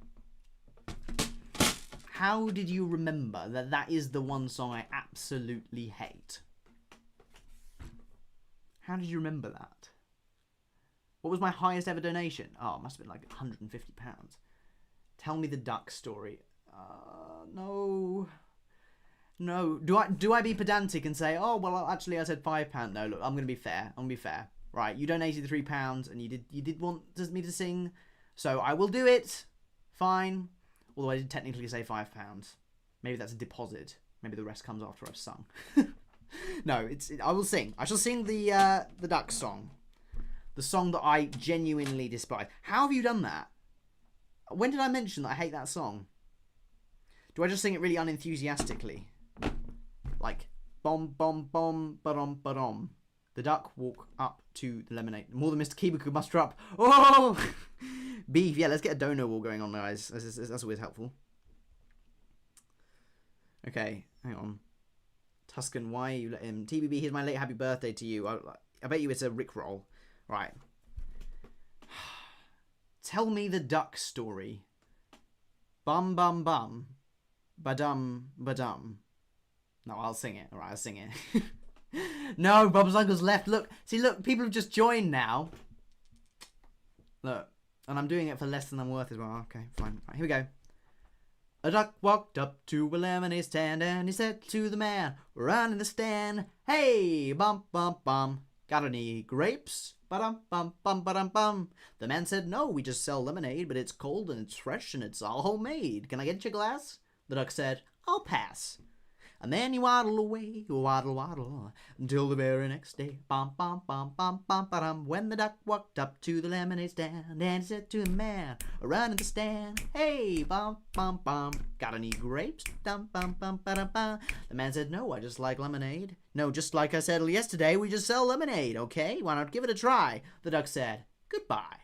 A: How did you remember that is the one song I absolutely hate? How did you remember that? What was my highest ever donation? Oh, it must have been like £150. Tell me the duck story. No. No. Do I be pedantic and say, oh, well, actually I said £5? No, look, I'm going to be fair. I'm going to be fair. Right, you donated the £3 and you did want me to sing, so I will do it. Fine. Although I did technically say £5. Maybe that's a deposit. Maybe the rest comes after I've sung. No, I will sing. I shall sing the duck song. The song that I genuinely despise. How have you done that? When did I mention that I hate that song? Do I just sing it really unenthusiastically? Like, bom, bom, bom, ba-dom, ba-dom. The duck walk up to the lemonade. More than Mr. Kiwi could muster up. Oh! Beef. Yeah, let's get a dono wall going on, guys. That's always helpful. Okay, hang on. Tuscan, why you let him... TBB, here's my late happy birthday to you. I bet you it's a Rickroll. Right. Tell me the duck story. Bum, bum, bum. Ba-dum, ba-dum. No, I'll sing it. Alright, I'll sing it. No, Bob's Uncle's left. Look. See, look. People have just joined now. Look. And I'm doing it for less than I'm worth as well. Okay, fine. Right, here we go. A duck walked up to a lemonade stand and he said to the man running the stand, hey, bum, bum, bum. Got any grapes? Ba-dum, bum, bum, ba-dum, bum. The man said, no, we just sell lemonade, but it's cold and it's fresh and it's all homemade. Can I get you a glass? The duck said, I'll pass. And then he waddled away, waddle, waddle, until the very next day. Bum, bum, bum, bum, bum, ba-dum. When the duck walked up to the lemonade stand, and he said to the man running the stand, hey, bum, bum, bum, got any grapes? Dum, bum, bum, ba-dum, bum. The man said, no, I just like lemonade. No, just like I said yesterday, we just sell lemonade, okay? Why not give it a try? The duck said, goodbye.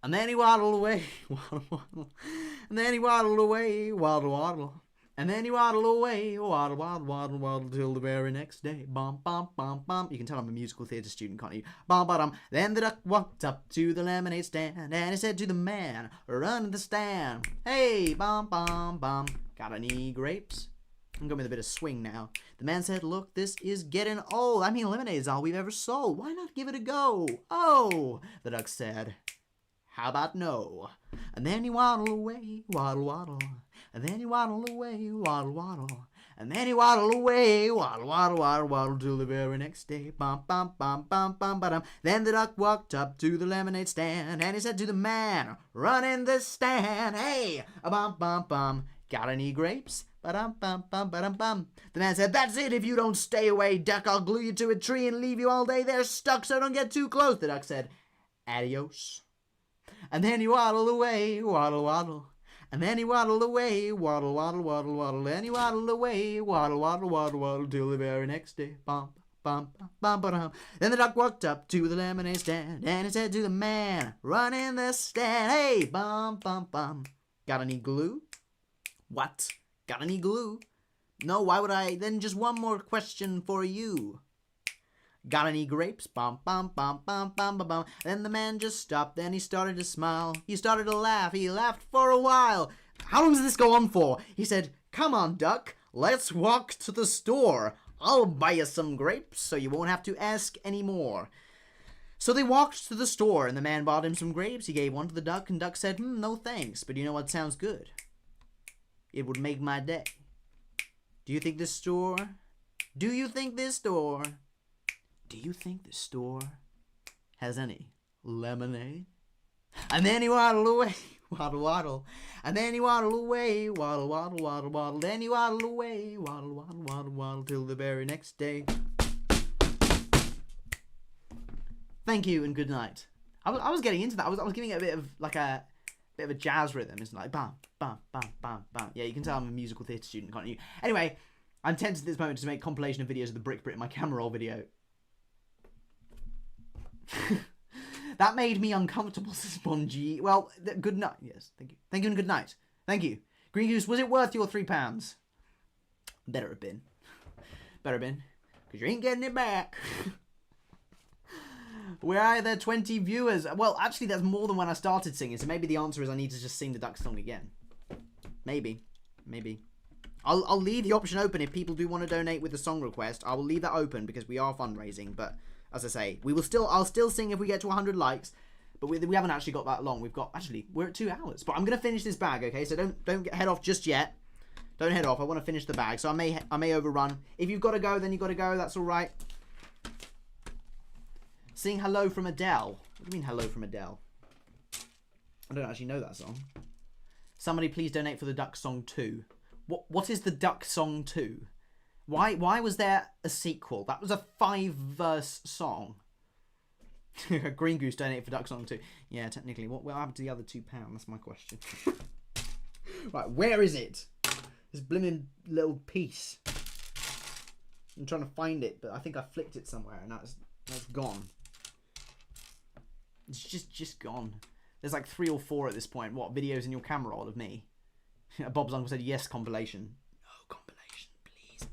A: And then he waddled away, waddle, waddle. And then he waddled away, waddle, waddle. And then he waddled away, waddle, waddle, waddle, waddle, till the very next day. Bum, bum, bum, bum. You can tell I'm a musical theatre student, can't you? Bum, ba-dum. Then the duck walked up to the lemonade stand, and he said to the man running the stand, hey, bum, bum, bum, got any grapes? I'm going with a bit of swing now. The man said, look, this is getting old. I mean, lemonade is all we've ever sold. Why not give it a go? Oh, the duck said, how about no? And then he waddled away, waddle, waddle. And then he waddled away, waddle, waddle. And then he waddled away, waddle, waddle, waddle, waddle, till the very next day. Bum, bum, bum, bum, bum, ba-dum. Then the duck walked up to the lemonade stand, and he said to the man running the stand, hey, bum, bum, bum, got any grapes? Ba-dum, bum, bum, ba-dum, bum. The man said, that's it, if you don't stay away, duck, I'll glue you to a tree and leave you all day there stuck, so don't get too close. The duck said, adios. And then he waddled away, waddle, waddle. And then he waddled away, waddle, waddle, waddle, waddle. Then he waddled away, waddle, waddle, waddle, waddle, till the very next day. Bum, bum, bum, bum, bum. Then the duck walked up to the lemonade stand, and he said to the man running the stand, hey, bum, bum, bum. Got any glue? What? Got any glue? No, why would I? Then just one more question for you. Got any grapes? Bum, bum, bum, bum, bum, bum, bum. Then the man just stopped. Then he started to smile. He started to laugh. He laughed for a while. How long does this go on for? He said, come on, duck. Let's walk to the store. I'll buy you some grapes so you won't have to ask anymore. So they walked to the store, and the man bought him some grapes. He gave one to the duck, and duck said, no thanks, but you know what sounds good? It would make my day. Do you think this store? Do you think this store? Do you think the store has any lemonade? And then he waddled away, waddle, waddle. And then he waddled away, waddle, waddle, waddle, waddle. Then he waddled away, waddle, waddle, waddle, waddle, till the very next day. Thank you and good night. I was getting into that. I was giving it a bit of like a bit of a jazz rhythm. It's like bam, bam, bam, bam, bam. Yeah, you can tell I'm a musical theatre student, can't you? Anyway, I'm tempted at this moment to make a compilation of videos of the Brick Brit in my camera roll video. That made me uncomfortable, Spongy. Well, good night. Yes, thank you. Thank you and good night. Thank you. Green Goose, was it worth your £3? Better have been. Better have been. Because you ain't getting it back. Where are there 20 viewers? Well, actually, that's more than when I started singing. So maybe the answer is I need to just sing the duck song again. Maybe. Maybe. I'll leave the option open if people do want to donate with a song request. I will leave that open because we are fundraising, but as I say, I'll still sing if we get to 100 likes, but we haven't actually got that long. We're at 2 hours, but I'm gonna finish this bag, okay? So don't head off just yet. Don't head off. I want to finish the bag, so I may overrun. If you've got to go, then you've got to go. That's all right. Sing hello from Adele. What do you mean hello from Adele? I don't actually know that song. Somebody please donate for the Duck Song 2. What is the Duck Song 2? Why was there a sequel? That was a 5-verse song. Green Goose donated for Duck Song 2. Yeah, technically. What happened to the other £2? That's my question. Right, where is it? This blimmin' little piece. I'm trying to find it, but I think I flicked it somewhere and that's gone. It's just gone. There's like 3 or 4 at this point. What, videos in your camera roll of me? Bob's uncle said yes, compilation. No compilation, please,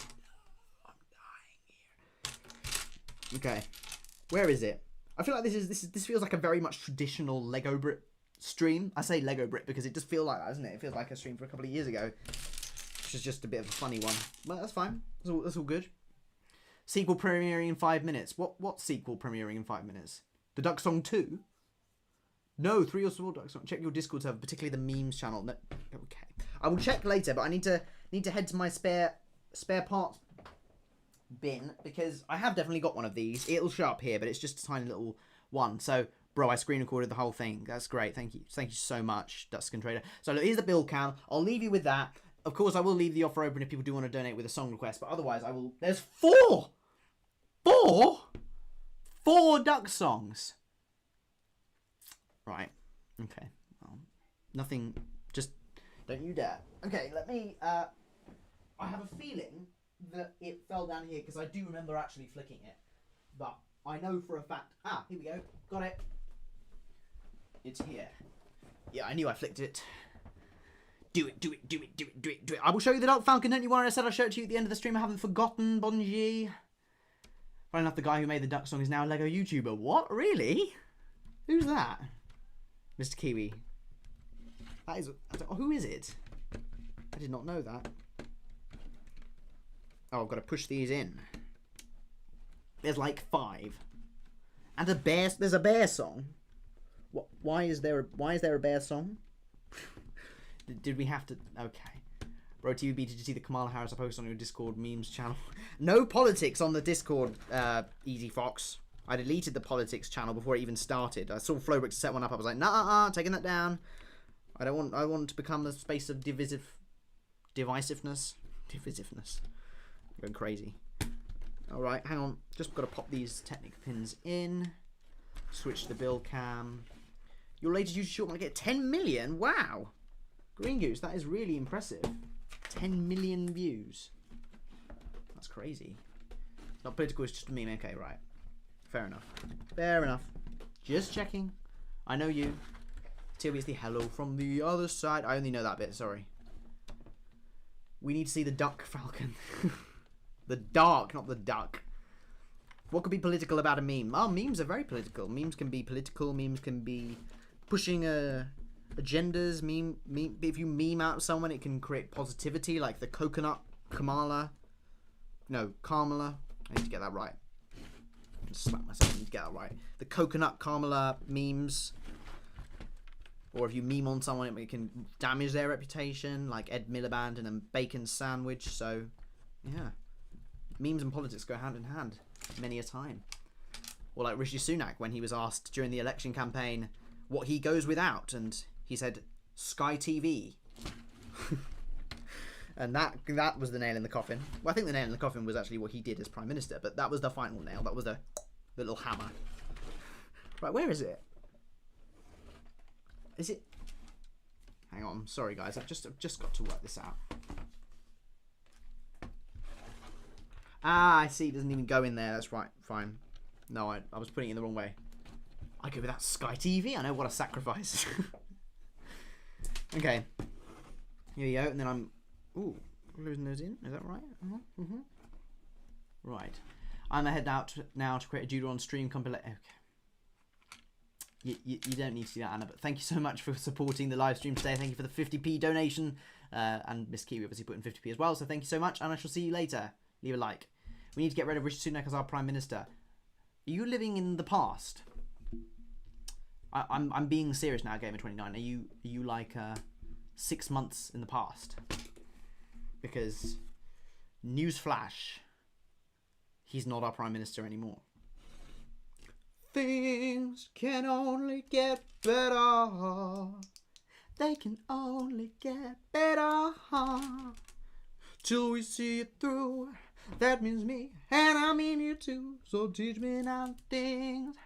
A: no. I'm dying here. Okay, where is it? I feel like this feels like a very much traditional Lego Brit stream. I say Lego Brit because it does feel like that, doesn't it? It feels like a stream for a couple of years ago, which is just a bit of a funny one. But that's fine. That's all good. Sequel premiering in 5 minutes. What sequel premiering in 5 minutes? The Duck Song 2? No, 3 or 4 Duck Song. Check your Discord server, particularly the memes channel. No, okay, I will check later, but I need to head to my spare parts bin because I have definitely got one of these. It'll show up here, but it's just a tiny little one. So, bro, I screen recorded the whole thing. That's great. Thank you so much, Duskin Trader. So look, here's the bill cam. I'll leave you with that. Of course, I will leave the offer open if people do want to donate with a song request, but otherwise, I will. There's 4 duck songs. Right. Okay. Well, nothing. Just don't you dare. Okay. Let me. I have a feeling that it fell down here because I do remember actually flicking it, but I know for a fact. Ah, here we go. Got it. It's here. Yeah, I knew I flicked it. Do it. I will show you the Dark Falcon. Don't you worry. I said I'll show it to you at the end of the stream. I haven't forgotten, Bonji. Funny enough, the guy who made the duck song is now a Lego YouTuber. What? Really? Who's that? Mr. Kiwi. That is... who is it? I did not know that. Oh, I've got to push these in. There's like 5. And a bear. There's a bear song. What? Why is there a bear song? Did we have to? Okay. Bro TVB, did you see the Kamala Harris I posted on your Discord memes channel? No politics on the Discord, Easy Fox. I deleted the politics channel before it even started. I saw Flowbrick set one up. I was like, nah, taking that down. I want to become the space of divisiveness. Going crazy. Alright, hang on. Just got to pop these Technic pins in. Switch to the build cam. Your latest YouTube short might get 10 million? Wow. Green Goose, that is really impressive. 10 million views. That's crazy. It's not political, it's just a meme. Okay, right. Fair enough. Fair enough. Just checking. I know you. Till it's the hello from the other side. I only know that bit, sorry. We need to see the duck falcon. The dark, not the duck. What could be political about a meme? Oh, memes are very political. Memes can be political. Memes can be pushing agendas. Meme. If you meme out someone, it can create positivity, like the coconut Kamala. No, Kamala. I need to get that right. I just slap myself. I need to get that right. The coconut Kamala memes. Or if you meme on someone, it can damage their reputation, like Ed Miliband and a bacon sandwich. So, yeah. Memes and politics go hand in hand many a time. Or like Rishi Sunak when he was asked during the election campaign what he goes without, and he said Sky TV. And that was the nail in the coffin. Well, I think the nail in the coffin was actually what he did as Prime Minister, but that was the final nail. That was the little hammer. Right, where is it? Is it? Hang on, sorry guys, I've just got to work this out. Ah, I see. It doesn't even go in there. That's right. Fine. No, I was putting it in the wrong way. I go without Sky TV. I know what a sacrifice. Okay. Here you go. And then I'm... Ooh. Losing those in. Is that right? Right. I'm going to head out now to create a doodle on stream compilation. Okay. You don't need to do that, Anna, but thank you so much for supporting the live stream today. Thank you for the 50p donation. And Miss Kiwi obviously put in 50p as well. So thank you so much. And I shall see you later. Leave a like. We need to get rid of Rishi Sunak as our Prime Minister. Are you living in the past? I'm being serious now, Gamer29. Are you like 6 months in the past? Because newsflash, he's not our Prime Minister anymore. Things can only get better. They can only get better till we see it through. That means me, and I mean you too. So teach me now things.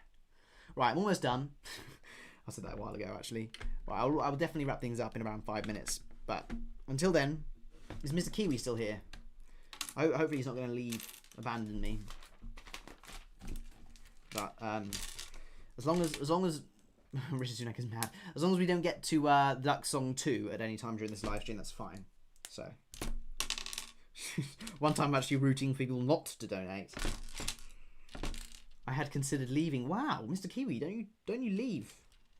A: Right, I'm almost done. I said that a while ago, actually. Right, I'll definitely wrap things up in around 5 minutes. But until then, is Mr. Kiwi still here? Hopefully he's not going to leave, abandon me. But as long as Rishi Sunak is mad, as long as we don't get to Duck Song 2 at any time during this live stream, that's fine. So. One time I'm actually rooting for people not to donate. I had considered leaving. Wow, Mr. Kiwi, don't you leave.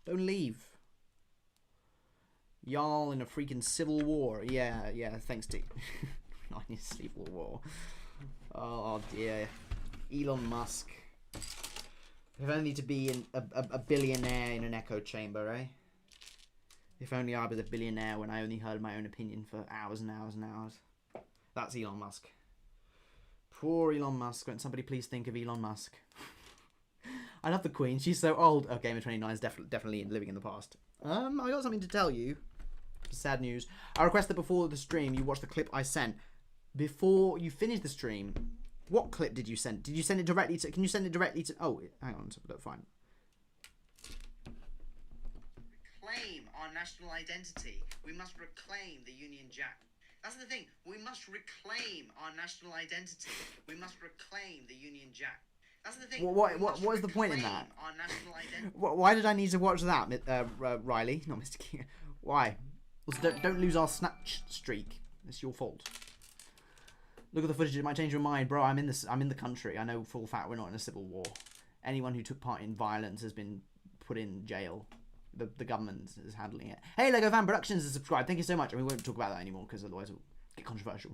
A: Don't leave. Y'all in a freaking civil war. Yeah, thanks to not in a civil war. Oh dear. Elon Musk. If only to be a billionaire in an echo chamber, eh? If only I was a billionaire when I only heard my own opinion for hours and hours and hours. That's Elon Musk. Poor Elon Musk. Won't somebody please think of Elon Musk? I love the Queen. She's so old. Oh, Gamer29 is definitely living in the past. I got something to tell you. Sad news. I request that before the stream you watch the clip I sent. Before you finish the stream, what clip did you send? Did you send it directly to... Can you send it directly to... Oh, hang on. Look, fine. Reclaim our national identity. We must reclaim the Union Jack. That's the thing. We must reclaim our national identity. We must reclaim the Union Jack. That's the thing. What is the point in that? Our national identity. Why did I need to watch that, Riley? Not Mr. King. Why? Also, don't lose our snatch streak. It's your fault. Look at the footage. It might change your mind, bro. I'm in the country. I know full fact we're not in a civil war. Anyone who took part in violence has been put in jail. The government is handling it. Hey, Lego Fan Productions is subscribed. Thank you so much. And we won't talk about that anymore because otherwise it'll get controversial.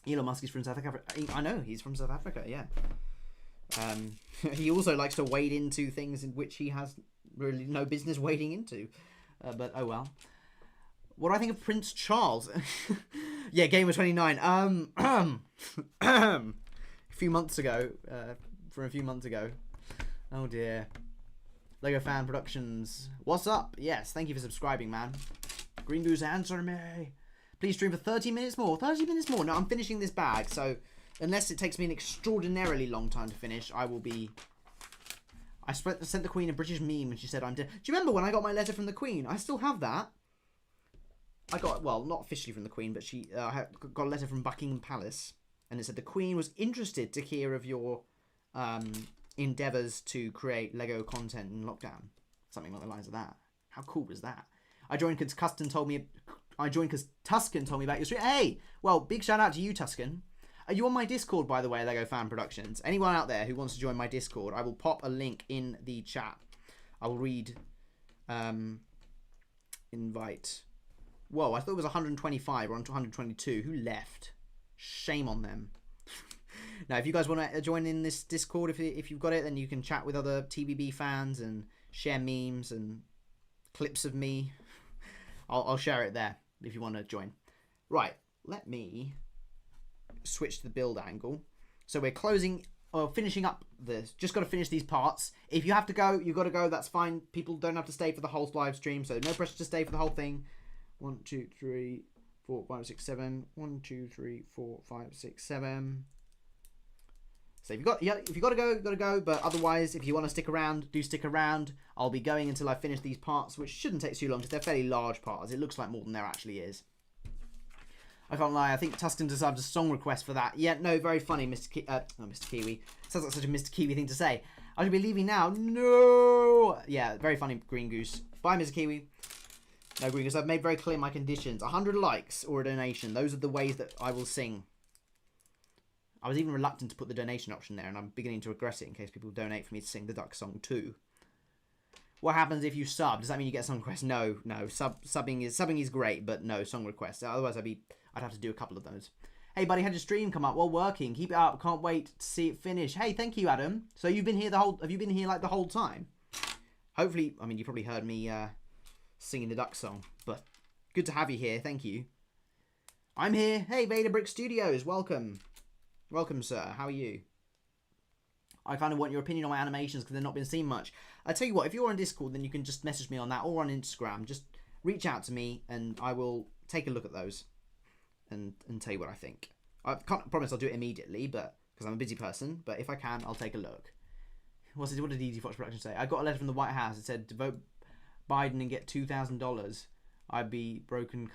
A: Elon Musk is from South Africa. I know, he's from South Africa, yeah. He also likes to wade into things in which he has really no business wading into. But oh well. What do I think of Prince Charles? Yeah, Gamer 29. A few months ago. Oh dear. Lego Fan Productions. What's up? Yes, thank you for subscribing, man. Green Goose, answer me. Please stream for 30 minutes more. 30 minutes more. No, I'm finishing this bag, so unless it takes me an extraordinarily long time to finish, I will be... I sent the Queen a British meme and she said I'm dead. Do you remember when I got my letter from the Queen? I still have that. I got, well, not officially from the Queen, but she got a letter from Buckingham Palace. And it said the Queen was interested to hear of your endeavours to create Lego content in lockdown. Something along the lines of that. How cool was that? I joined because Tuscan told me about your stream. Hey! Well, big shout out to you, Tuscan. Are you on my Discord, by the way, Lego Fan Productions? Anyone out there who wants to join my Discord, I will pop a link in the chat. I will read... invite... Whoa, I thought it was 125. We're on to 122. Who left? Shame on them. Now, if you guys want to join in this Discord, if you've got it, then you can chat with other TBB fans and share memes and clips of me. I'll share it there if you want to join. Right, let me switch to the build angle. So we're closing or finishing up this. Just got to finish these parts. If you have to go, you've got to go. That's fine. People don't have to stay for the whole live stream, so no pressure to stay for the whole thing. 1, 2, 3, 4, 5, 6, 7. 1, 2, 3, 4, 5, 6, 7. So if you got to go, you got to go. But otherwise, if you want to stick around, do stick around. I'll be going until I finish these parts, which shouldn't take too long because they're fairly large parts. It looks like more than there actually is. I can't lie. I think Tuscan deserves a song request for that. Yeah, no, very funny, Mr. Mr. Kiwi. Sounds like such a Mr. Kiwi thing to say. I should be leaving now. No. Yeah, very funny, Green Goose. Bye, Mr. Kiwi. No, Green Goose. I've made very clear my conditions. 100 likes or a donation. Those are the ways that I will sing. I was even reluctant to put the donation option there, and I'm beginning to regret it in case people donate for me to sing the Duck song too. What happens if you sub? Does that mean you get a song request? No. Subbing is great, but no song request. Otherwise, I'd have to do a couple of those. Hey, buddy, had your stream come up while working. Keep it up. Can't wait to see it finish. Hey, thank you, Adam. So you've been here have you been here like the whole time? Hopefully, I mean, you probably heard me singing the Duck song, but good to have you here. Thank you. I'm here. Hey, Vader Brick Studios. Welcome. Welcome, sir. How are you? I kind of want your opinion on my animations because they've not been seen much. I tell you what, if you're on Discord, then you can just message me on that or on Instagram. Just reach out to me and I will take a look at those and tell you what I think. I can't promise I'll do it immediately, but because I'm a busy person. But if I can, I'll take a look. What did Easy Fox Production say? I got a letter from the White House. It said to vote Biden and get $2,000. I'd be broken.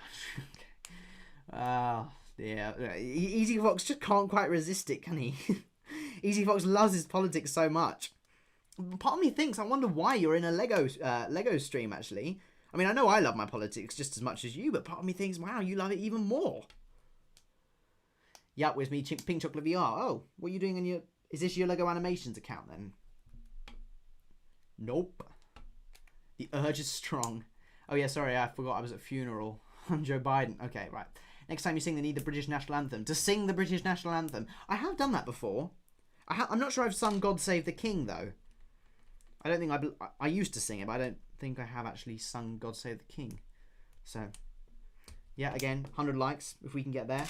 A: Yeah, Easy Fox just can't quite resist it, can he? Easy Fox loves his politics so much. Part of me thinks, I wonder why you're in a Lego stream, actually. I mean, I know I love my politics just as much as you, but part of me thinks, wow, you love it even more. Yep, where's me, Pink Chocolate VR? Oh, what are you doing on your... Is this your Lego Animations account, then? Nope. The urge is strong. Oh, yeah, sorry, I forgot I was at a funeral on Joe Biden. Okay, right. Next time you sing, they need the British National Anthem. To sing the British National Anthem. I have done that before. I'm not sure I've sung God Save the King, though. I don't think I used to sing it, but I don't think I have actually sung God Save the King. So, yeah, again, 100 likes, if we can get there.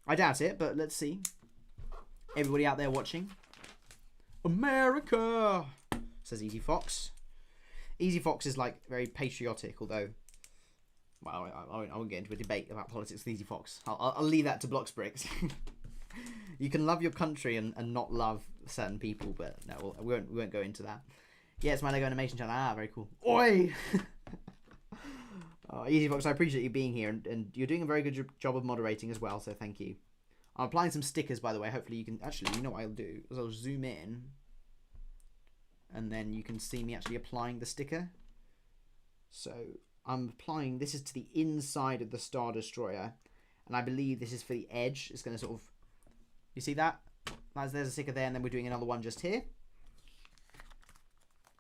A: I doubt it, but let's see. Everybody out there watching. America, says Easy Fox. Easy Fox is, like, very patriotic, although... Well, I won't get into a debate about politics with Easy Fox. I'll leave that to Blocks Bricks. You can love your country and not love certain people, but no, we won't go into that. Yeah, it's my Lego Animation channel. Ah, very cool. Oi! Easy Fox, I appreciate you being here, and you're doing a very good job of moderating as well, so thank you. I'm applying some stickers, by the way. Hopefully you can... Actually, you know what I'll do? Is I'll zoom in, and then you can see me actually applying the sticker. So... I'm applying, this is to the inside of the Star Destroyer, and I believe this is for the edge. It's going to sort of, you see that? There's a sticker there, and then we're doing another one just here.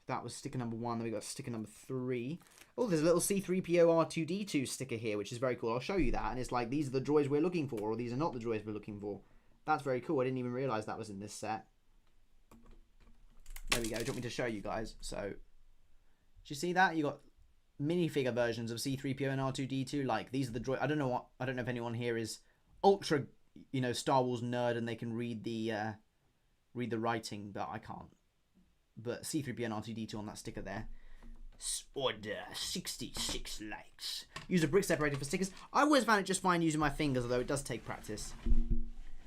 A: That was sticker number 1, then we got sticker number 3. Oh, there's a little C3PO R2D2 sticker here, which is very cool. I'll show you that. And it's like, these are the droids we're looking for, or these are not the droids we're looking for. That's very cool. I didn't even realise that was in this set. There we go. Do you want me to show you guys? So, do you see that? You got minifigure versions of C3PO and R2D2. Like, these are the droids. I don't know if anyone here is ultra, Star Wars nerd and they can read the writing, but I can't. But C3PO and R2D2 on that sticker there. Order 66 likes. Use a brick separator for stickers. I always found it just fine using my fingers, although it does take practice.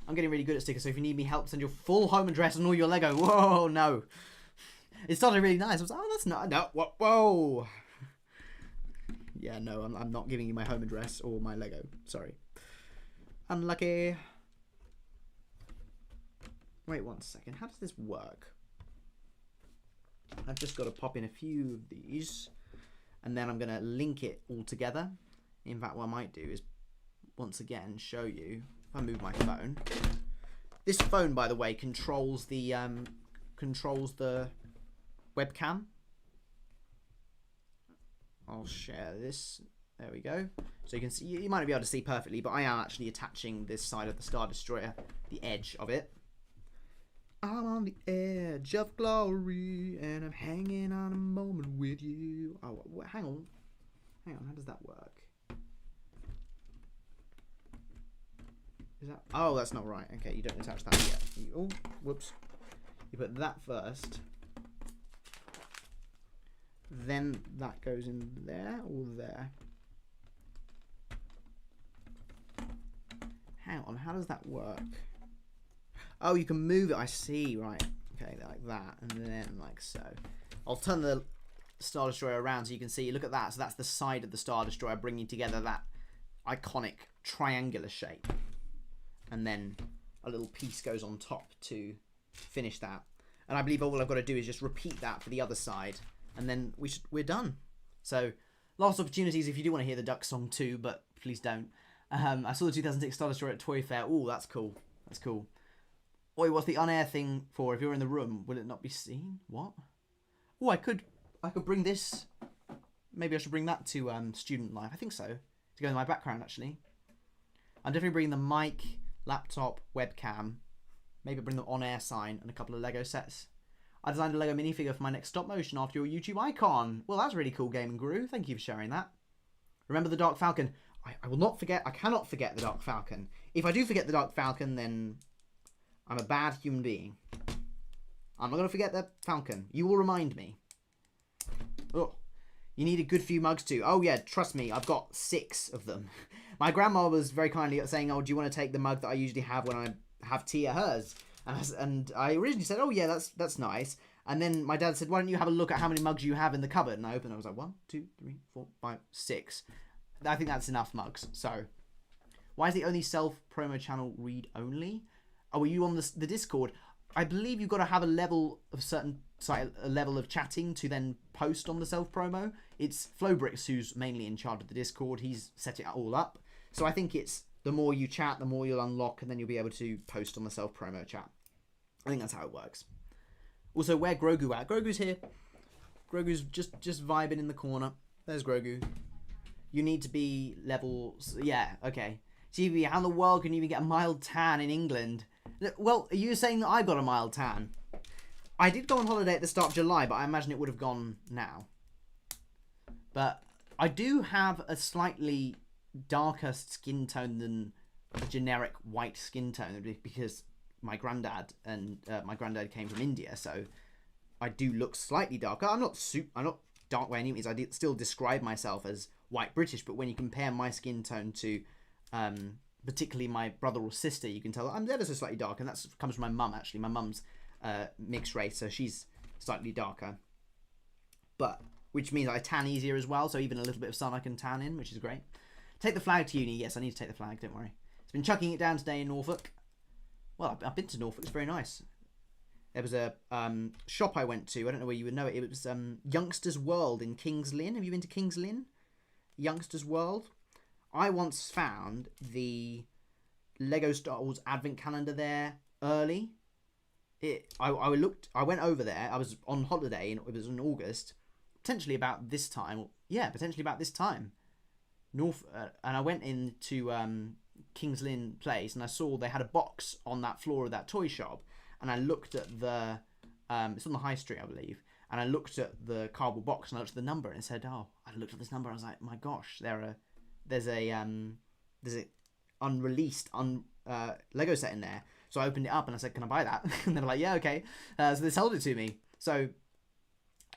A: I'm getting really good at stickers, so if you need me help, send your full home address and all your Lego. Whoa, no. It started really nice. I was like, oh, that's not... No, whoa. Yeah, no, I'm not giving you my home address or my Lego. Sorry. Unlucky. Wait 1 second. How does this work? I've just got to pop in a few of these, and then I'm going to link it all together. In fact, what I might do is, once again, show you. If I move my phone. This phone, by the way, controls the webcam. I'll share this. There we go. So you can see, you might not be able to see perfectly, but I am actually attaching this side of the Star Destroyer, the edge of it. I'm on the edge of glory, and I'm hanging on a moment with you. Oh, hang on. How does that work? Is that? Oh, that's not right. Okay, you don't attach that yet. Oh, whoops. You put that first. Then that goes in there or there. Hang on, how does that work? Oh, you can move it. I see. Right. Okay, like that, and then like so. I'll turn the Star Destroyer around so you can see. Look at that. So that's the side of the Star Destroyer bringing together that iconic triangular shape, and then a little piece goes on top to finish that. And I believe all I've got to do is just repeat that for the other side, and then we're done. So, last opportunities if you do want to hear the Duck song too, but please don't. I saw the 2006 Star Destroyer at Toy Fair. Oh, that's cool. That's cool. Oi, what's the on-air thing for? If you're in the room, will it not be seen? What? Oh, I could bring this. Maybe I should bring that to student life. I think so. To go in my background, actually. I'm definitely bringing the mic, laptop, webcam. Maybe bring the on-air sign and a couple of Lego sets. I designed a Lego minifigure for my next stop motion after your YouTube icon. Well, that's really cool, Gaming Guru. Thank you for sharing that. Remember the Dark Falcon. I will not forget. I cannot forget the Dark Falcon. If I do forget the Dark Falcon, then I'm a bad human being. I'm not going to forget the Falcon. You will remind me. Oh, you need a good few mugs too. Oh yeah, trust me, I've got 6 of them. My grandma was very kindly saying, oh, do you want to take the mug that I usually have when I have tea at hers? And I originally said, oh yeah, that's nice. And then my dad said, why don't you have a look at how many mugs you have in the cupboard? And I opened, I was like, 1, 2, 3, 4, 5, 6. I think that's enough mugs. So, why is the only self-promo channel read only? Oh, are you on the Discord? I believe you've got to have a level of a level of chatting to then post on the self-promo. It's Flowbricks who's mainly in charge of the Discord. He's set it all up. So I think it's the more you chat, the more you'll unlock, and then you'll be able to post on the self-promo chat. I think that's how it works. Also, where Grogu at? Grogu's here. Grogu's just vibing in the corner. There's Grogu. You need to be level... Yeah, okay. TV, how in the world can you even get a mild tan in England? Well, are you saying that I got a mild tan? I did go on holiday at the start of July, but I imagine it would have gone now. But I do have a slightly darker skin tone than a generic white skin tone because my granddad came from India, so I do look slightly darker. I'm not dark by any means. I still describe myself as white British, but when you compare my skin tone to particularly my brother or sister, you can tell I'm ever so slightly dark, and that comes from my mum, actually. My mum's mixed race, so she's slightly darker, but which means I tan easier as well, so even a little bit of sun I can tan in, which is great. Take the flag to uni. Yes, I need to take the flag, don't worry. It's been chucking it down today in Norfolk. Well, I've been to Norfolk, it's very nice. There was a shop I went to, I don't know where you would know it, it was Youngsters World in King's Lynn. Have you been to King's Lynn? Youngsters World? I once found the Lego Star Wars Advent Calendar there early. I went over there. I was on holiday, and it was in August. potentially about this time. Yeah, potentially about this time. And I went into King's Lynn Place, and I saw they had a box on that floor of that toy shop, and I looked at the it's on the high street, I believe, and I looked at the cardboard box and I looked at the number and it said, oh, I looked at this number and I was like, my gosh, there's a unreleased Lego set in there. So I opened it up and I said, can I buy that? And they were like, yeah, okay. So they sold it to me. So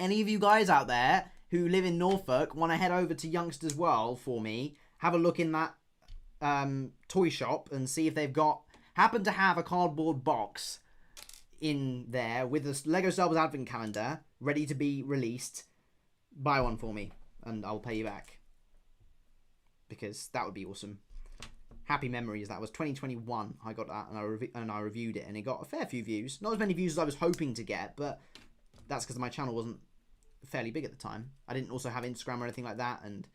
A: any of you guys out there who live in Norfolk want to head over to Youngsters World for me, have a look in that toy shop and see if they've happen to have a cardboard box in there with a Lego Star Wars Advent Calendar ready to be released. Buy one for me and I'll pay you back, because that would be awesome. Happy memories. That was 2021 I got that, and I reviewed it, and it got a fair few views. Not as many views as I was hoping to get, but that's because my channel wasn't fairly big at the time. I didn't also have Instagram or anything like that, and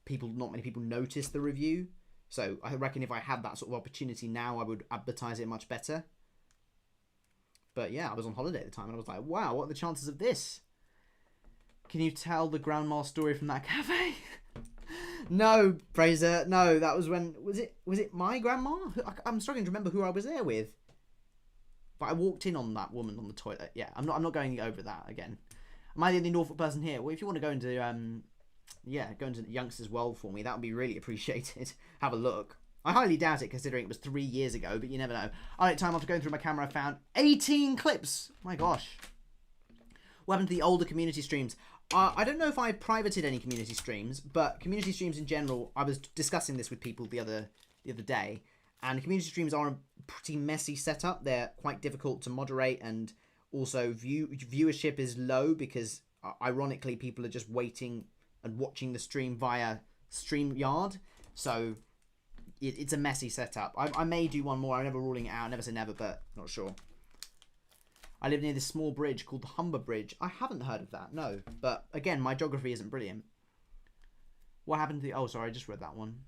A: not many people noticed the review. So I reckon if I had that sort of opportunity now, I would advertise it much better. But yeah, I was on holiday at the time and I was like, wow, what are the chances of this? Can you tell the grandma story from that cafe? No, Fraser, no, that was when, was it my grandma? I'm struggling to remember who I was there with. But I walked in on that woman on the toilet. Yeah, I'm not going over that again. Am I the only Norfolk person here? Well, if you want to go into, go into Youngsters World for me, that would be really appreciated. Have a look. I highly doubt it, considering it was 3 years ago, but you never know. Alright, time after going through my camera, I found 18 clips. My gosh. What happened to the older community streams? I don't know if I privated any community streams, but community streams in general, I was discussing this with people the other day, and community streams are a pretty messy setup. They're quite difficult to moderate, and also viewership is low because, ironically, people are just waiting and watching the stream via StreamYard. So it's a messy setup. I may do one more. I'm never ruling it out. I never say never, but not sure. I live near this small bridge called the Humber Bridge. I haven't heard of that, no. But again, my geography isn't brilliant. What happened to the... Oh, sorry, I just read that one.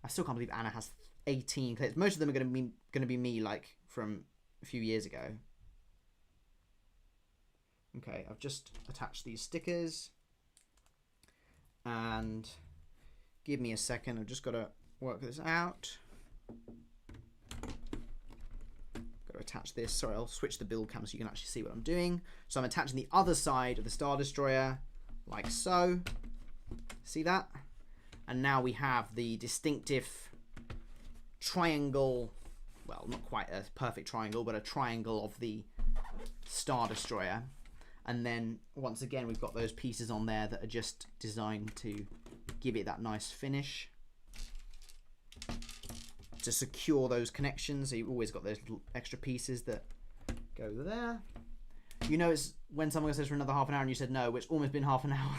A: I still can't believe Anna has 18 clips. Most of them are going to be me, like, from a few years ago. Okay, I've just attached these stickers. And give me a second. I've just got to work this out. Got to attach this. Sorry, I'll switch the build cam so you can actually see what I'm doing. So I'm attaching the other side of the Star Destroyer, like so. See that? And now we have the distinctive triangle. Well, not quite a perfect triangle, but a triangle of the Star Destroyer. And then, once again, we've got those pieces on there that are just designed to give it that nice finish. To secure those connections, so you've always got those little extra pieces that go there. You know, it's when someone says for another half an hour and you said no, it's almost been half an hour.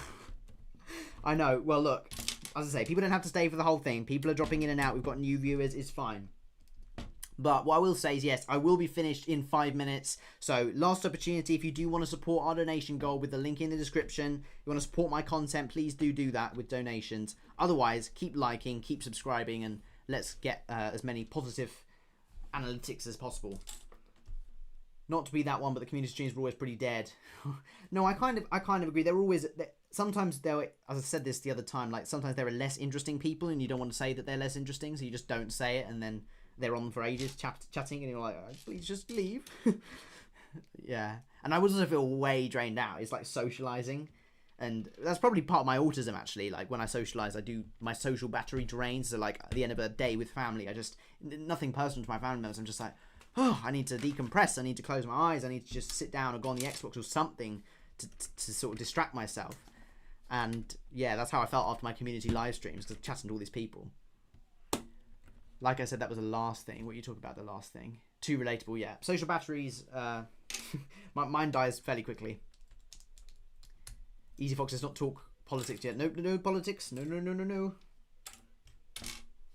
A: I know. Well, look, as I say, people don't have to stay for the whole thing. People are dropping in and out. We've got new viewers. It's fine. But what I will say is, yes, I will be finished in 5 minutes. So, last opportunity, if you do want to support our donation goal with the link in the description, you want to support my content, please do that with donations. Otherwise, keep liking, keep subscribing, and let's get as many positive analytics as possible. Not to be that one, but the community streams were always pretty dead. No, I kind of agree. They're always... Sometimes they're, as I said this the other time, like sometimes there are less interesting people and you don't want to say that they're less interesting, so you just don't say it, and then they're on for ages chatting and you're like, oh, please just leave. Yeah. And I would also feel way drained out. It's like socializing, and that's probably part of my autism, actually. Like when I socialize, my social battery drains. So like at the end of a day with family, nothing personal to my family members, I'm just like, oh, I need to decompress, I need to close my eyes, I need to just sit down or go on the Xbox or something to sort of distract myself. And yeah, that's how I felt after my community live streams, because chatting to all these people. Like I said, that was the last thing. What are you talking about, the last thing? Too relatable, yeah. Social batteries, mine dies fairly quickly. Easy Fox does not talk politics yet. No politics. No.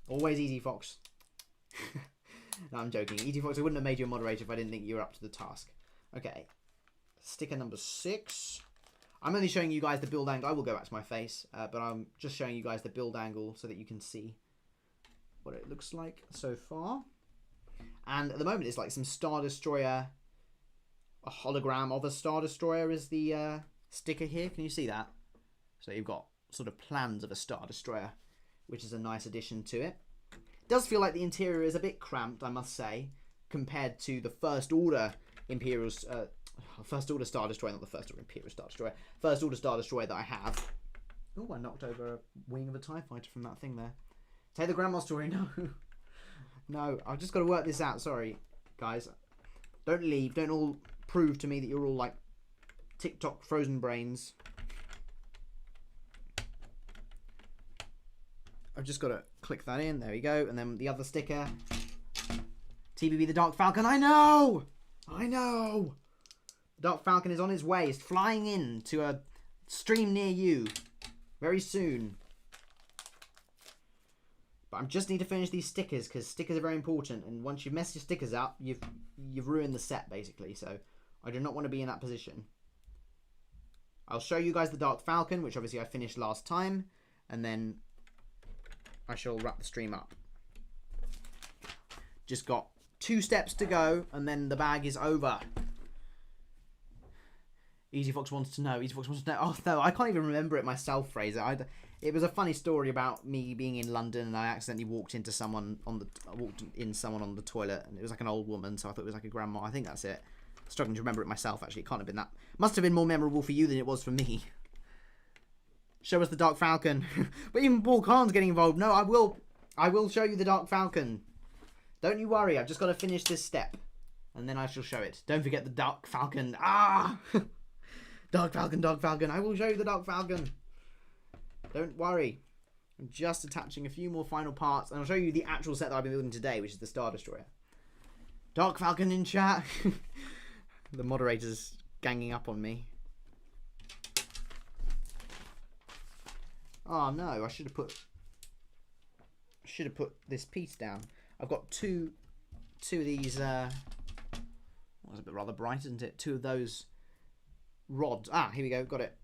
A: Always Easy Fox. No, I'm joking. Easy Fox, I wouldn't have made you a moderator if I didn't think you were up to the task. Okay. Sticker number 6. I'm only showing you guys the build angle. I will go back to my face, but I'm just showing you guys the build angle so that you can see what it looks like so far. And at the moment, it's like some Star Destroyer, a hologram of a Star Destroyer is the sticker here. Can you see that? So you've got sort of plans of a Star Destroyer, which is a nice addition to it. It does feel like the interior is a bit cramped, I must say, compared to the First Order Imperial's First Order Star Destroyer, not the First Order Imperial Star Destroyer, First Order Star Destroyer that I have. Oh, I knocked over a wing of a TIE fighter from that thing there. Take the grandma story. No. No, I've just got to work this out. Sorry, guys. Don't leave. Don't all prove to me that you're all like TikTok frozen brains. I've just got to click that in. There we go. And then the other sticker. TBB the Dark Falcon. I know! I know! The Dark Falcon is on its way. It's flying in to a stream near you very soon. But I just need to finish these stickers because stickers are very important. And once you've messed your stickers up, you've ruined the set basically. So I do not want to be in that position. I'll show you guys the Dark Falcon, which obviously I finished last time. And then I shall wrap the stream up. Just got 2 steps to go and then the bag is over. Easy Fox wants to know. Easy Fox wants to know. Oh no, I can't even remember it myself, Fraser. It was a funny story about me being in London and I accidentally walked in someone on the toilet and it was like an old woman, so I thought it was like a grandma. I think that's it. Struggling to remember it myself. Actually, it can't have been that. Must have been more memorable for you than it was for me. Show us the Dark Falcon. But even Paul Khan's getting involved. No, I will show you the Dark Falcon. Don't you worry. I've just got to finish this step and then I shall show it. Don't forget the Dark Falcon. Ah. Dark Falcon, Dark Falcon. I will show you the Dark Falcon. Don't worry. I'm just attaching a few more final parts. And I'll show you the actual set that I've been building today, which is the Star Destroyer. Dark Falcon in chat. The moderator's ganging up on me. Oh no, I should have put this piece down. I've got two of these, well, it's a bit rather bright, isn't it? 2 of those rods. Ah, here we go. Got it.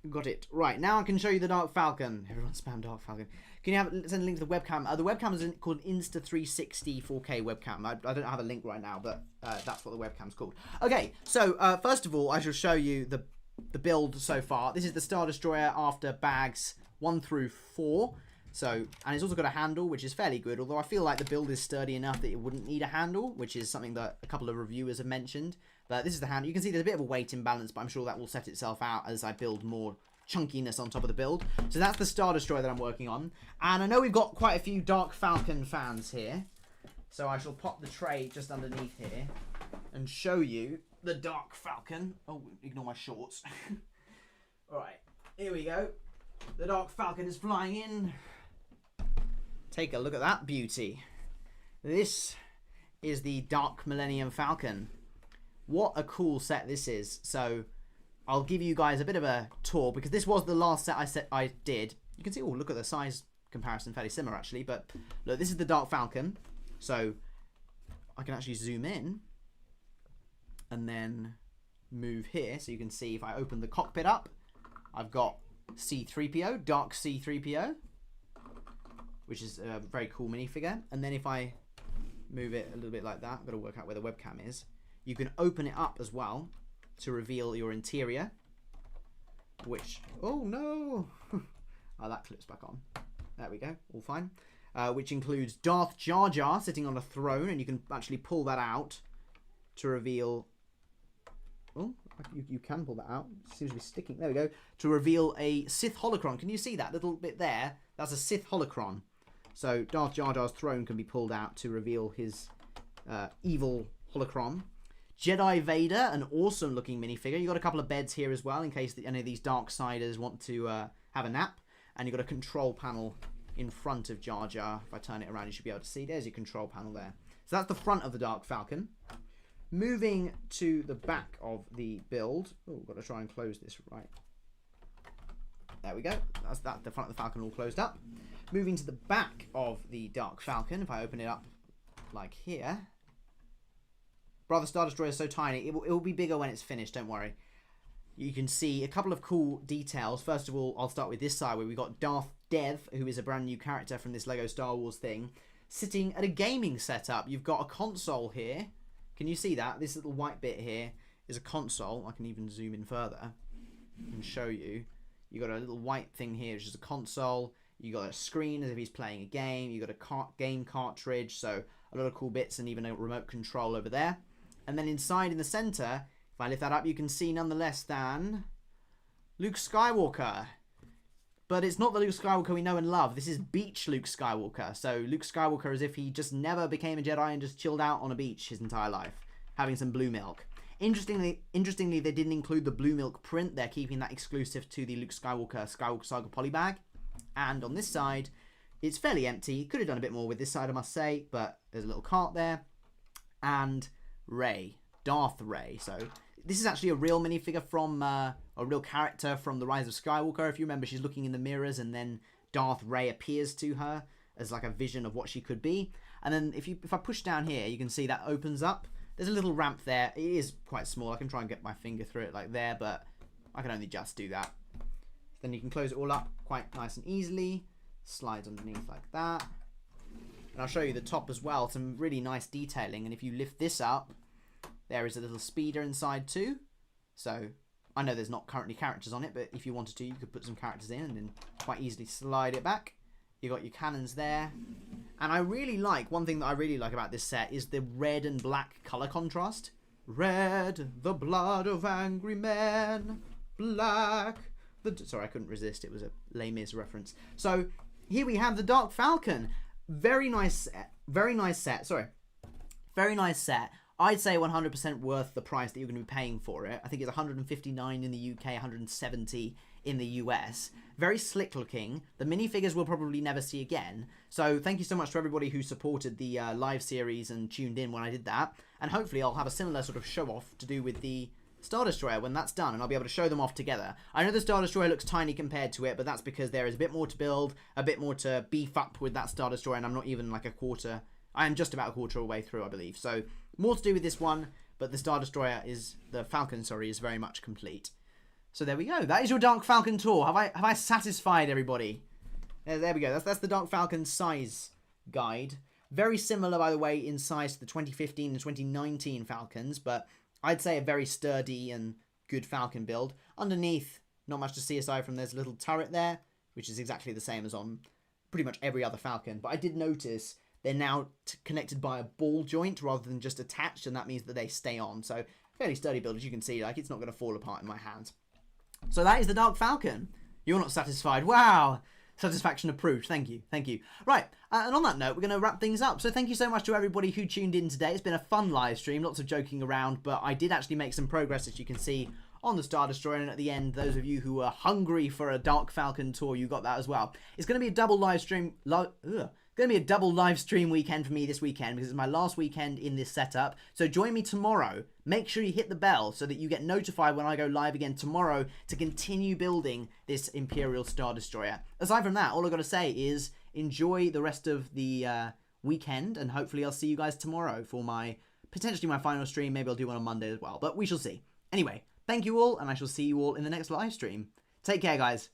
A: Got it. Right, now I can show you the Dark Falcon. Everyone spam Dark Falcon. Can you send a link to the webcam? The webcam is called Insta360 4K webcam. I don't have a link right now, but that's what the webcam's called. Okay, so first of all, I shall show you the build so far. This is the Star Destroyer after bags 1 through 4. So, and it's also got a handle, which is fairly good, although I feel like the build is sturdy enough that it wouldn't need a handle, which is something that a couple of reviewers have mentioned. But this is the handle. You can see there's a bit of a weight imbalance, but I'm sure that will set itself out as I build more chunkiness on top of the build. So that's the Star Destroyer that I'm working on. And I know we've got quite a few Dark Falcon fans here. So I shall pop the tray just underneath here and show you the Dark Falcon. Oh, ignore my shorts. Alright, here we go. The Dark Falcon is flying in. Take a look at that beauty. This is the Dark Millennium Falcon. What a cool set this is. So I'll give you guys a bit of a tour because this was the last set I did. You can see, oh, look at the size comparison, fairly similar actually. But look, this is the Dark Falcon. So I can actually zoom in and then move here. So you can see if I open the cockpit up, I've got C-3PO, Dark C-3PO, which is a very cool minifigure. And then if I move it a little bit like that, I've got to work out where the webcam is. You can open it up as well to reveal your interior, which, oh no, oh, that clips back on. There we go, all fine. Which includes Darth Jar Jar sitting on a throne, and you can actually pull that out to reveal, oh, you can pull that out, it seems to be sticking, there we go, to reveal a Sith holocron. Can you see that little bit there? That's a Sith holocron. So Darth Jar Jar's throne can be pulled out to reveal his evil holocron. Jedi Vader, an awesome looking minifigure. You've got a couple of beds here as well in case any of these Darksiders want to have a nap. And you've got a control panel in front of Jar Jar. If I turn it around, you should be able to see. There's your control panel there. So that's the front of the Dark Falcon. Moving to the back of the build. Oh, got to try and close this right. There we go. That's that. The front of the Falcon all closed up. Moving to the back of the Dark Falcon. If I open it up like here. Brother Star Destroyer is so tiny. It will be bigger when it's finished. Don't worry. You can see a couple of cool details. First of all, I'll start with this side where we've got Darth Dev, who is a brand new character from this Lego Star Wars thing, sitting at a gaming setup. You've got a console here. Can you see that? This little white bit here is a console. I can even zoom in further. can show you. You got a little white thing here, which is a console. You got a screen as if he's playing a game. You got a game cartridge, so a lot of cool bits, and even a remote control over there. And then inside in the center, if I lift that up, you can see none less than Luke Skywalker. But it's not the Luke Skywalker we know and love. This is beach Luke Skywalker. So Luke Skywalker as if he just never became a Jedi and just chilled out on a beach his entire life, having some blue milk. Interestingly, they didn't include the blue milk print. They're keeping that exclusive to the Luke Skywalker Saga polybag. And on this side, it's fairly empty. Could have done a bit more with this side, I must say, but there's a little cart there. And Rey, Darth Rey. So this is actually a real minifigure from a real character from The Rise of Skywalker. If you remember, she's looking in the mirrors and then Darth Rey appears to her as like a vision of what she could be. And then if I push down here, you can see that opens up. There's a little ramp there. It is quite small. I can try and get my finger through it like there, but I can only just do that. Then you can close it all up quite nice and easily. Slides underneath like that. And I'll show you the top as well. Some really nice detailing. And if you lift this up, there is a little speeder inside too. So I know there's not currently characters on it, but if you wanted to, you could put some characters in and then quite easily slide it back. You got your cannons there. And I really like, one thing that I really like about this set is the red and black color contrast. Red, the blood of angry men. Black, sorry, I couldn't resist. It was a Les Mis reference. So here we have the Dark Falcon. Very nice set. Very nice set. Sorry. Very nice set. I'd say 100% worth the price that you're going to be paying for it. I think it's $159 in the UK, $170 in the US. Very slick looking. The minifigures we'll probably never see again. So thank you so much to everybody who supported the live series and tuned in when I did that. And hopefully I'll have a similar sort of show off to do with the Star Destroyer when that's done, and I'll be able to show them off together. I know the Star Destroyer looks tiny compared to it, but that's because there is a bit more to build, a bit more to beef up with that Star Destroyer, and I'm not even like a quarter. I am just about a quarter of the way through, I believe. So more to do with this one, but the Star Destroyer is, the Falcon, sorry, is very much complete. So there we go. That is your Dark Falcon tour. Have I satisfied everybody? There we go. That's the Dark Falcon size guide. Very similar, by the way, in size to the 2015 and 2019 Falcons, but I'd say a very sturdy and good Falcon build. Underneath, not much to see aside from there's a little turret there, which is exactly the same as on pretty much every other Falcon. But I did notice they're now connected by a ball joint rather than just attached, and that means that they stay on. So fairly sturdy build, as you can see. Like, it's not going to fall apart in my hands. So that is the Dark Falcon. You're not satisfied. Wow. Satisfaction approved. Thank you. Thank you. Right. And on that note, we're going to wrap things up. So thank you so much to everybody who tuned in today. It's been a fun live stream. Lots of joking around, but I did actually make some progress, as you can see, on the Star Destroyer. And at the end, those of you who are hungry for a Dark Falcon tour, you got that as well. It's going to be a double live stream. Going to be a double live stream weekend for me this weekend because it's my last weekend in this setup. So join me tomorrow. Make sure you hit the bell so that you get notified when I go live again tomorrow to continue building this Imperial Star Destroyer. Aside from that, all I've got to say is enjoy the rest of the weekend, and hopefully I'll see you guys tomorrow for potentially my final stream. Maybe I'll do one on Monday as well, but we shall see. Anyway, thank you all, and I shall see you all in the next live stream. Take care, guys.